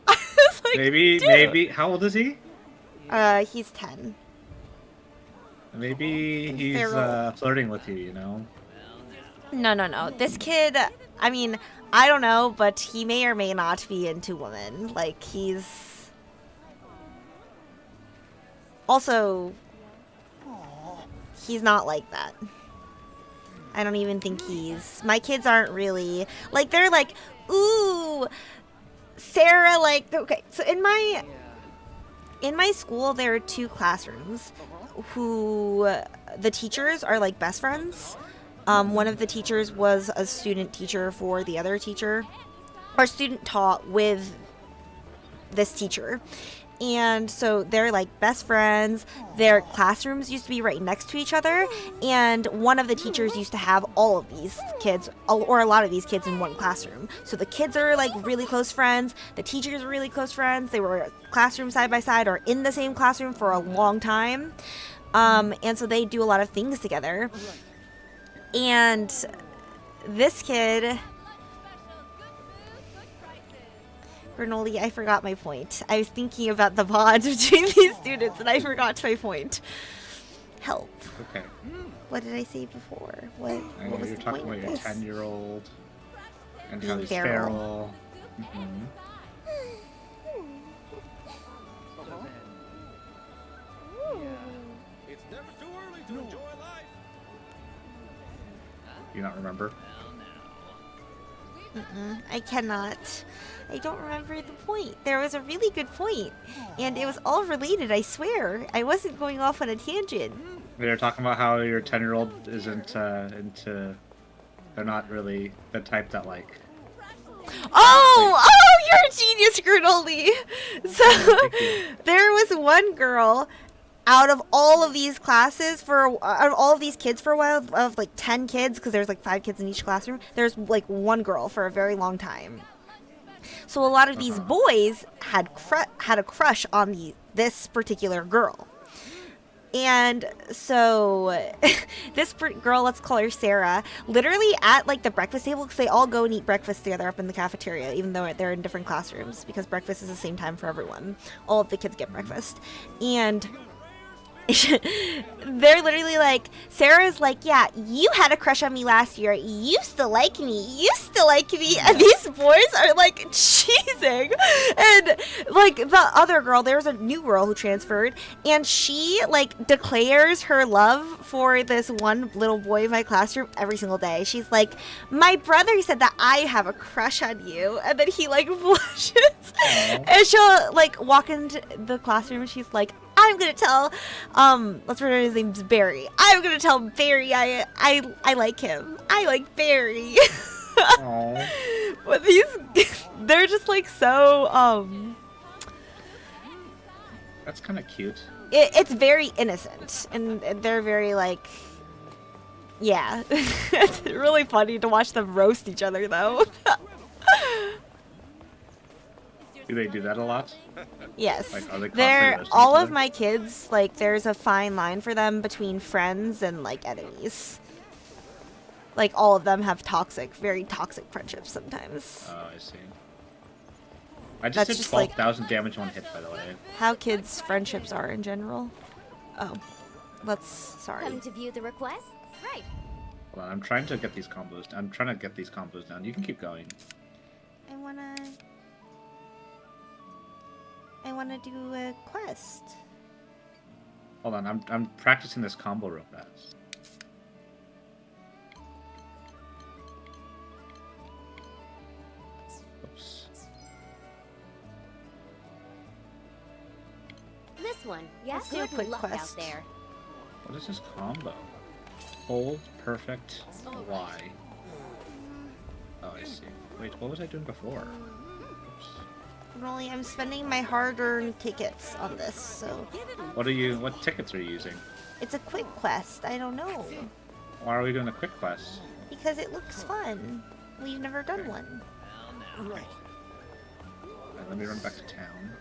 was like, maybe. How old is he? He's 10. Maybe he's flirting with you, No. This kid, I mean, I don't know, but he may or may not be into women. Like, he's not like that. I don't even think my kids aren't really, like, they're like, ooh, Sarah, like, okay, so in my school, there are 2 classrooms who the teachers are, like, best friends. One of the teachers was a student teacher for the other teacher, or student taught with this teacher. And so they're like best friends. Their classrooms used to be right next to each other. And one of the teachers used to have all of these kids, or a lot of these kids in one classroom. So the kids are like really close friends. The teachers are really close friends. They were classroom side by side or in the same classroom for a long time. And so they do a lot of things together. And this kid, Granola, I forgot my point. I was thinking about the bond between these students, and I forgot my point. Help. Okay. What did I say before? What was you're the talking point about of your this? 10-year-old and Being how he's feral. feral. Mm-hmm. It's never too Do you not remember? I cannot. I don't remember the point. There was a really good point, and it was all related, I swear. I wasn't going off on a tangent. We were talking about how your 10-year-old isn't into... They're not really the type that, like... Oh, you're a genius, Granola. So, there was one girl out of all of these classes out of all of these kids for a while, of like 10 kids, because there's like 5 kids in each classroom, there's like one girl for a very long time. So a lot of these boys had a crush on this particular girl. And so this girl, let's call her Sarah, literally at like the breakfast table, because they all go and eat breakfast together up in the cafeteria, even though they're in different classrooms, because breakfast is the same time for everyone. All of the kids get breakfast. And they're literally like, Sarah's like, yeah, you had a crush on me last year. You used to like me. You used to like me. And these boys are like cheesing. And like the other girl, there's a new girl who transferred, and she like declares her love for this one little boy in my classroom every single day. She's like, my brother said that I have a crush on you. And then he like blushes. And she'll like walk into the classroom and she's like, I'm gonna tell, let's pretend his name's Barry. I'm gonna tell Barry I like him. I like Barry. But they're just like so, That's kind of cute. It's very innocent, and they're very like, yeah. It's really funny to watch them roast each other, though. Do they do that a lot? Yes. Like, are they they're constantly all roasting of my kids, like, there's a fine line for them between friends and like enemies. Like, all of them have very toxic friendships sometimes. Oh, I see. I just That's did just, like, 12,000 damage on hit, by the way. How kids' friendships are in general. Oh, sorry. Come to view the requests? Right. Hold on, I'm trying to get these combos. I'm trying to get these combos down. You can keep going. I wanna do a quest. Hold on, I'm practicing this combo real fast. Oops. This one, yes? Let's do a quick luck quest. out there. What is this combo? Hold, perfect, Y. Oh, I see. Wait, what was I doing before? Rolly, I'm spending my hard-earned tickets on this, so... What tickets are you using? It's a quick quest, I don't know. Why are we doing a quick quest? Because it looks fun. We've never done one. Alright, let me run back to town.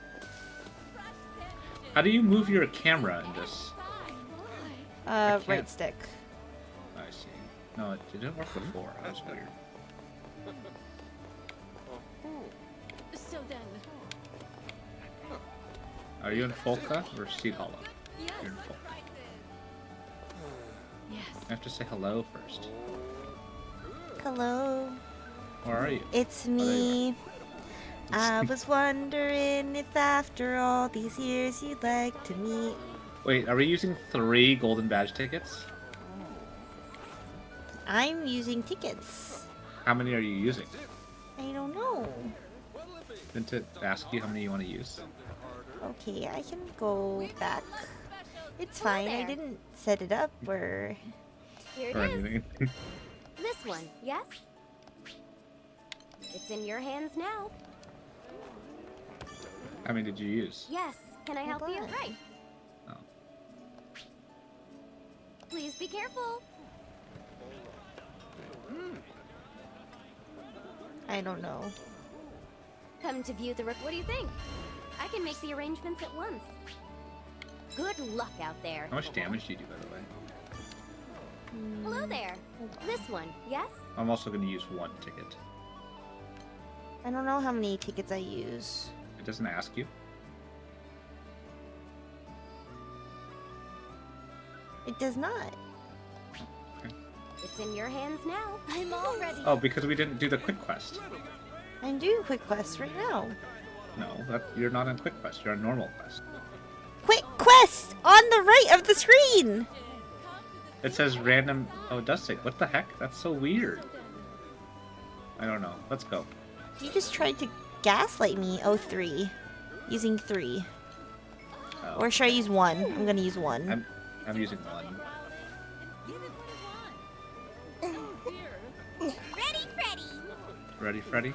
How do you move your camera in this? Right stick. I see. No, it didn't work before. That was weird. So then... Are you in Folka or Seed Hollow? Yes. You're in Folka. Yes. I have to say hello first. Hello. Where are you? It's Oh, there you me. I was wondering if after all these years you'd like to meet. Wait, are we using 3 golden badge tickets? I'm using tickets. How many are you using? I don't know. Didn't it ask you how many you want to use? Okay, I can go back. It's fine, I didn't set it up or... Here it Or is. anything? This one, yes? It's in your hands now. How many did you use? Yes. Can I help you? on. Right. Oh. Please be careful. I don't know. Come to view the what do you think? I can make the arrangements at once. Good luck out there. How much damage do you do, by the way? Hello there. This one, yes? I'm also going to use 1 ticket. I don't know how many tickets I use. It doesn't ask you. It does not. It's in your hands now. I'm all ready. Oh, because we didn't do the quick quest. I'm doing quick quest right now. No, you're not on quick quest. You're on normal quest. Quick quest on the right of the screen. It says random. Oh, it does say. What the heck? That's so weird. I don't know. Let's go. You just tried to gaslight me. Oh, 3. Using 3. Oh, Or should I use 1? I'm gonna use 1. I'm using 1. Ready, Freddy? Ready, Freddy?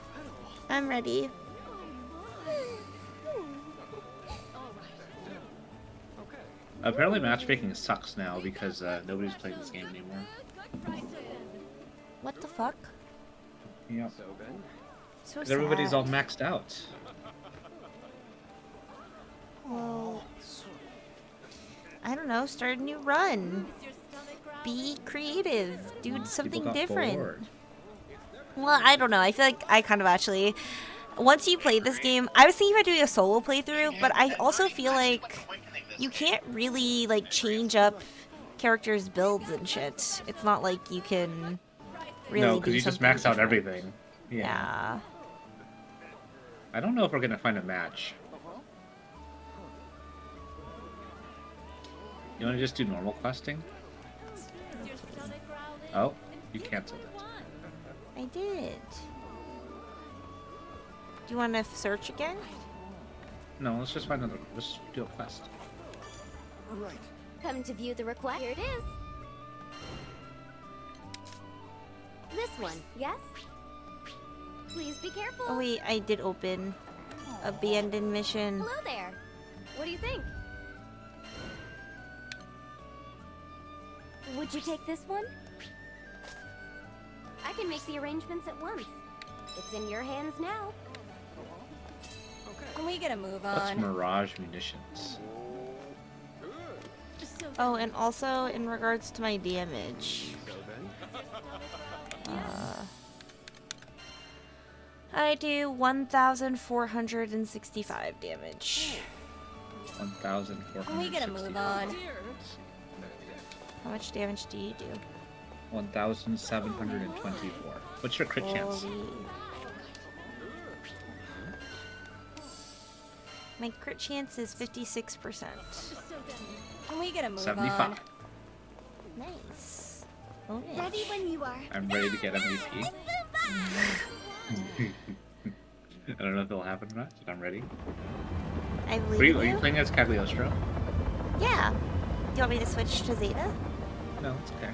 I'm ready. Apparently matchmaking sucks now because nobody's playing this game anymore. What the fuck? Yep. So 'Cause everybody's sad. all maxed out. Well, I don't know. Start a new run. Be creative. Do People something got different. bored. Well, I don't know. I feel like I kind of actually. Once you play this game, I was thinking about doing a solo playthrough, but I also feel like you can't really like change up characters' builds and shit. It's not like you can really. No, do because you just something max out different. everything. Yeah. I don't know if we're gonna find a match. You want to just do normal questing? Oh, you canceled it. I did. Do you want to search again? No, let's just find another. Let's do a quest. Right. Come to view the request. Here it is. This one, yes? Please be careful. Oh wait, I did open abandoned mission. Hello there. What do you think? Would you take this one? I can make the arrangements at once. It's in your hands now. Can we get a move What's on? Mirage Munitions? Oh, and also in regards to my damage. I do 1,465 damage. 1,400. Can we get a move on? How much damage do you do? 1,724. What's your crit chance? Holy. My crit chance is 56%. Can we get a move 75. on? Nice. Oh, yeah. Ready when you are. I'm ready to get MVP. I don't know if it'll happen or not, but I'm ready. I believe Are you you. playing as Cagliostro? Yeah. Do you want me to switch to Zeta? No, it's okay.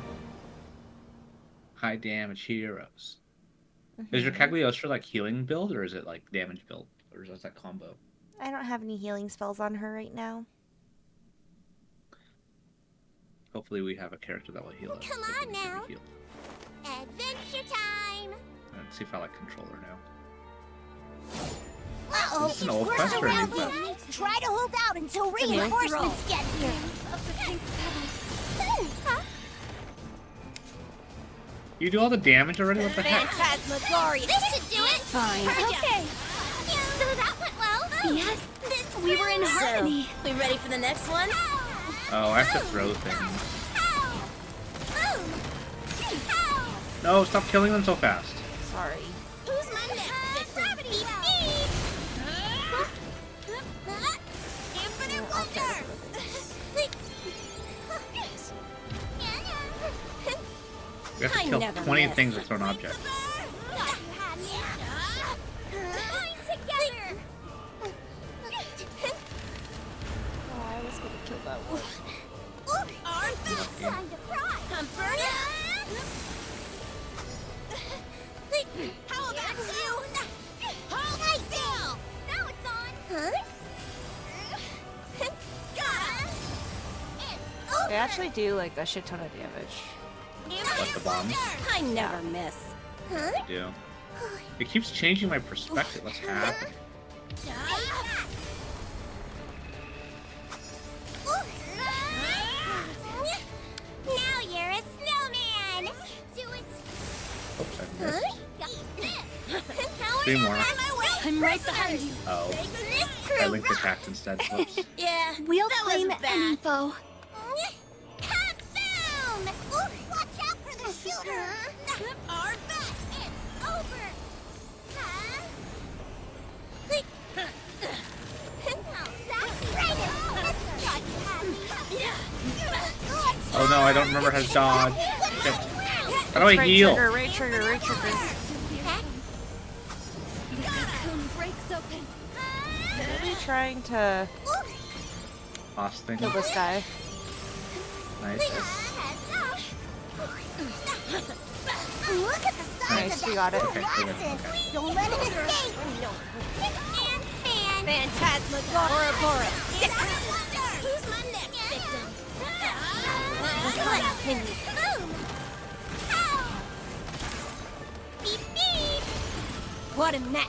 High damage heroes. Is your Cagliostro like healing build or is it like damage build? Or is that combo? I don't have any healing spells on her right now. Hopefully we have a character that will heal us. Come that on can now. be healed. Adventure time. Let's see if I like controller now. Uh-oh. This is an old We're quest or a new surrounded. quest? Try to hold out until a new reinforcements get here. You do all the damage already? What the heck? Phantasmagoria. This should do it. Fine. Okay. So that went well. Yes. This We were in will- harmony. We ready for the next one? Oh, I have to throw things. Ow. No, stop killing them so fast. Sorry. Who's my next victim? Gravity Infinite wonder. We have to I kill never 20 miss. things with thrown objects. Together. Oh, I was gonna kill that one. Our best time to fry. I'm burning. How about you? Hold still. Now it's on. Huh? They actually do like a shit ton of damage. What, the bombs? I never miss. Huh? I do. It keeps changing my perspective. What's happening? Now you're a snowman. Do it. Oops, I missed. Three more. I'm right behind you. Oh. I linked attacked instead. Whoops. Yeah, we'll claim any info. Consume! Watch out for the shooter! Our best! It's over! Huh? That's right! Oh no, I don't remember how to dodge. Shit. How do I Right heal? trigger, right trigger, right trigger. The cocoon breaks open. Really trying to Boss thing. kill this guy. Nice. Look at the size Nice, of we that got it. blue Okay, Colossus. Don't let it escape. Phantasmagoria. Who's my next victim? Beep beep. What a mess!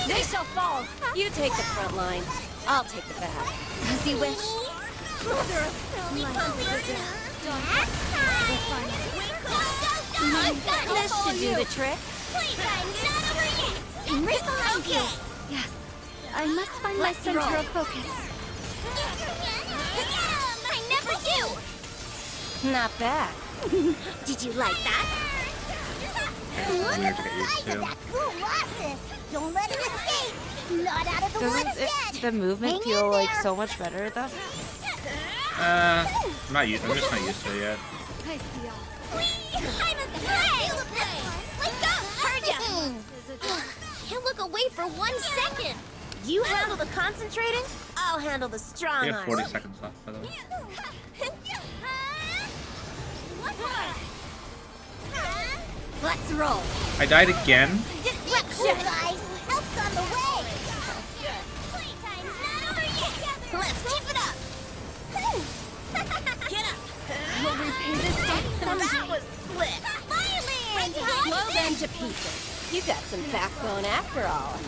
They shall fall! You take the front line. I'll take the back. As you wish. Mother of This should do the trick. Right behind you. Yes. I must find my center of focus. I never do. Not bad. Did you like that? Look Weird at the face, size too. of that Colossus. Don't let it escape. Not out of the woods Doesn't yet. the movement Hang feel in like there. so much better though? I'm just not used to it yet. I see all. I'm a slay. Let's go. Heard ya. Can't look away for 1 second. You handle the concentrating, I'll handle the strong We have arm. 40 seconds left, by the way. Let's roll. I died again? Disruption. Guys, help's on the way. Let's keep it up. Get up. We'll repay this debt someday. That was slick. Blow them to pieces. You got some backbone after all.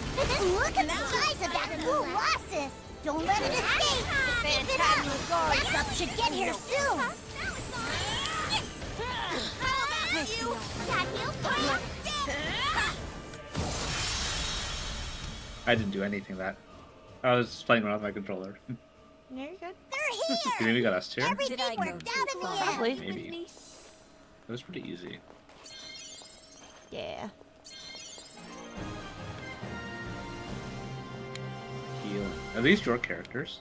Look at the size of that Colossus. Don't let it escape. Keep it up. Backup should get here soon. I didn't do anything that. I was playing around with my controller. Yeah, you're good. They're You think we got us too? Everything worked out in the end. Probably. Maybe. It was pretty easy. Yeah. Healing. Are these your characters?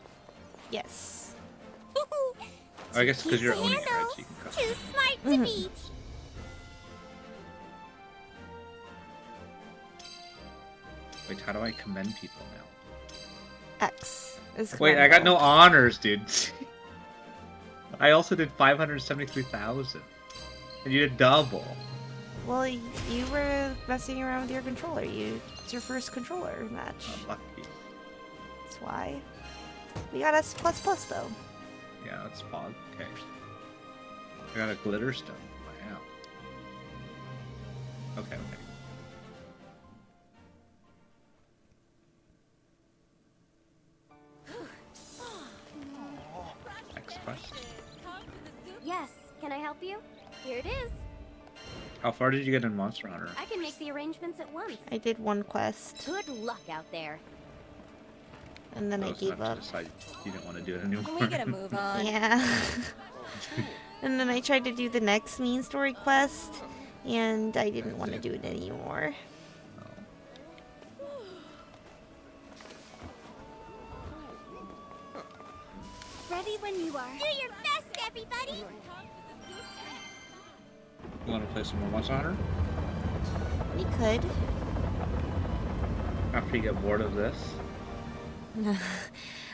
Yes. Oh, I guess because you're owning it, right? So you can Too custom. smart to beat. Wait, how do I commend people now? X is Wait, I got no commendable. honors, dude. I also did 573,000. And you did double. Well, you were messing around with your controller. It's your first controller match. Lucky. That's why. We got S++ though. Yeah, that's fun. Okay. I got a glitter stone. Wow. Okay, okay. Next quest. Yes. Can I help you? Here it is. How far did you get in Monster Hunter? I can make the arrangements at once. I did one quest, Good luck out there. and then I Close gave enough to up. decide you didn't want to do it anymore. We gotta move on. Yeah. And then I tried to do the next main story quest, and I didn't want to do it anymore. Ready when you are. Do your best, everybody. You want to play some more Monster Hunter? We could. After you get bored of this? 'Cause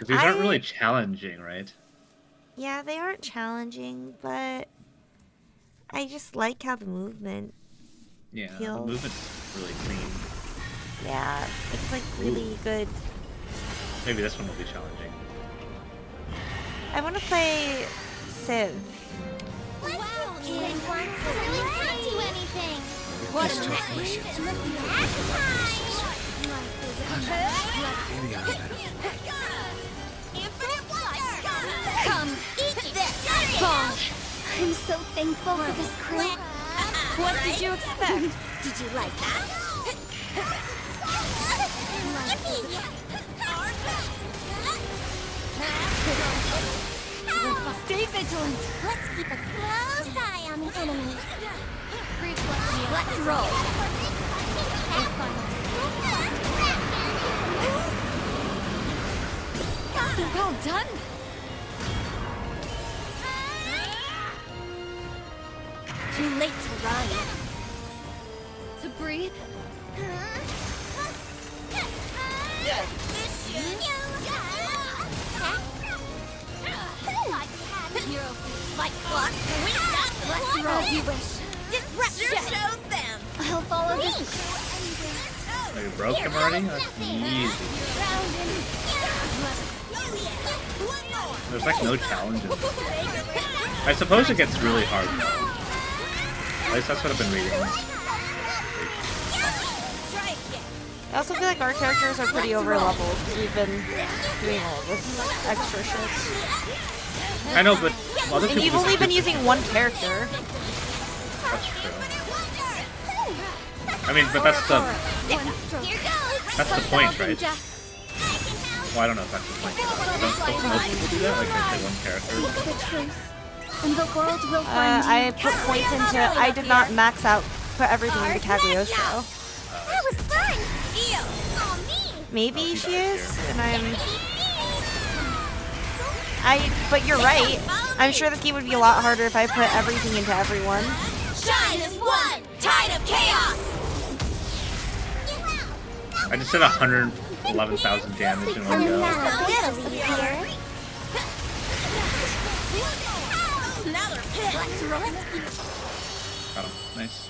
these aren't really challenging, right? Yeah, they aren't challenging, but I just like how the movement Yeah, the feels. movement's really clean. Yeah, it's like really good. Maybe this one will be challenging. I want to play Civ. Wow, Sid wants to really not do anything. What These a tough mess. missions. Maybe I'm better. Infinite wonder. Come, Eat this. Ball. I'm so thankful for this crew. What did you expect? Did you like that? Stay vigilant. Let's keep a close eye on the enemy. Let's roll. Well done. too late to run. To breathe. Like clock, we got Let's roll as you wish. Disruption! Show them! I'll follow this. Oh, you broke him already? That's easy. There's like no challenges. I suppose it gets really hard. At least that's what I've been reading. I also feel like our characters are pretty over-leveled. We've been doing all this extra shit. I know, but other And people you've just only been do- using one character. That's true. I mean, but that's the point, right? Well, I don't know if that's the point. Don't most people do that? Like they play one character. And the world will find I put points into. I did not max out. Put everything into Cagliostro. That was fun! Ew! Oh, me! Maybe she is, and but you're right. I'm sure this game would be a lot harder if I put everything into everyone. Shine as one! Tide of chaos! I just did 111,000 damage in one go. Now they're pissed! Got him. Nice.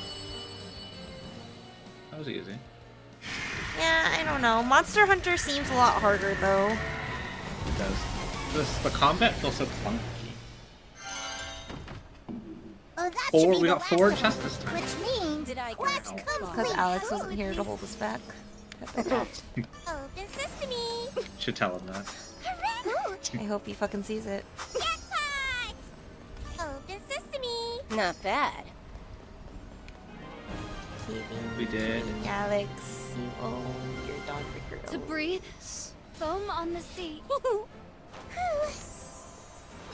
That was easy. Yeah, I don't know. Monster Hunter seems a lot harder though. It does. The combat feels so clunky. Oh, that should be We the got last 4 of chests them, this time. Which means quest complete. Because Alex wasn't here to hold us back. Open sesame! Should tell him that. I hope he fucking sees it. Jackpot! Open sesame! Not bad. We did. Alex, you own your dog girl. To breathe. Foam on the sea.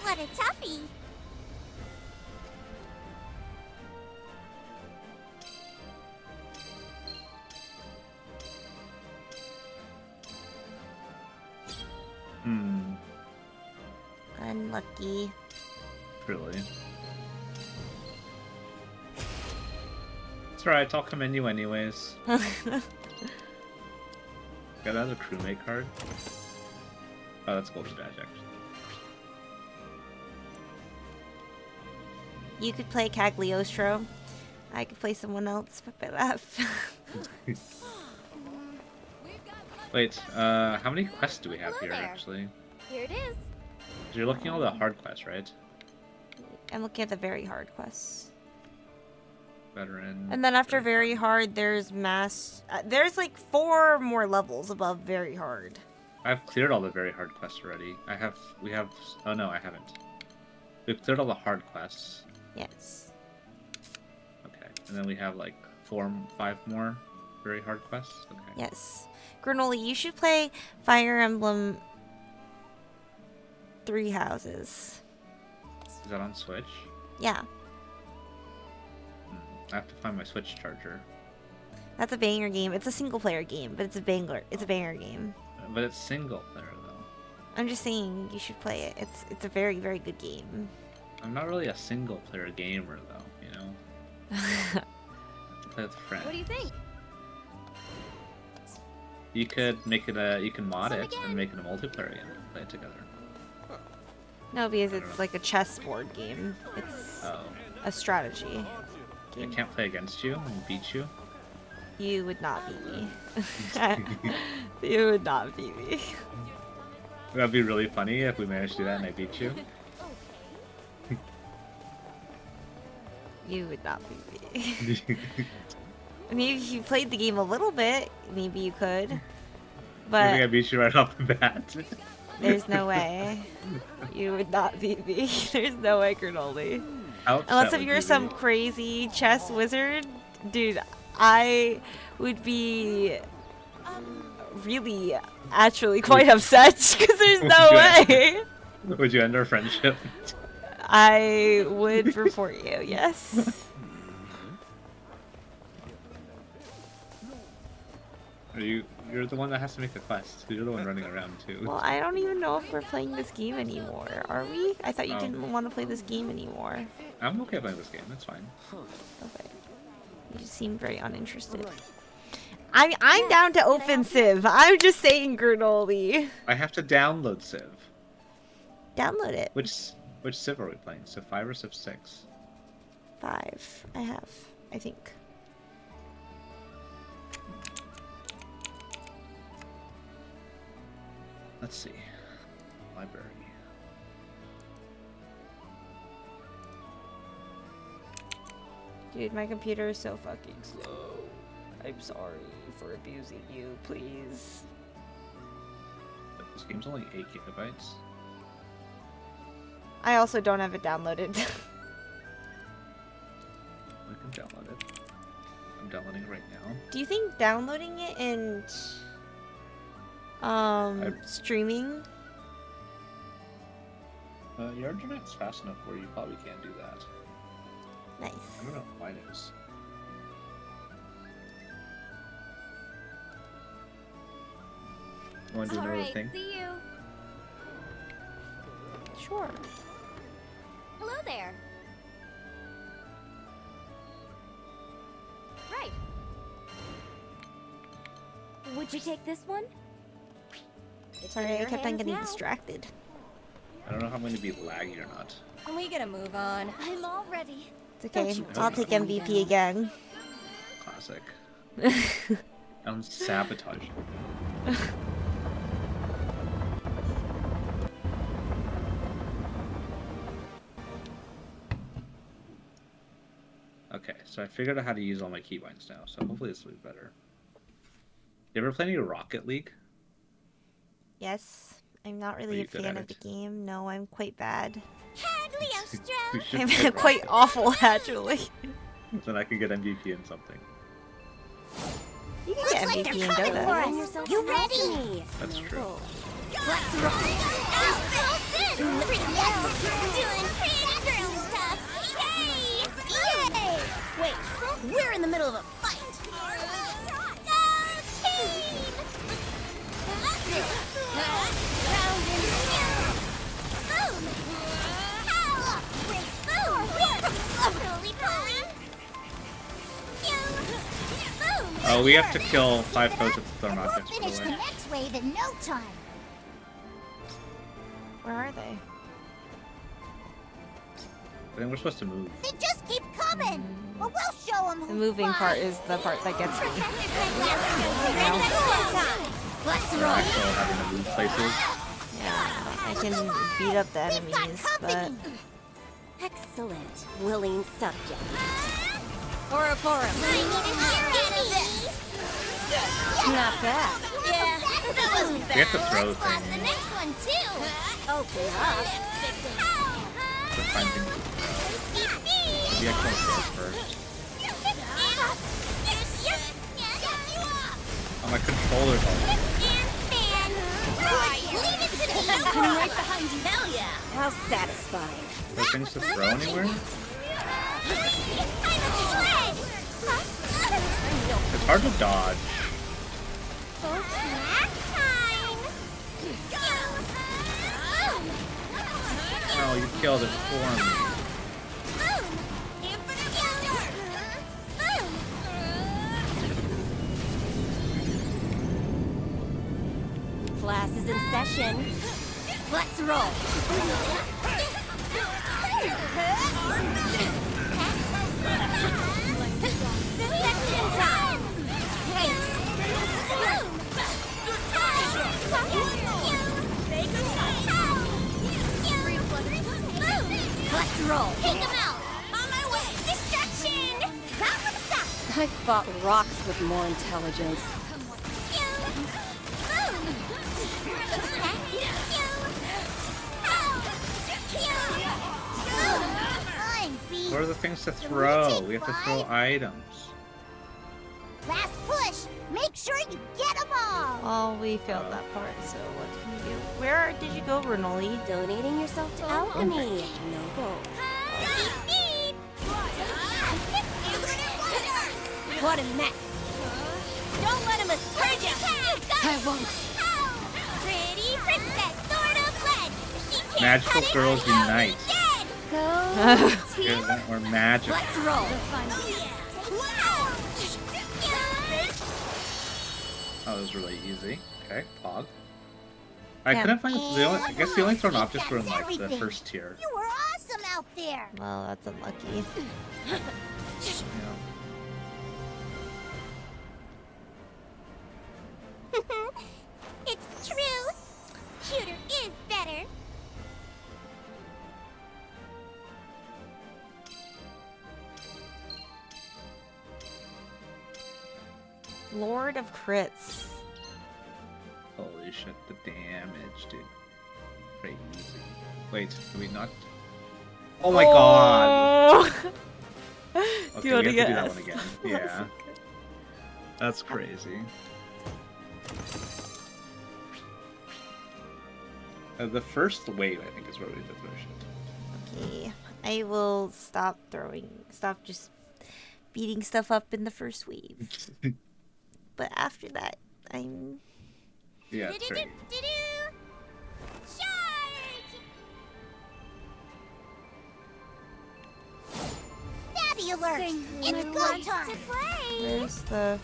What a toughie! Unlucky. Really. It's alright, I'll commend you anyways. Got another crewmate card. Oh, that's golden badge actually. You could play Cagliostro. I could play someone else, but Wait, how many quests do we have here actually? Here it is. You're looking at all the hard quests, right? I'm looking at the very hard quests. Veteran. And then after very hard, there's mass. There's like 4 more levels above very hard. I've cleared all the very hard quests already. We have. Oh no, I haven't. We've cleared all the hard quests. Yes. Okay, and then we have like 5 more very hard quests. Okay. Yes. Granola, you should play Fire Emblem 3 Houses. Is that on Switch? Yeah. I have to find my Switch charger. That's a banger game. It's a single player game, but it's a banger. It's a banger game. But it's single player though. I'm just saying you should play it. It's a very, very good game. I'm not really a single player gamer though, you know? I have to play with friends. What do you think? You could make it you can mod it and make it a multiplayer game and play it together. No, because it's like a chessboard game. It's a strategy I game. can't play against you and beat you. You would not beat me. You would not beat me. That'd be really funny if we managed to do that and I beat you. You would not beat me. I mean, if you played the game a little bit, maybe you could. I But think I beat you right off the bat. there's no way. You would not beat me. There's no way, Granoli. How upset Unless if would you're you some be? crazy chess wizard, dude, I would be really, actually quite upset because there's no way. Would you end our friendship? I would report you, yes. Are you You're the one that has to make the quest. You're the one running around too. Well, I don't even know if we're playing this game anymore. Are we? I thought you Oh. didn't want to play this game anymore. I'm okay playing this game. That's fine. Okay. You seem very uninterested. I'm down to open Civ. I'm just saying, Granola. I have to download Civ. Download it. Which Civ are we playing? Civ 5 or Civ 6? 5. I have, I think. Let's see. Library. Dude, my computer is so fucking slow. I'm sorry for abusing you, please. This game's only 8 gigabytes. I also don't have it downloaded. I can download it. I'm downloading it right now. Do you think downloading it and streaming? Your internet's fast enough where you probably can't do that. Nice. I don't know if mine is. You want to do another thing? See you. Sure. Hello there. Right. Would you take this one? It's Sorry, in I your kept on hands getting now. distracted. I don't know if I'm going to be laggy or not. Can we get a move on? I'm all ready. It's okay. Don't you I'll dare take slow me MVP again. Classic. I'm sabotaging. Okay, so I figured out how to use all my keybinds now, so hopefully this will be better. You ever play any Rocket League? Yes. I'm not Are really you a good fan at of the it? game. No, I'm quite bad. You should I'm play quite awful, actually. Then I can get MVP in something. You can Looks get like MVP they're in coming for Dota. us. You ready? That's true. Let's roll. Doing pretty girl stuff. Yay! Yay! Wait, we're in the middle of a fight. Go team! Round and boom! Pow! Boom! Roly-poly! Boom! Oh, we have to kill 5 foes with the therm objects, by Finish the the way. next wave in no time. Where are they? I think we're supposed to move. They just keep coming. But we'll show them The who's moving part boss. is the part that gets me. Let's We're roll. actually having to move places. Yeah, I can beat up the enemies, but Excellent. Willing subject. Ouroboros. Not bad. Yeah, that wasn't We have to throw Let's blast things. the next one too. Open up. To find things to throw. Maybe I can throw first. Oh, my controller's all. I'm right behind you. Hell yeah. How satisfying. Are there things to throw anywhere? It's hard to dodge. No, you killed it for me. Class is in session. Let's roll. Section time. Let's roll. Take them out. On my way. Distraction. Not for the stop. I fought rocks with more intelligence. What are the things to throw? We have to throw items. Last push. Make sure you get them all. oh, we failed that part. So what can we do? Where did you go, Renoli? Donating yourself to alchemy. Noble. What a mess. Don't let him escape you! I won't. Pretty princess, sword of lead. She can't Magical cut it, girls I know unite. you Go, Here's that, or magic. Let's roll. Oh, that was really easy. Okay, pog. I Yeah. couldn't find the only, I guess the only thrown objects were in That's like the everything. first tier. You were awesome out there. Well, that's unlucky. Yeah. It's true. Shooter is better. Lord of Crits. Holy shit, the damage, dude. Crazy. Wait, do we not? Oh my god! Do Okay, you want we to have to do guess? that one again. Yeah. That's crazy. The first wave, I think, is where we did the throw shit. Okay, I will stop just beating stuff up in the first wave. But after that, I'm... Yeah, it's great. Daddy alert! It's go time. Where's the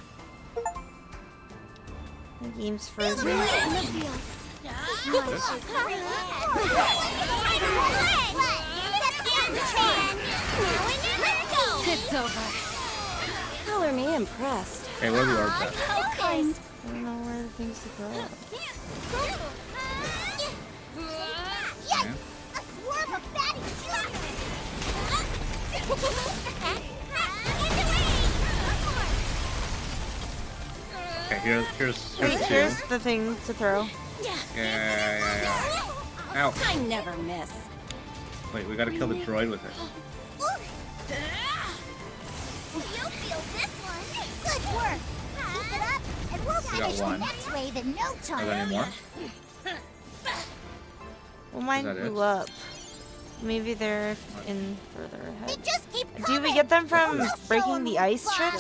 game's frozen? It's over. Color me impressed. Okay, where are the orbs at? I don't know where the things to throw. Yes! A swarm of baddies! Okay, here's Wait, two. here's the thing to throw. Yeah. Ow. I never miss. Wait, we gotta kill the droid with it. You'll feel this one. Good work. Keep it up, and we'll We got finish the one. next wave in no Are there any time. more? Well, mine Is that blew it? up. Maybe they're in further ahead. They just keep Do coming. we get them from We'll show breaking 'em the who's ice boss. trick?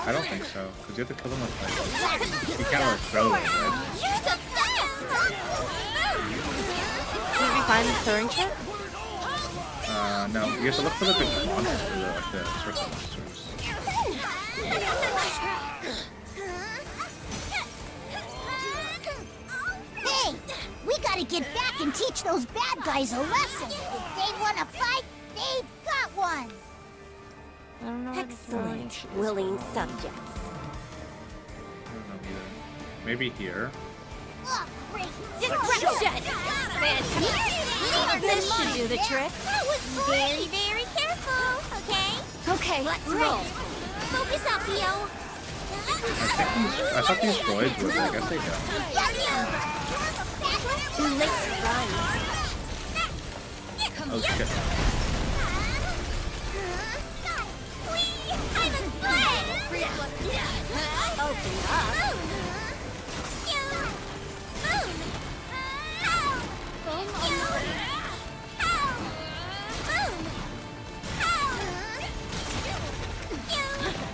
I don't think so, because you have to kill them with like... You can't like throw them, right? You're the best. Did we find the throwing trick? No, you have to look for the big monsters, like the circle monsters. Hey, we gotta get back and teach those bad guys a lesson. If they want to fight, they've got one. I don't know where the throwing Excellent, trick is. willing subjects. I don't know either. Maybe here. Oh, great. Destruction! This should do the trick. That was very, very careful, okay? Okay, let's roll. Focus up, Leo. I thought these droids were, but I guess they don't. Too late to run. Oh shit. I'm a sled. Open up.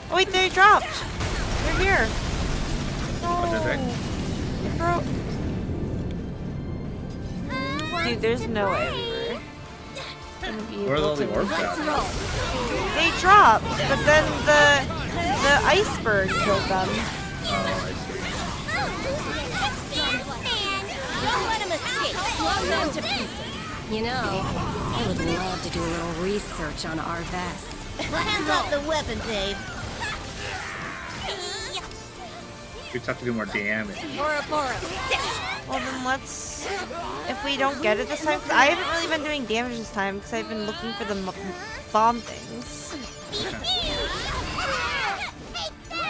Oh wait, they dropped. They're here. What did they? Bro. Dude, there's no way we were gonna be Where are able all the to- orbs at? They dropped, but then the iceberg killed them. Oh, I see. Don't let him escape. Blow them to pieces. You know, I would love to do a little research on our vests. Hands off the weapon, Dave. We just have to do more damage. Bora Bora. Well then let's, if we don't get it this time, 'cause I haven't really been doing damage this time because I've been looking for the bomb things.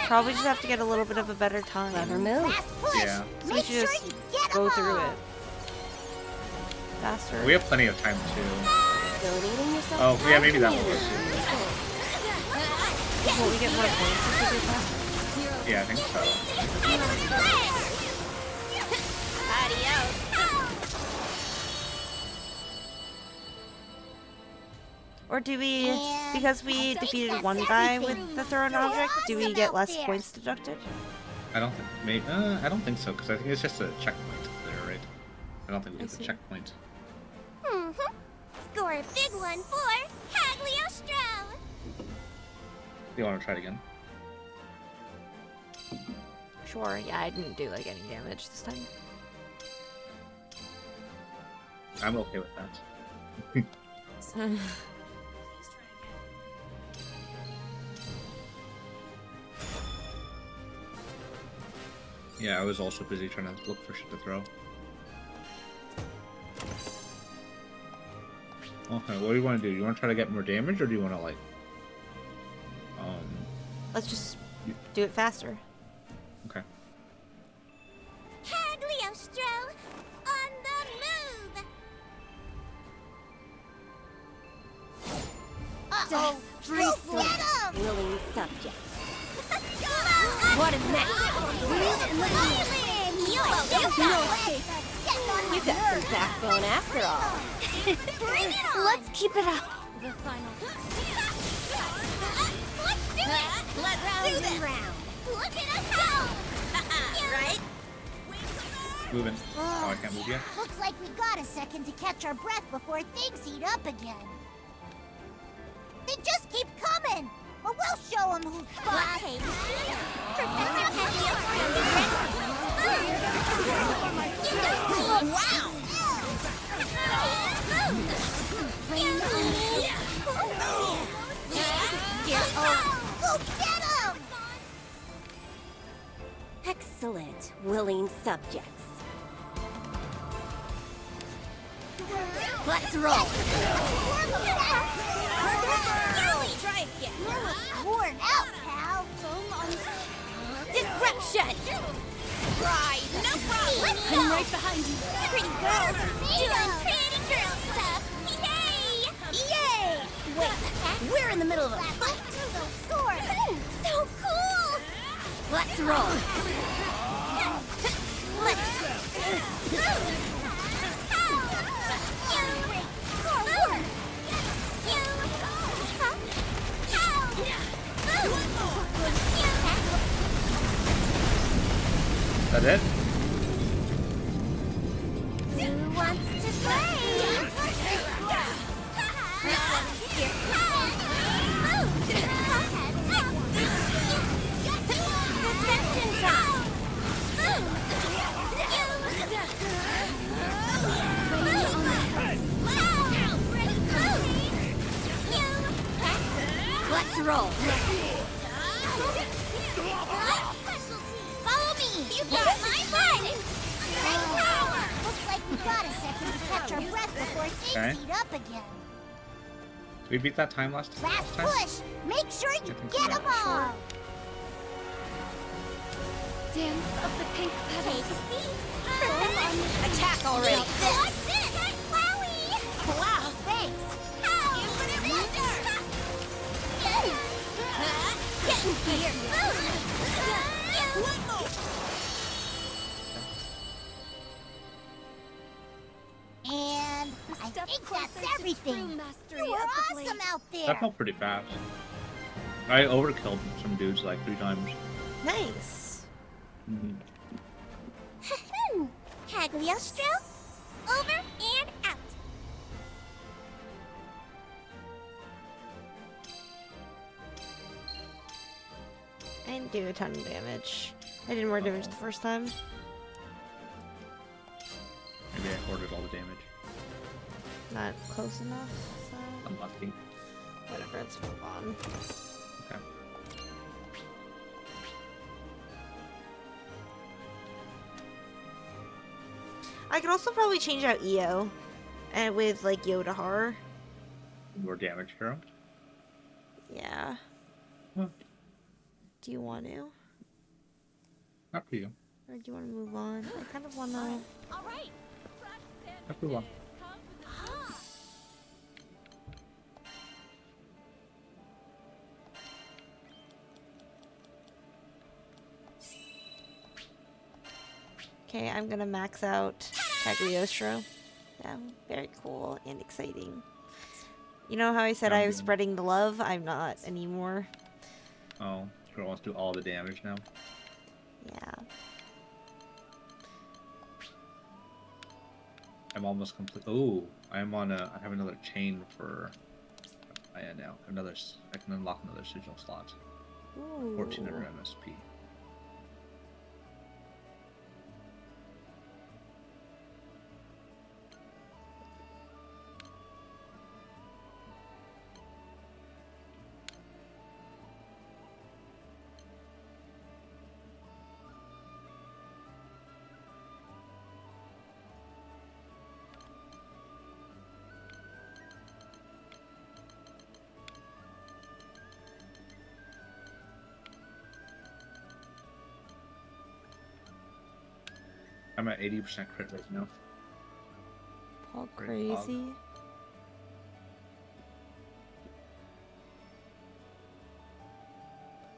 Probably just have to get a little bit of a better time. Clever move. Yeah. So we should just go through it faster. We have plenty of time too. Donating yourself. Oh, yeah, maybe that will work. Will we get more points if we do faster? Yeah, I think so. Adios. Or do we, because we defeated one guy with the thrown object, do we get less points deducted? I don't think, maybe, I don't think so, because I think it's just a checkpoint there, right? I don't think we get the checkpoint. Score a big one for Cagliostro! You want to try it again? Sure, yeah, I didn't do like any damage this time. I'm okay with that. Yeah, I was also busy trying to look for shit to throw. Okay, what do you want to do? You want to try to get more damage, or do you want to like, Let's just do it faster. Okay. Cagliostro on the move! Uh-oh! Get him! Willing subjects. What a mess! You got some backbone after all. Bring it on! Let's keep it up. The final. Let rounds and rounds. Look at us go! Right? Moving. Oh, I can't move yet. Looks like we got a second to catch our breath before things heat up again. They just keep coming! But we'll show them who's boss. Professor Wow! Go get him! Excellent, willing subjects. Let's roll! Try again. Worn out, pal! Disruption! Right, no problem! I'm right behind you. Pretty girls doing pretty girl stuff! Yay! Yay! Wait, we're in the middle of a fight. So cool! Let's roll. Is that it? Who wants to play? Let's roll. Follow me! You got my butt! Great power! Looks like we got a second to catch our breath before things heat up again. Did we beat that time last time? Last push! Make sure you get them all! Dance of the pink petals. Take a seat. Attack already. What's this? Wowie! Wow, thanks. Get in here. And I think that's everything. You were awesome out there. That felt pretty fast. I overkilled some dudes like 3 times. Nice. Cagliostro, over and out. I didn't do a ton of damage. I did more damage the first time. Maybe I ordered all the damage. Not close enough, so... Unlucky. Whatever, let's move on. Okay. I could also probably change out EO and with like Yoda Har. More damage hero? Yeah. Huh. Do you want to? Up to you. Or do you want to move on? I kind of want to... Alright. Let's move on. Okay, I'm gonna max out Cagliostro. Yeah, very cool and exciting. You know how I said I was spreading the love? I'm not anymore. Oh, girl wants to do all the damage now. Yeah. I'm almost complete. Oh, I'm on a. I have another chain for. I now another. I can unlock another sigil slot. Ooh. 1400 MSP. I'm at 80% crit right now. All crazy.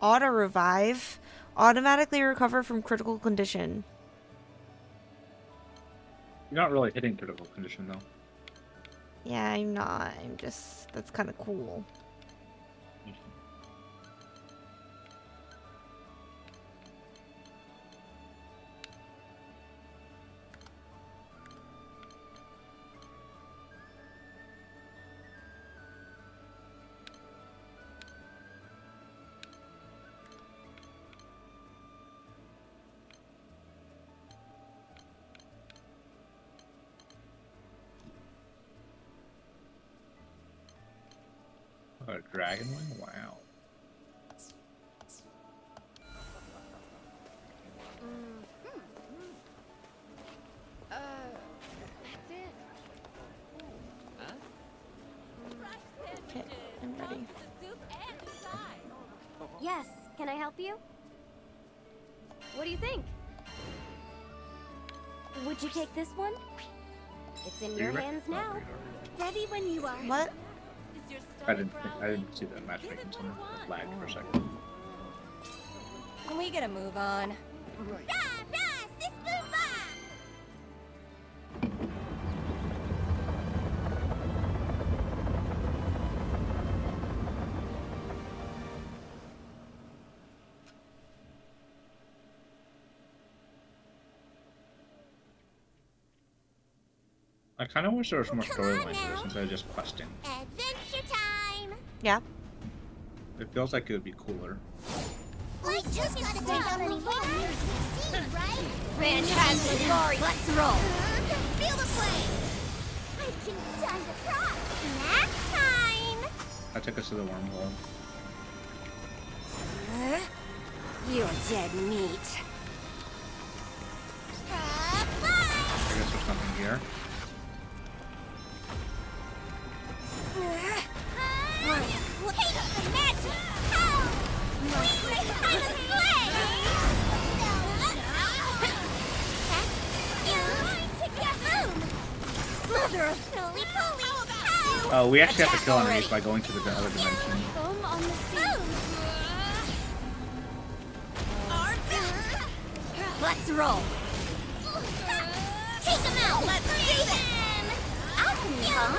Auto revive. Automatically recover from critical condition. You're not really hitting critical condition though. Yeah, I'm not. I'm just... That's kind of cool. A dragon wing? Wow. That's it. Huh? Okay, I'm ready. Yes, can I help you? What do you think? Would you take this one? It's in your hands now. Ready when you are. What? I didn't see the matchmaking center. It lagged for a second. Can we get a move on? I kind of wish there was more storyline to this instead of just questing. Adventure time! Yeah. It feels like it would be cooler. We just gotta take out any more near succeed, right? Fantastic glory! Let's roll! Feel the flame! I can time the cross! Snack time! That took us to the wormhole. You're dead meat. I guess there's something here. Hate the magic! How? I'm a slave! Mother of Holy! Oh, we actually have to kill enemies by going to the other dimension. Foam on the sea. Let's roll. Take them out! Let's do this! Alchemy, huh?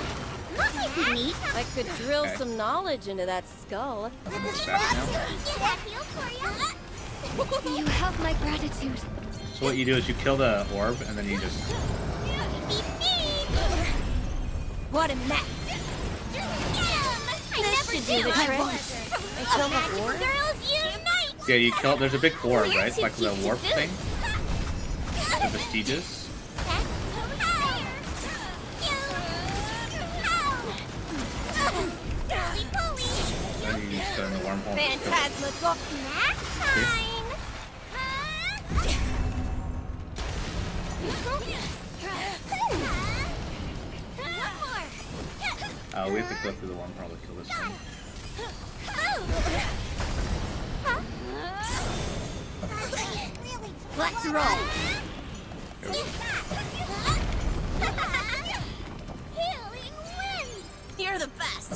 That might be neat. I could drill some knowledge into that skull. You have my gratitude. So what you do is you kill the orb and then you just... What a mess. This should do the trick. I killed the orb? Girls unite! Yeah, you kill... There's a big orb, right? Like the warp thing. The vestiges. And you just go in the wormhole. Phantasmical snack time! We have to go through the wormhole to kill this thing. Let's roll. Healing wind! You're the best.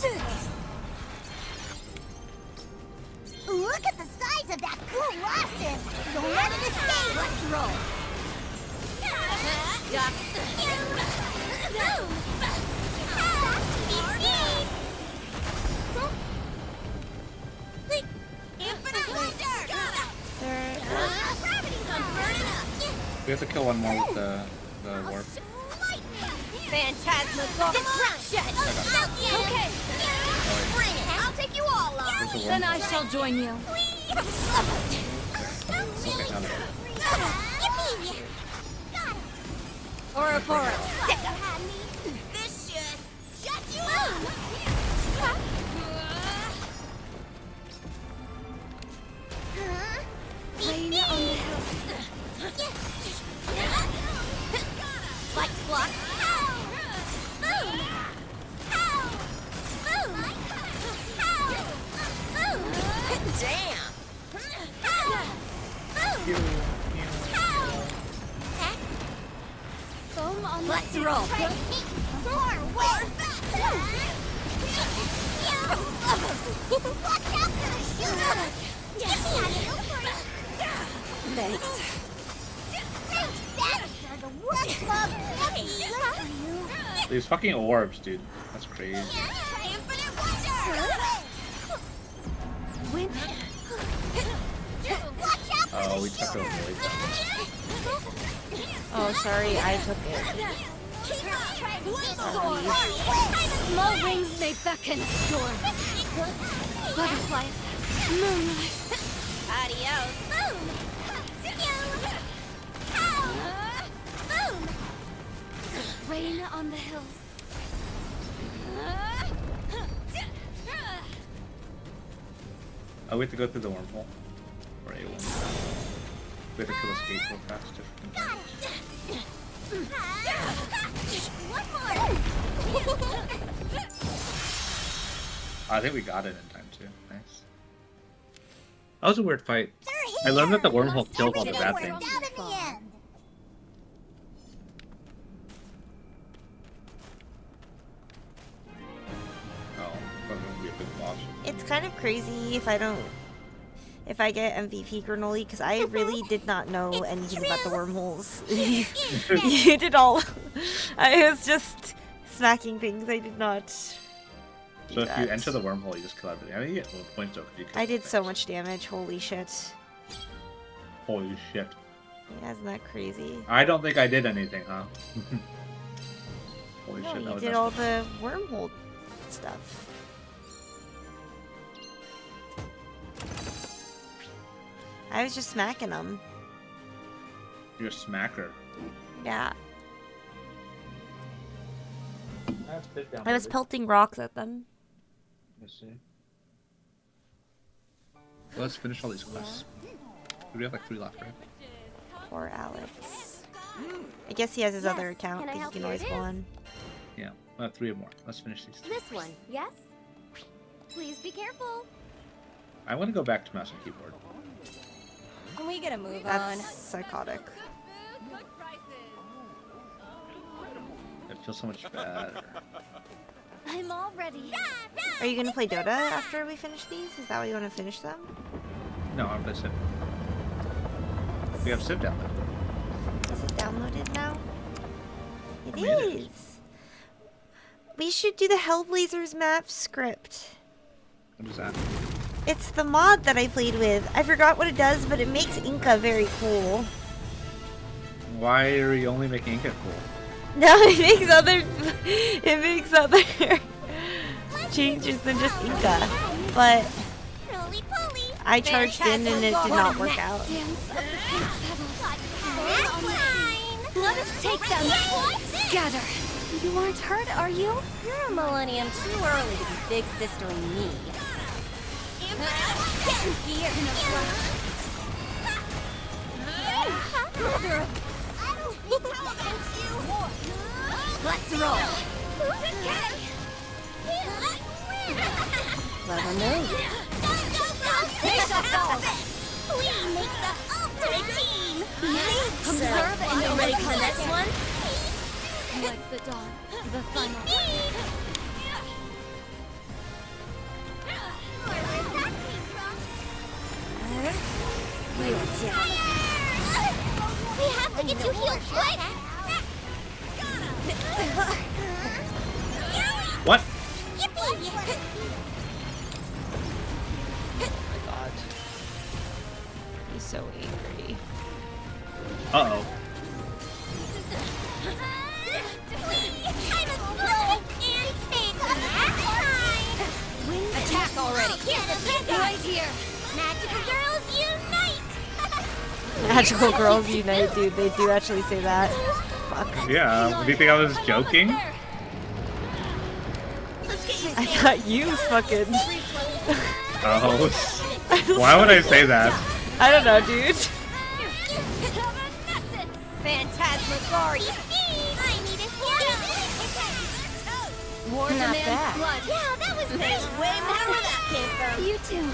Look at the size of that colossus! Don't let it escape! Let's roll. have to kill one more with the warp. Phantasmagoria! Okay. Bring it. I'll take you all on. Then I shall join you. Okay, now there. Ouroboros. This should shut you up. Rain on the hill. Like block. Damn. Foam on the Let's roll. Thanks. These fucking orbs, dude. That's crazy. Oh, we took a void. Oh, sorry, I took it. Small wings may beckon storm. Butterfly. Moonlight. Adios. Rain on the hills. Oh, we have to go through the wormhole. Or A1. We have to kill this gate real fast if we can. I think we got it in time too. Nice. That was a weird fight. I learned that the wormhole killed all the bad things. It's kind of crazy if I get MVP Granola, because I really did not know anything about the wormholes. You did all. I was just smacking things. I did not. So if you enter the wormhole, you just kill everything. I think you get little points though. If you kill I did so much damage. Holy shit. Holy shit. Yeah, isn't that crazy? I don't think I did anything, huh? Holy No, shit. you That was did all the wormhole stuff. I was just smacking them. You're a smacker. Yeah. I was pelting rocks at them. Let's see. Well, let's finish all these quests. We have like 3 left, right? Poor Alex. I guess he has his other account that he can always go on. Yeah, we'll have 3 more. Let's finish these 3. This one, yes? Please be careful. I want to go back to mouse and keyboard. Can we get a move That's on? psychotic. It feels so much better. I'm all ready. Are you gonna play Dota after we finish these? Is that why you want to finish them? No, I'm gonna Civ. We have Civ downloaded. Is it downloaded now? It I mean, is. We should do the Hellblazers map script. What is that? It's the mod that I played with. I forgot what it does, but it makes Inca very cool. Why are you only making it cool? No, it makes other changes than just Inca. But I charged in and it did not work out. Let us take them. Scatter. You aren't hurt, are you? You're a millennium too early to be big sistering me. Let's roll. Clever move. We make the ultimate team. Observe and you're ready for the next one? Like the dawn, the final. We are dead. We have to get you healed quick. What? Oh my god. He's so angry. Uh-oh. Magical girls unite! Magical girls unite, dude. They do actually say that. Fuck. Yeah, do you think I was joking? I got you fucking. Oh. Why would I say that? I don't know, dude. Phantasmagoria! I need a hero! War Not demands bad. blood. Yeah, that was nice. Way more where that came from. You too.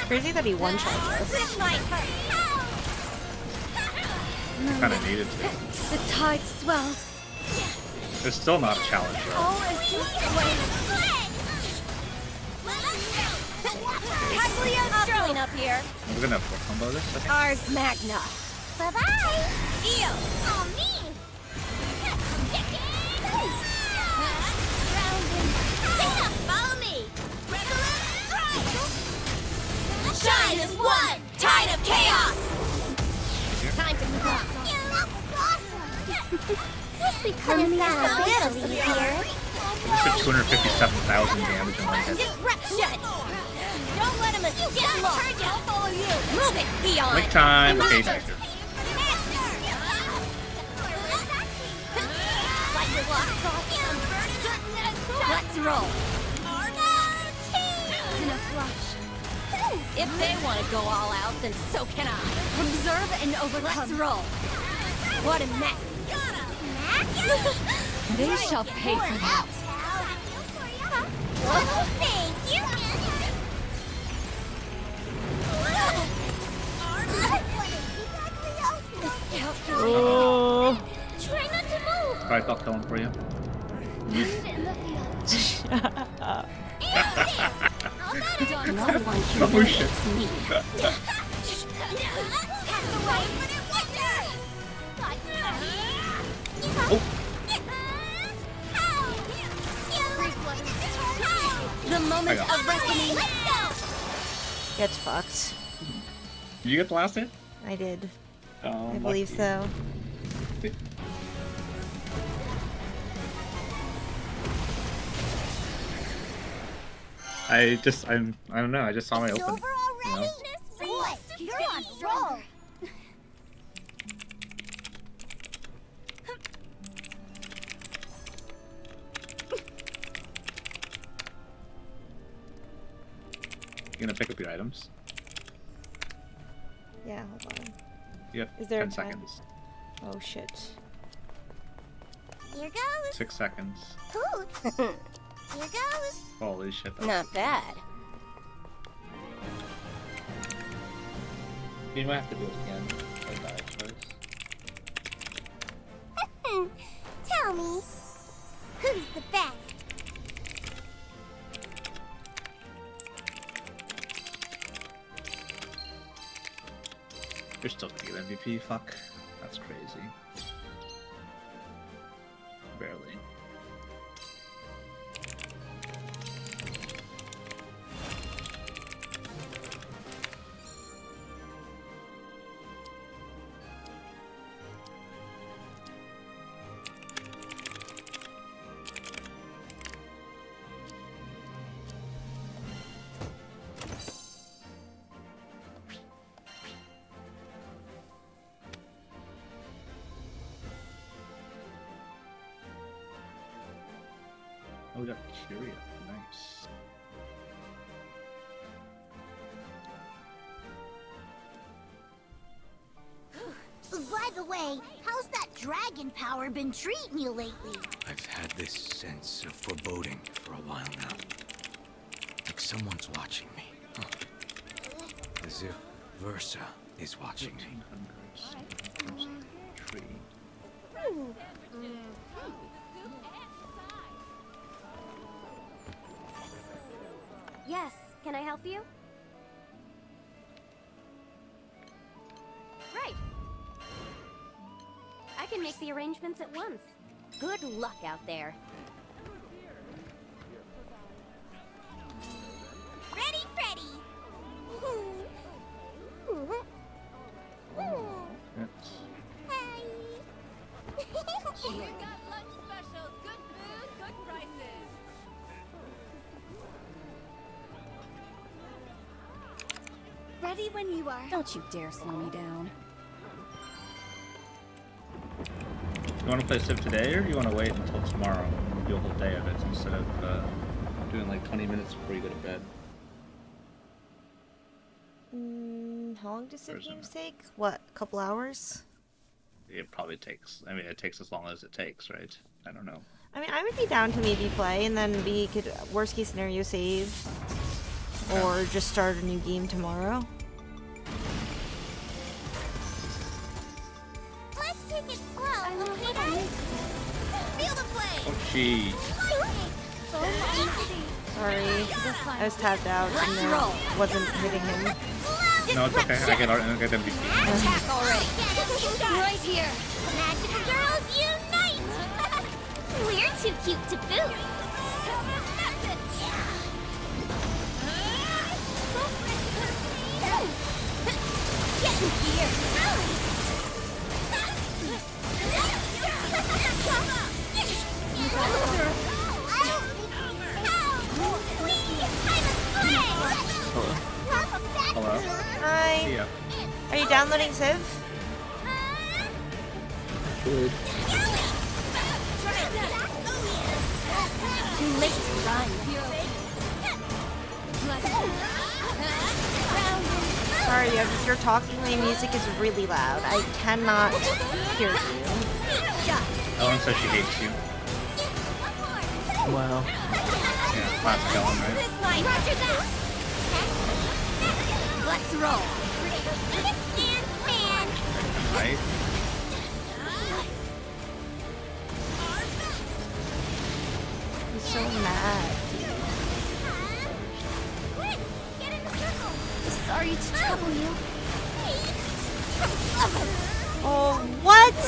Crazy that he one-shot us. This might hurt. Kinda needed to. The tide swells. It's still not a challenge, though. All is I'll clean up here. We're gonna full combo this, I think. Ars Magna. Bye-bye. Eo. Oh, me. Follow me. Shine as one. Tide of chaos. Time to move on. Yeah, that was awesome. Guess we couldn't have a bit easier. This did 257,000 damage in one hit. Disruption. Don't let him escape. I'll follow you. Move it, Eon. Quick time, okay, Dexter. Let's roll. If they want to go all out, then so can I. Observe and overcome. Let's roll. What a mess. They shall pay for that. Thank you. Oh. Try not to move. Alright, I'll kill him for you. No one can Oh limit shit. me. The moment I got of reckoning. Get fucked. Did you get blasted? I did. Oh, I believe lucky. so. I don't know, I just saw my It's open. over already? Boy, you're on a roll. You gonna pick up your items? Yeah, hold on. You have Is there 10 a time? seconds. Oh shit. Here goes. 6 seconds. Poot. Here goes. Holy shit. Not bad. You might have to do it again. I died twice. Tell me, who's the best? You're still gonna get MVP, fuck. That's crazy. Barely. Oh, we got Curia. Nice. By the way, how's that dragon power been treating you lately? I've had this sense of foreboding for a while now. Like someone's watching me. Huh. As if Versa is watching me. Tree. Yes, can I help you? Right. I can make the arrangements at once. Good luck out there. Ready, Freddy. Hi. We got lunch specials, good food, good prices. Ready when you are. Don't you dare slow me down. You want to play Civ today, or do you want to wait until tomorrow and do a whole day of it instead of doing like 20 minutes before you go to bed? How long do Civ games take? What, a couple hours? It probably takes. I mean, it takes as long as it takes, right? I don't know. I mean, I would be down to maybe play, and then we could, worst case scenario, save. Or just start a new game tomorrow. Let's take it slow, okay, guys? Feel the play! Oh, gee. Sorry, I was tapped out and wasn't hitting him. No, it's okay. I get MVP. Attack already! Right here! Magic girls unite! We're too cute to boot! Get in here! Hello? Hi. Yeah. Are you downloading Civ? Good. Too late to run. Sorry, if you're talking, my music is really loud. I cannot hear you. Ellen says she hates you. Wow. Yeah, classic Ellen, right? Roger that! Let's roll. Right? I'm so mad. Get in the circle. Sorry to trouble you. Oh, what?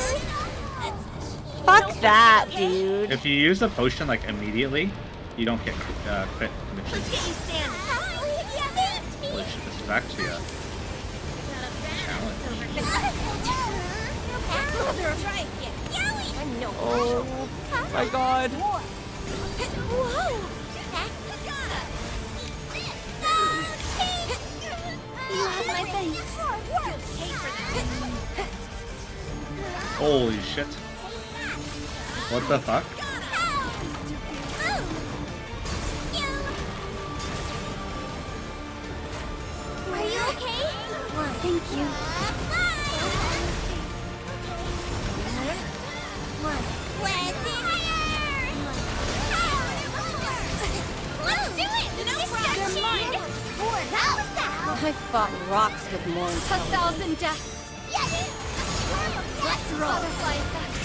Fuck that, dude. If you use the potion like immediately, you don't get crit conditions. Which is back to you. Oh my god. Holy shit. What the fuck? Are you okay? Thank you. Let's do it! No problem. I fought rocks with more intelligence. 1,000 deaths. Let's roll.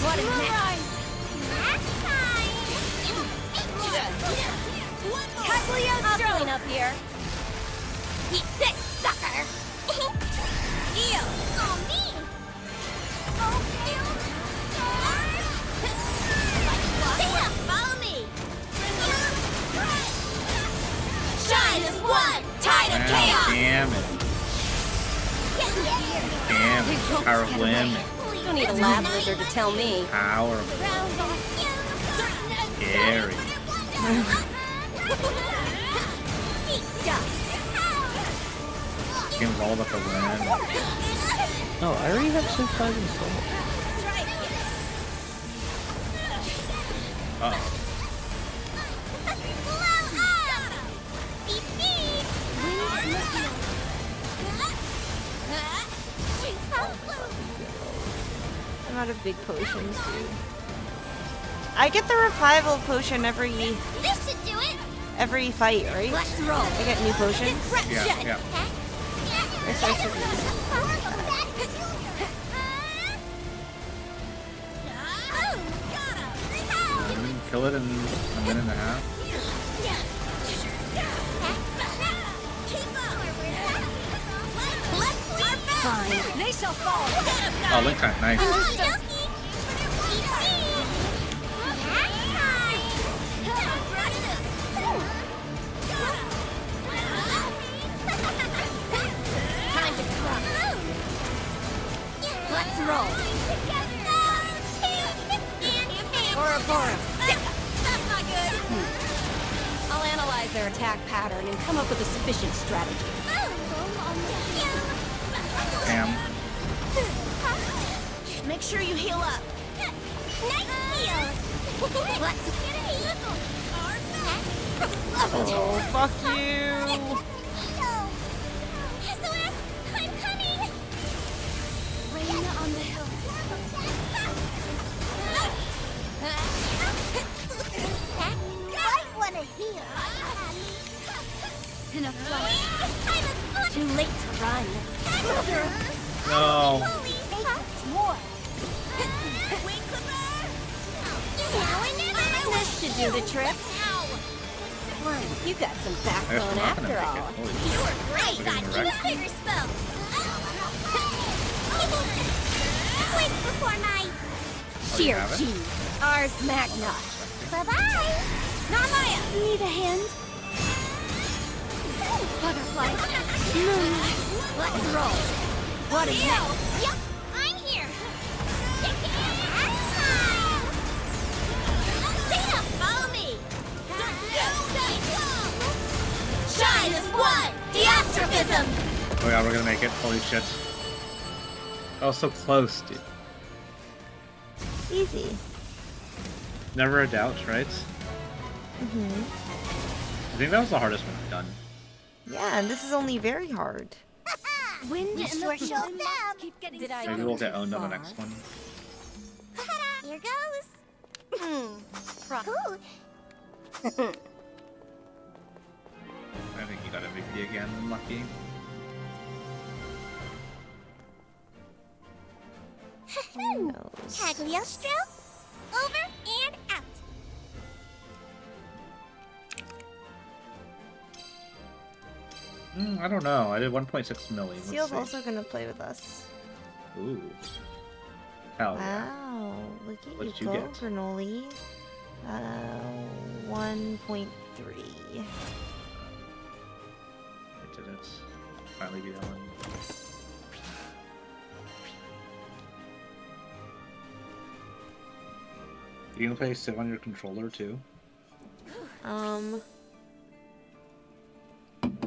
What is next? I'll clean up here. Eat this, sucker! Ew! Oh, me! Follow me! Shine as one! Tide of chaos! Damn it. Damn it. Power of women. You don't need a lab lizard to tell me. Power of scary. Game's all about the win. Oh, I already have Civ 5 installed. Uh-oh. I'm out of big potions, dude. I get the revival potion every This should do it! every fight, right? Let's roll. I get new potions. Yeah. I start to Kill it in a minute and a half. Fine. They shall fall. Oh, link time. Nice. Time to crush. Let's roll. Ouroboros. That's not good. I'll analyze their attack pattern and come up with a sufficient strategy. Make sure you heal up. Nice heal! Let's get a Oh, fuck you! SOS! I'm coming! Raina on the hill. I wanna heal. In a flash. Too late to run. No. More. This should do the trick. One, you got some I guess backbone we're not gonna after make all. it. Holy You were great. We're Got getting you wrecked. bigger spell. Quick before my Sheer have it? G. Ars Magna. bye-bye. Narmaya, need a hand? Butterfly. Let's roll. What is that? Yep, I'm here. Tina, follow me. Shine as one. The astrophism. Oh yeah, we're gonna make it. Holy shit. That was so close, dude. Easy. Never a doubt, right? Mm-hmm. I think that was the hardest one we've done. Yeah, and this is only very hard. Wind We in the sure showed wind. them. Keep getting Did I Maybe stronger. we'll get owned on the next one. Here goes. Cool. I think you got MVP again, lucky. Cagliostro, over and out. I don't know. I did 1.6 million. Let's Seal's see. also gonna play with us. Ooh. Hell yeah. Wow, look at What you did you go, get? Granoli. 1.3. I did it. Finally beat Ellen. You can play Civ on your controller too?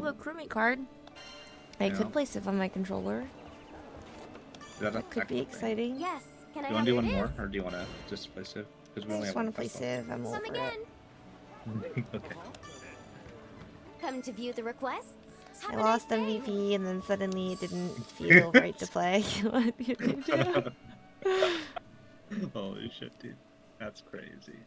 Look, crewmate card. I Yeah. could play Civ on my controller. That could be exciting. Yes. Can Do I you want to do have one your more, or do you want to just play Civ? Because we I only just have want to one play festival. Civ. I'm Come over again. it. Okay. Come to view the requests. I lost MVP and then suddenly it didn't feel right to play. What did you do? Holy shit, dude. That's crazy.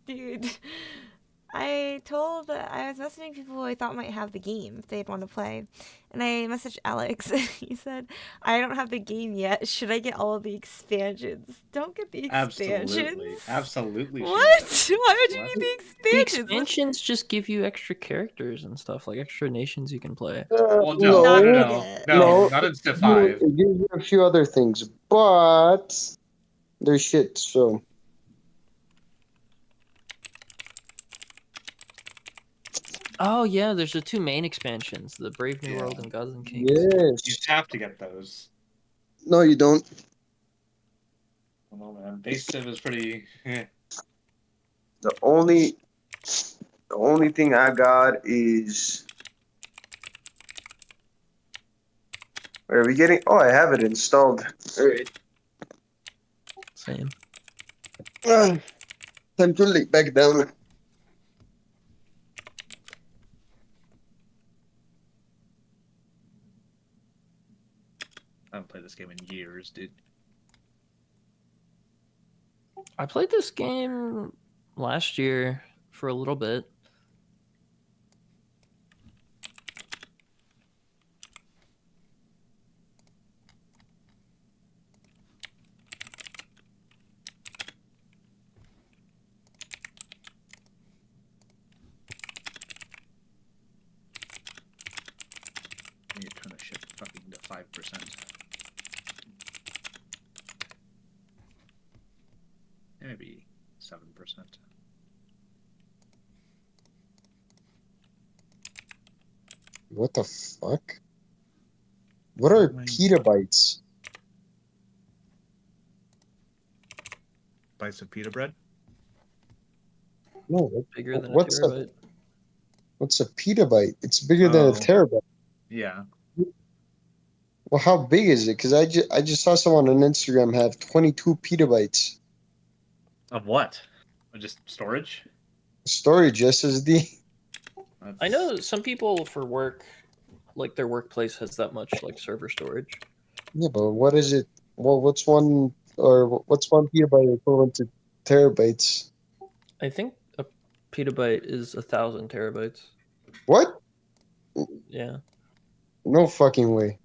Dude, I was messaging people who I thought might have the game if they'd want to play. And I messaged Alex and he said, I don't have the game yet. Should I get all of the expansions? Don't get the expansions. Absolutely. Absolutely. What? Why would you need the The expansions? expansions just give you extra characters and stuff, like extra nations you can play. Well, no, not in Civ 5. It gives you a few other things, but they're shit, so. Oh yeah, there's the two main expansions, the Brave New World and Gods and Kings. Yes. You have to get those. No, you don't. I don't know, man. Base Civ is pretty. The only thing I got is. Where are we getting? Oh, I have it installed. All right. Same. Time to lay back down. I haven't played this game in years, dude. I played this game last year for a little bit. turn the shit fucking to 5%. Maybe 7%. What the fuck? What are petabytes? Bites of pita bread? No, Bigger than a what's terabyte. what's a petabyte? It's bigger than a terabyte. Yeah. Well, how big is it? Because I just saw someone on Instagram have 22 petabytes Of what? Just storage? storage SSD. I know some people for work, like their workplace has that much like server storage. Yeah, but what is it? Well, what's one petabyte equivalent to terabytes? I think a petabyte is 1,000 terabytes. What? Yeah. No fucking way.